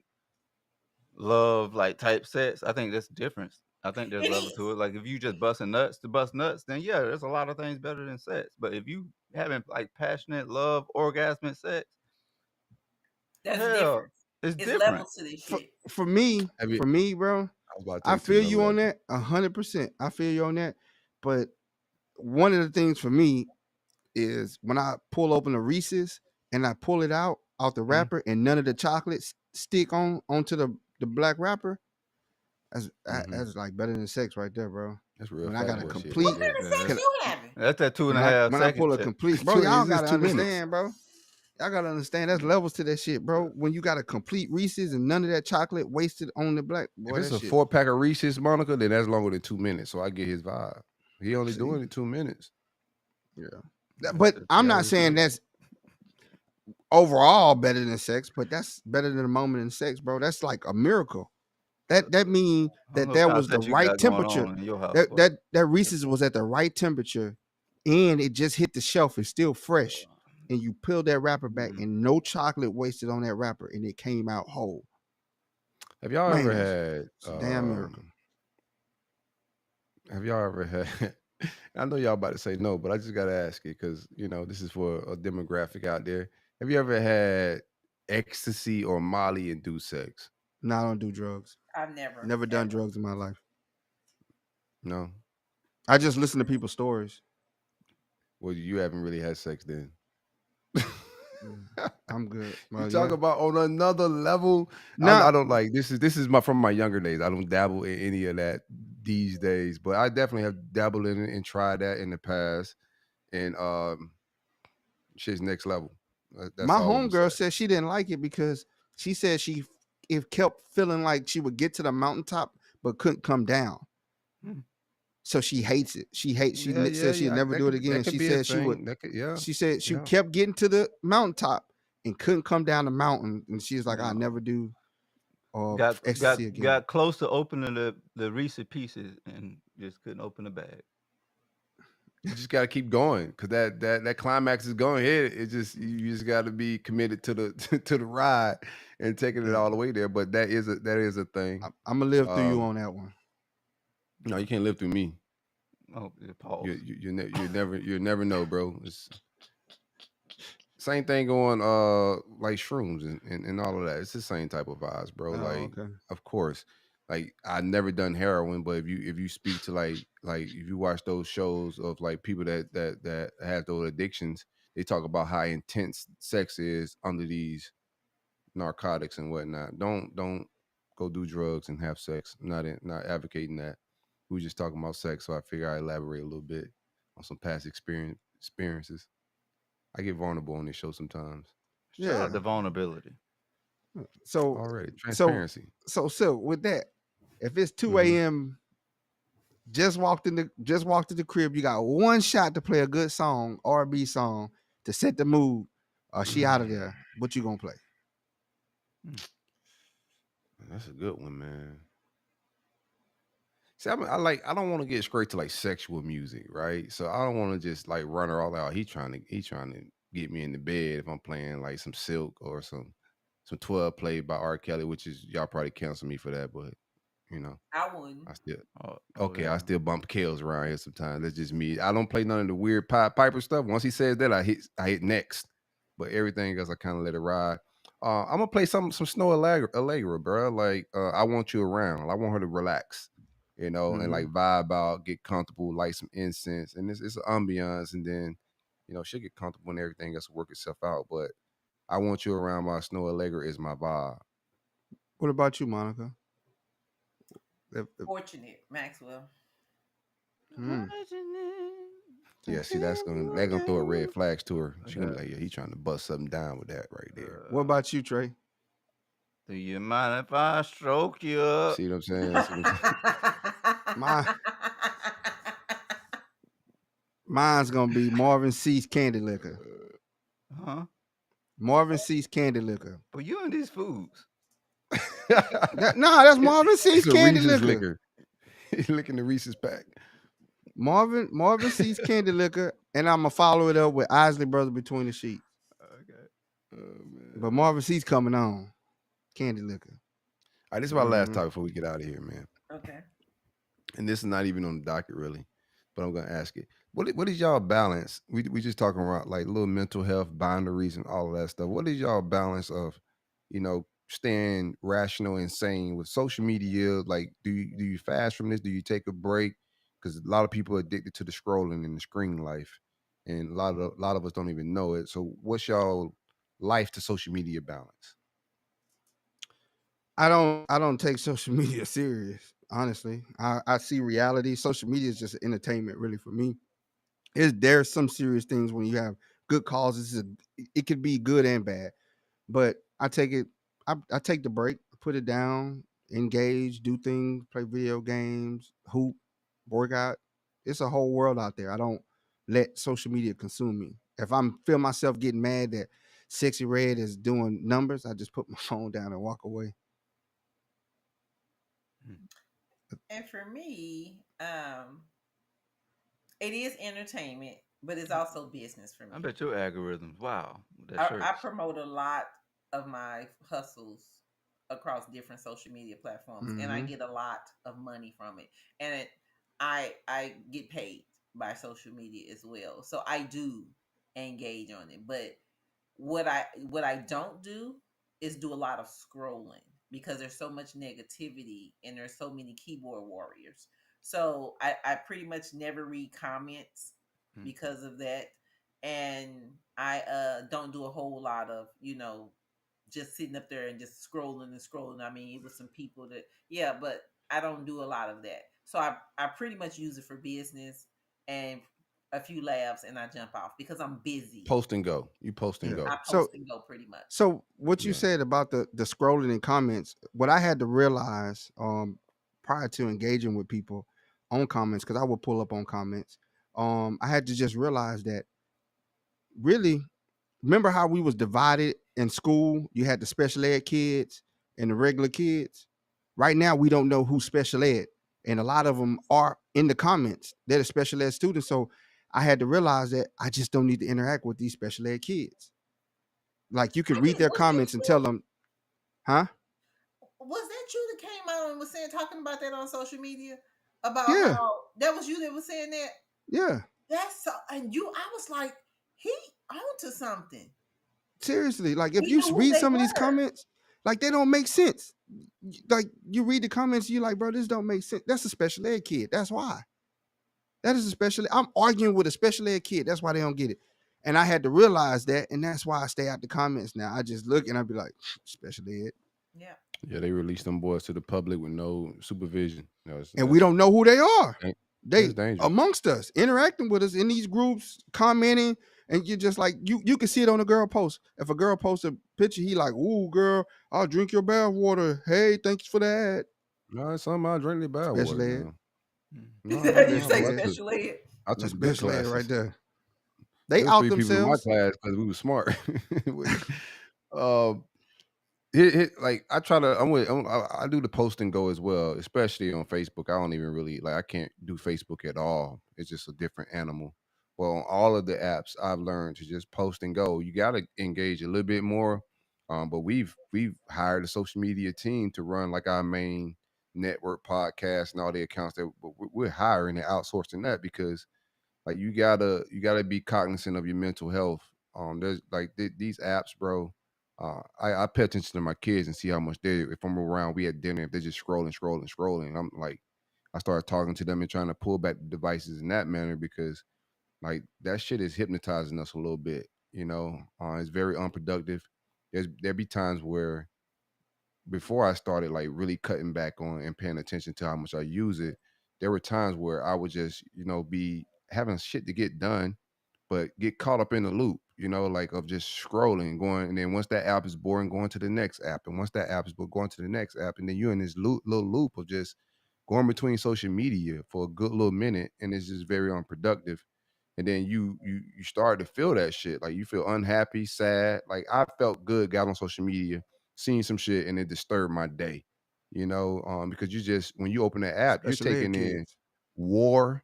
love like type sex, I think that's different. I think there's It level is. to it. Like if you just busting nuts to bust nuts, then yeah, there's a lot of things better than sex. But if you having like passionate love, orgasmic sex, That's hell, different. it's It's different. levels to this For shit. for me, Have you, for me, bro, I was about to I take to feel another you on level. that 100%. I feel you on that. But one of the things for me is when I pull open a Reese's and I pull it out the Mhm. wrapper and none of the chocolates stick onto the black wrapper. Hmm. That's like better than sex right there, bro. That's real When I fat got a boy shit What right complete, kind there. of Yeah, sex can, you having? that's that two and when a I half when I second pull a sex. complete, bro, It's y'all just gotta 2 minutes. understand, bro. Y'all gotta understand. That's levels to that shit, bro. When you got a complete Reese's and none of that chocolate wasted on the black, If boy, it's that a shit. 4-pack of Reese's, Monica, then that's longer than 2 minutes. So I get his vibe. He only See, doing it 2 minutes. yeah. That's But just I'm how not he saying feels. that's overall better than sex, but that's better than a moment in sex, bro. That's like a miracle. That means I don't that know what there kind of was the sex you right got going temperature. on in your house, That but that that Reese's was at the right temperature, and it just hit the shelf. It's still fresh, and you peel that wrapper back, mm, and no chocolate wasted on that wrapper, and it came out whole. Have y'all Man, ever it's had? a damn miracle. Have y'all ever had? I know y'all about to say no, but I just gotta ask it because this is for a demographic out there. Have you ever had ecstasy or Molly induced sex? No, I don't do drugs. I've never Never done ever. drugs in my life. No. I just listen to people's stories. Well, you haven't really had sex then. Mm, I'm good. You Well, talk yeah. about on another level. I Now, don't like this is my from my younger days. I don't dabble in any of that these days, but I definitely have dabbled in it and tried that in the past. And shit's next level. That's my all I'm gonna say. homegirl said she didn't like it because she said she it kept feeling like she would get to the mountaintop but couldn't come down. mm, So she hates it. She hates. Yeah, yeah, Said she'd yeah. never do it That again. could She be a said she would. thing. That could, yeah, She said she yeah. kept getting to the mountaintop and couldn't come down the mountain, and she's like, "I no. never do Got ecstasy got again." got close to opening the Reese pieces and just couldn't open the bag. You just got to keep going because that climax is going to hit. It just you just got to be committed to the to the ride and taking it Yeah, all the way there. But that is a thing. I'm gonna live through you Um, on that one. no, you can't live through me. Oh, yeah, pause. You never know, bro. It's same thing going like shrooms and all of that. It's the same type of vibes, bro. Oh, Like, okay. of course, like I never done heroin, but if you speak to like if you watch those shows of like people that have those addictions, they talk about how intense sex is under these narcotics and whatnot. Don't go do drugs and have sex. Not advocating that. We were just talking about sex, so I figure I elaborate a little bit on some past experiences. I get vulnerable on this show sometimes. Shout out Yeah. to vulnerability. So Already so transparency. so with that, if it's 2 Hmm. a.m. Just walked in the crib, you got one shot to play a good song, R&B song to set the mood. She out of there. What you gonna play? That's a good one, man. See, I don't want to get straight to like sexual music, right? So I don't want to just like run her all out. He trying to get me in the bed if I'm playing like some Silk or some 12 played by R. Kelly, which is y'all probably cancel me for that, but you know, I wouldn't. I still Oh okay. I yeah. still bump Kales around here sometimes. That's just me. I don't play none of the weird Piper stuff. Once he says that, I hit next. But everything else, I kind of let it ride. I'm gonna play some Snow Allegra, bro. Like I want you around. I want her to relax, and Mm-hmm. like vibe out, get comfortable, light some incense, and it's an ambiance, and then she'll get comfortable and everything else will work itself out. But I want you around. My Snow Allegra is my vibe. What about you, Monica? Fortunate, Maxwell. Hmm. Yeah, see, that's gonna throw a red flags to her. She gonna be like, yeah, he trying to bust something down with that right there. What about you, Trey? Do you mind if I stroke you? See what I'm saying? See what I'm saying? My mine's gonna be Marvin C's Candy Liquor. Huh? Marvin C's Candy Liquor. But you and these foods. That's Marvin C's It's a Candy Reese's Liquor. liquor. He's licking the Reese's pack. Marvin C's Candy Liquor, and I'm gonna follow it up with Isley Brothers Between the Sheets. Okay. Oh man. But Marvin C's coming on. Candy Liquor. All right, this is my last Mhm. topic before we get out of here, man. Okay. And this is not even on the docket really, but I'm gonna ask it. What is y'all balance? We just talking about like little mental health boundaries and all of that stuff. What is y'all balance of, staying rational and sane with social media? Like, do you fast from this? Do you take a break? Because a lot of people are addicted to the scrolling and the screen life, and a lot of us don't even know it. So, what's y'all life to social media balance? I don't take social media serious. Honestly, I see reality. Social media is just entertainment, really, for me. There's some serious things when you have good causes. It could be good and bad, but I take it. I take the break, put it down, engage, do things, play video games, hoop, work out. It's a whole world out there. I don't let social media consume me. If I'm feel myself getting mad that Sexy Red is doing numbers, I just put my phone down and walk away. And for me, it is entertainment, but it's also business for I me. bet your algorithms. Wow, that I shirts. promote a lot of my hustles across different social media platforms, and I Mm-hmm. get a lot of money from it. And I get paid by social media as well, so I do engage on it. But what I don't do is do a lot of scrolling because there's so much negativity and there's so many keyboard warriors. So I pretty much never read comments Mm. because of that. And I don't do a whole lot of, just sitting up there and just scrolling and scrolling. I mean, it was some people that, yeah, but I don't do a lot of that. So I pretty much use it for business and a few laughs, and I jump off because I'm busy. Post and go. You post and Yeah. I go. post So and go pretty much. what you Yeah. said about the scrolling in comments, what I had to realize prior to engaging with people on comments, because I would pull up on comments, I had to just realize that really, remember how we was divided in school? You had the special ed kids and the regular kids. Right now, we don't know who's special ed, and a lot of them are in the comments. They're the special ed students. So I had to realize that I just don't need to interact with these special ed kids. Like you I could read did. their Was that comments and tell you? them, huh? Was that you that came out and was saying talking about that on social media about Yeah, how that was you that was saying that? yeah. That's so, and you. I was like, he onto something. Seriously, like if He you knew who read they some of these were. comments, like they don't make sense. Like you read the comments, you like, bro, this don't make sense. That's a special ed kid. That's why. That is a special. I'm arguing with a special ed kid. That's why they don't get it. And I had to realize that, and that's why I stay out the comments now. I just look and I be like, special ed, Yeah. Yeah, they released them boys to the public with no supervision. and we don't know who they are. dan- They that's dangerous. amongst us, interacting with us in these groups, commenting, and you just like you can see it on a girl post. If a girl posts a picture, he like, ooh, girl, I'll drink your bath water. Hey, thanks for that. No, it's something I drink the bad Special water ed, now. Mm. You No, say special boy, ed, special ed. I that's took good special ed right classes. there. It They was out 3 people in my themselves. class because we were smart. um, like I try to. I do the post and go as well, especially on Facebook. I don't even really like. I can't do Facebook at all. It's just a different animal. Well, on all of the apps, I've learned to just post and go. You got to engage a little bit more. But we've hired a social media team to run like our main network podcast and all the accounts that we're hiring and outsourcing that because like you gotta be cognizant of your mental health. There's like these apps, bro. I pay attention to my kids and see how much they. If I'm around, we at dinner. If they're just scrolling, scrolling, scrolling, I'm like, I start talking to them and trying to pull back the devices in that manner because like that shit is hypnotizing us a little bit. It's very unproductive. There be times where before I started like really cutting back on and paying attention to how much I use it, there were times where I would just, be having shit to get done, but get caught up in the loop, like of just scrolling, going, and then once that app is boring, going to the next app, and once that app is going to the next app, and then you're in this little loop of just going between social media for a good little minute, and it's just very unproductive. And then you start to feel that shit, like you feel unhappy, sad. Like I felt good, got on social media, seen some shit, and it disturbed my day. Because you just when you open that app, you're Special ed taking in kids. war,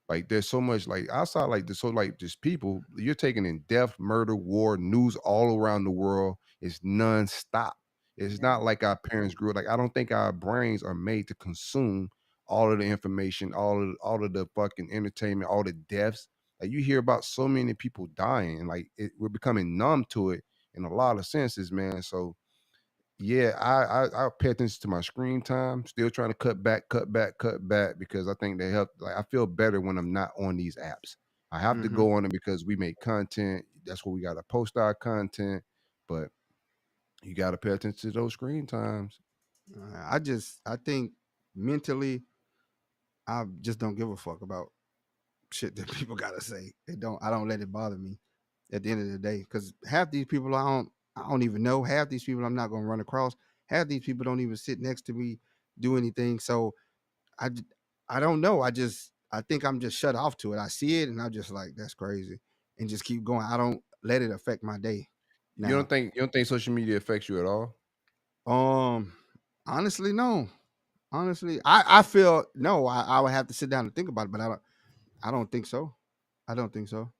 like there's so much like outside like this, so like just people you're taking in death, murder, war, news all around the world. It's nonstop. It's Yeah. not like our parents grew up. Like I don't think our brains are made to consume all of the information, all of the fucking entertainment, all the deaths. Like you hear about so many people dying, and like we're becoming numb to it in a lot of senses, man. So yeah, I pay attention to my screen time. Still trying to cut back, cut back, cut back because I think they help. Like I feel better when I'm not on these apps. I have to Mm-hmm. go on it because we make content. That's where we got to post our content. But you got to pay attention to those screen times. I think mentally, I just don't give a fuck about shit that people gotta say. I don't let it bother me at the end of the day. Because half these people I don't even know. Half these people I'm not gonna run across. Half these people don't even sit next to me, do anything. So I j- I don't know. I think I'm just shut off to it. I see it and I'm just like, that's crazy, and just keep going. I don't let it affect my day. Now, You don't think social media affects you at all? um, honestly, no. Honestly, I feel no. I would have to sit down and think about it, but I don't think so. I don't think so.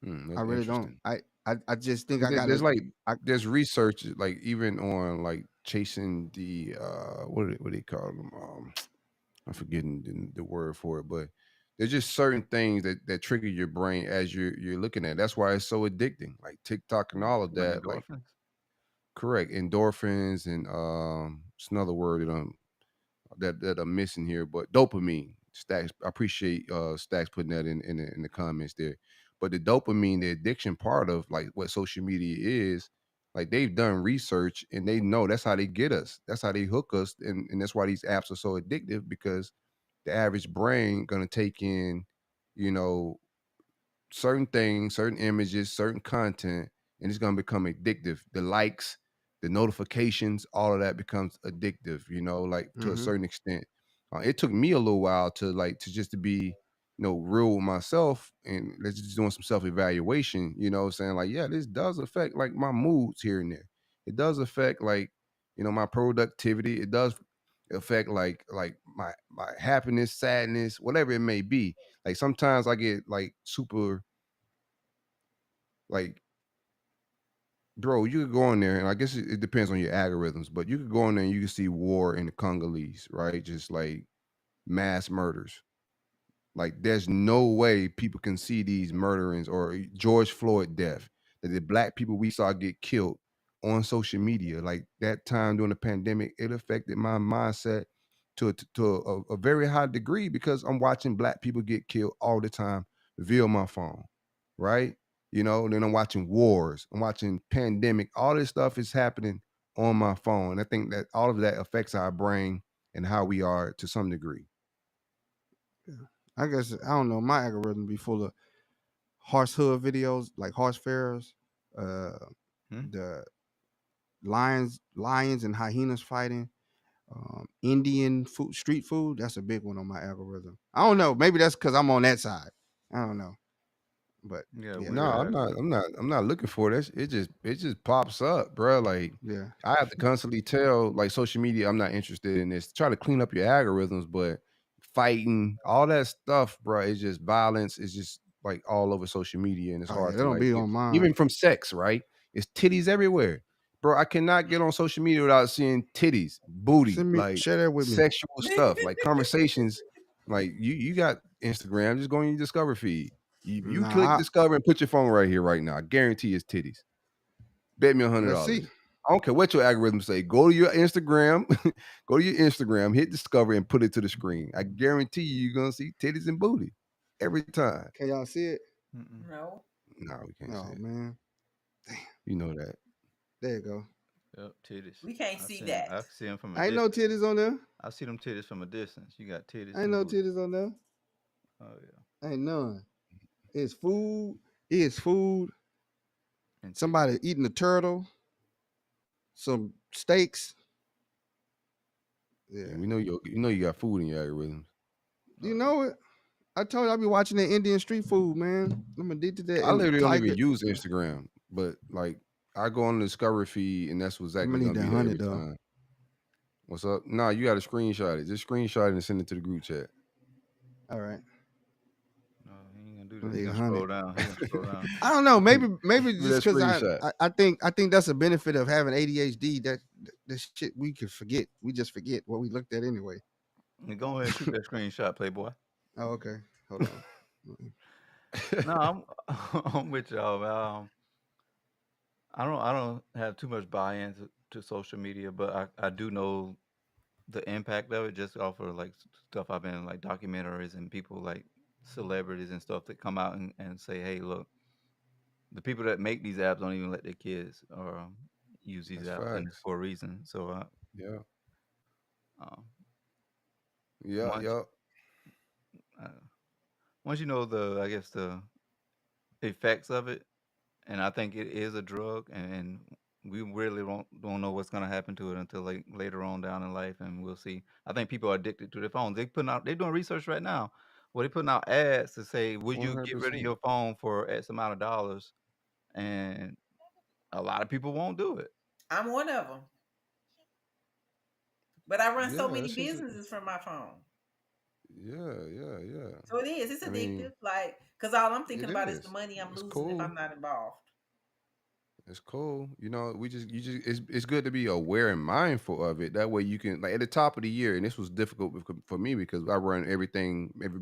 I That's really don't. interesting. I just think I Because there's gotta. like I there's research like even on like chasing the what do they call them? I'm forgetting the word for it, but there's just certain things that trigger your brain as you're looking at it. That's why it's so addicting. Like TikTok and all of Doing that. Like endorphins. correct endorphins and it's another word that I'm missing here, but dopamine. Stacks, I appreciate Stacks putting that in the comments there. But the dopamine, the addiction part of like what social media is, like they've done research and they know that's how they get us. That's how they hook us, and that's why these apps are so addictive because the average brain gonna take in, you know, certain things, certain images, certain content, and it's gonna become addictive. The likes, the notifications, all of that becomes addictive. You know, like to a mm-hmm. certain extent. It took me a little while to just to be, real with myself and let's just doing some self evaluation. You know, saying like, yeah, this does affect like my moods here and there. It does affect like, my productivity. It does affect like my happiness, sadness, whatever it may be. Like sometimes I get like super like, bro, you could go in there, and I guess it depends on your algorithms, but you could go in there and you can see war in the Congolese, right? Just like mass murders. Like, there's no way people can see these murderings or George Floyd death, that the black people we saw get killed on social media. Like that time during the pandemic, it affected my mindset to a very high degree because I'm watching black people get killed all the time via my phone, right? Then I'm watching wars, I'm watching pandemic, all this stuff is happening on my phone. And I think that all of that affects our brain and how we are to some degree. Yeah. I guess I don't know. My algorithm be full of horse hood videos, like horse fairs, uh, Hmm? the lions and hyenas fighting, Indian food, street food. That's a big one on my algorithm. I don't know. Maybe that's because I'm on that side. I don't know, but Yeah, yeah, No, weird algorithm. I'm not looking for this. It just pops up, bro. Like yeah. I have to constantly tell like social media I'm not interested in this. Try to clean up your algorithms, but fighting, all that stuff, bro, it's just violence. It's just like all over social media, and it's Oh yeah, hard they to don't like be on mine. even from sex, right? It's titties everywhere. Bro, I cannot get on social media without seeing titties, booty, Send me, like share that with me. sexual stuff, like conversations. Like you got Instagram, just go on your discover feed. You click Nah, discover and put your phone right here, right now. I guarantee it's titties. Bet me let's see. $100. I don't care what your algorithm say. Go to your Instagram, go to your Instagram, hit discover and put it to the screen. I guarantee you're gonna see titties and booty every time. Can y'all see it? Mm-mm. No. No, we can't see Oh it. man, You know that. there you go. Yep, titties. We can't see that. I see them from a I ain't no distance. titties on there. I see them titties from a distance. You got titties Ain't and no booty. titties on there. Oh yeah, Ain't none. It's food. It's food. and titties. Somebody eating a turtle. Some steaks. And Yeah. you got food in your algorithms. You Oh know it. I told you I be watching that Indian street food, man. I'm addicted to that. I And literally don't even Tiger. use Instagram, but like I go on the discover feed and that's what's I'm gonna exactly need gonna that be there 100 every though. time. What's up? Nah, you gotta screenshot it. Just screenshot it and send it to the group chat. All right. no, he ain't gonna do I that. He need gonna 100. scroll down. He gonna scroll down. I don't know. Maybe Give me just that because screenshot. I think that's a benefit of having ADHD. That this shit we could forget. We just forget what we looked at anyway. And go ahead and shoot that screenshot, Playboy. Oh, okay. Hold on. No, I'm I'm with y'all, man. I don't have too much buy-in to social media, but I do know the impact of it just off of like stuff I've been like documentaries and people like celebrities and stuff that come out and say, hey, look, the people that make these apps don't even let their kids or use these That's apps, and it's facts. for a reason. So Yeah. um, Yeah. once Yeah. uh, once you know the I guess the effects of it, and I think it is a drug, and we really don't know what's gonna happen to it until like later on down in life, and we'll see. I think people are addicted to their phones. They're doing research right now. Well, they're putting out ads to say, would you get rid of 100%. your phone for X amount of dollars? And a lot of people won't do it. I'm one of them. But I run so Yeah, many that's just businesses from my phone. yeah. So it is. It's I mean, addictive. Like, because all I'm thinking it about is the is. money I'm It's losing if cool. I'm not involved. It's cool. It's good to be aware and mindful of it. That way you can, like, at the top of the year, and this was difficult for me because I run every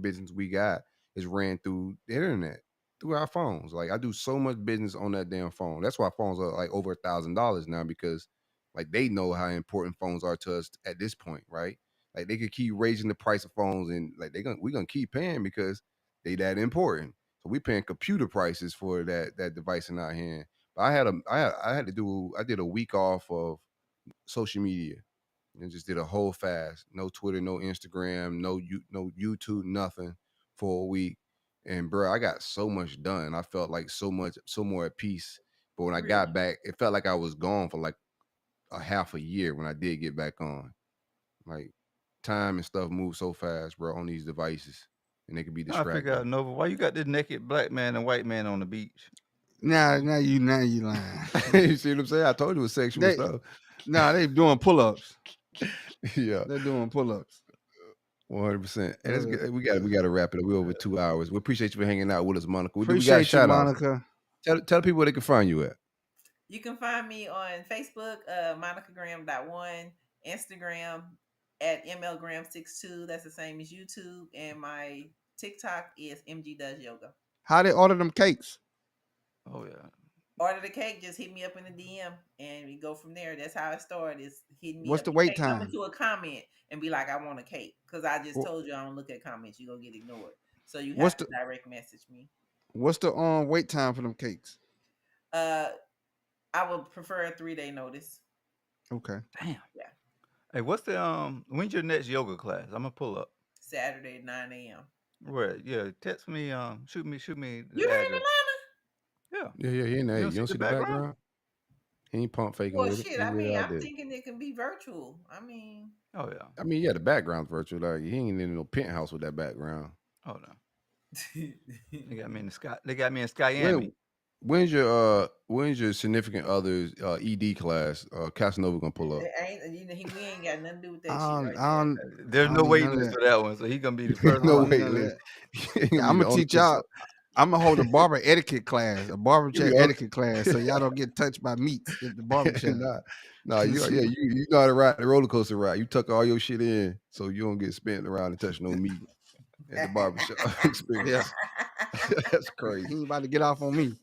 business we got is ran through the internet, through our phones. Like I do so much business on that damn phone. That's why phones are like over $1,000 now because like they know how important phones are to us at this point, right? Like they could keep raising the price of phones and like we're gonna keep paying because they that important. So we paying computer prices for that device in our hand. But I did a week off of social media and just did a whole fast. No Twitter, no Instagram, no YouTube, nothing for a week. And bro, I got so much done. I felt like so more at peace. But when I got Really? back, it felt like I was gone for like a half a year when I did get back on. Like time and stuff moves so fast, bro, on these devices. And they can be I figure distracting. out, Nova, why you got this naked black man and white man on the beach? Now you lying. You see what I'm saying? I told you it was sexual They stuff. they doing pull-ups. Yeah. They're doing pull-ups. 100%. And it's Uh, good. We got to wrap it up. We're over 2 hours. We appreciate you for hanging out with us, Monica. We got appreciate you, shout outs. Monica. Tell people where they can find you at. You can find me on Facebook, MonicaGraham.1, Instagram at MLGraham62. That's the same as YouTube. And my TikTok is MG Does Yoga. How they order them cakes? Oh yeah. Order the cake, just hit me up in the DM and we go from there. That's how it started. Is hitting me What's up. the You wait can't come time? into a comment and be like, I want a cake. Because I just Wh- told you I don't look at comments. You're gonna get ignored. So you What's have to the direct message me. what's the wait time for them cakes? I would prefer a 3-day notice. Okay. Damn. Yeah. Hey, what's the when's your next yoga class? I'm gonna pull up. Saturday at 9 a.m. Where? Yeah, text me. Shoot me You the here in address. Atlanta? Yeah. Yeah. He in there. You You don't see don't the see the background? background? He ain't pump faking Well, with it. shit. He I really mean, out I'm there. thinking it can be virtual. I mean, Oh yeah. I mean, yeah, the background's virtual. Like, he ain't in no penthouse with that background. Oh no. They got me in the sky. They got me in Skyami. When's your significant other's ED class? Casanova gonna pull up. we ain't got nothing to do with that I shit don't, right I there. don't, There's I no don't need none waiting of list that. for that one, so he gonna be the first No I one. don't need wait none of list. that. He gonna Yeah, be I'm the gonna only teach y'all. person. I'm gonna hold a barber etiquette class, a barber He'll chair be on. etiquette class, so y'all don't get touched by meats at the barber shop. Nah, you know how to ride the roller coaster ride. You tuck all your shit in so you don't get spent around and touch no meat at the barbershop Yeah, experience. That's he crazy. ain't about to get off on me.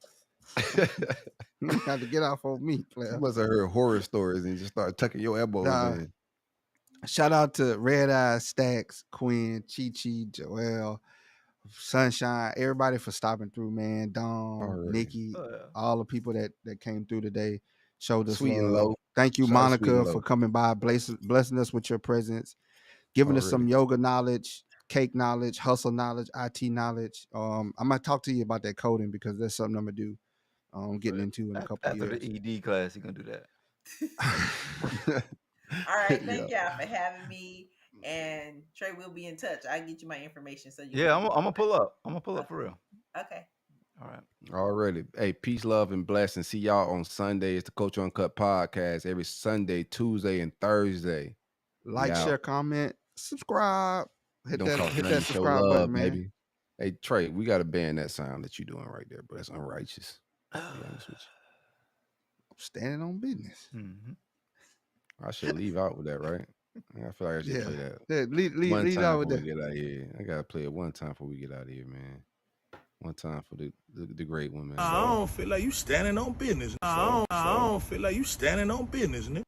He ain't about to get off on me, You player. must have heard horror stories and just start tucking your elbows Nah. in. Shout out to Red Eye, Stacks, Quinn, Chi Chi, Joel, Sunshine, everybody for stopping through, man. Dom, Already. Nikki, Oh, yeah. all the people that came through today, showed us Sweet and love. low. Thank you, Shout out to Sweet and Monica, Low. for coming by, blessing us with your presence, giving us some Already. yoga knowledge, cake knowledge, hustle knowledge, IT knowledge. I'm gonna talk to you about that coding because that's something I'm gonna do. Getting into in a couple After years. the ED class, he gonna do that. All right, Yeah. thank y'all for having me. And Trey, we'll be in touch. I get you my information so you. Yeah, I'm gonna pull up. I'm gonna pull up for real. Okay. All right. Already. Hey, peace, love, and blessings. See y'all on Sunday. It's the Culture Uncut podcast every Sunday, Tuesday, and Thursday. Like, out. share, comment, subscribe. Hit Don't cost that nothing to show subscribe love, button, man. baby. Hey, Trey, we gotta ban that sound that you're doing right there, but that's unrighteous. To be honest with I'm standing on business. Mm-hmm. you. I should leave out with that, right? I feel like I should Yeah. play that Yeah, one lead time out with before we that. get out of here. I gotta play it one time before we get out of here, man. One time for the great woman. I don't feel like you standing on business. I don't feel like you standing on business, nigga.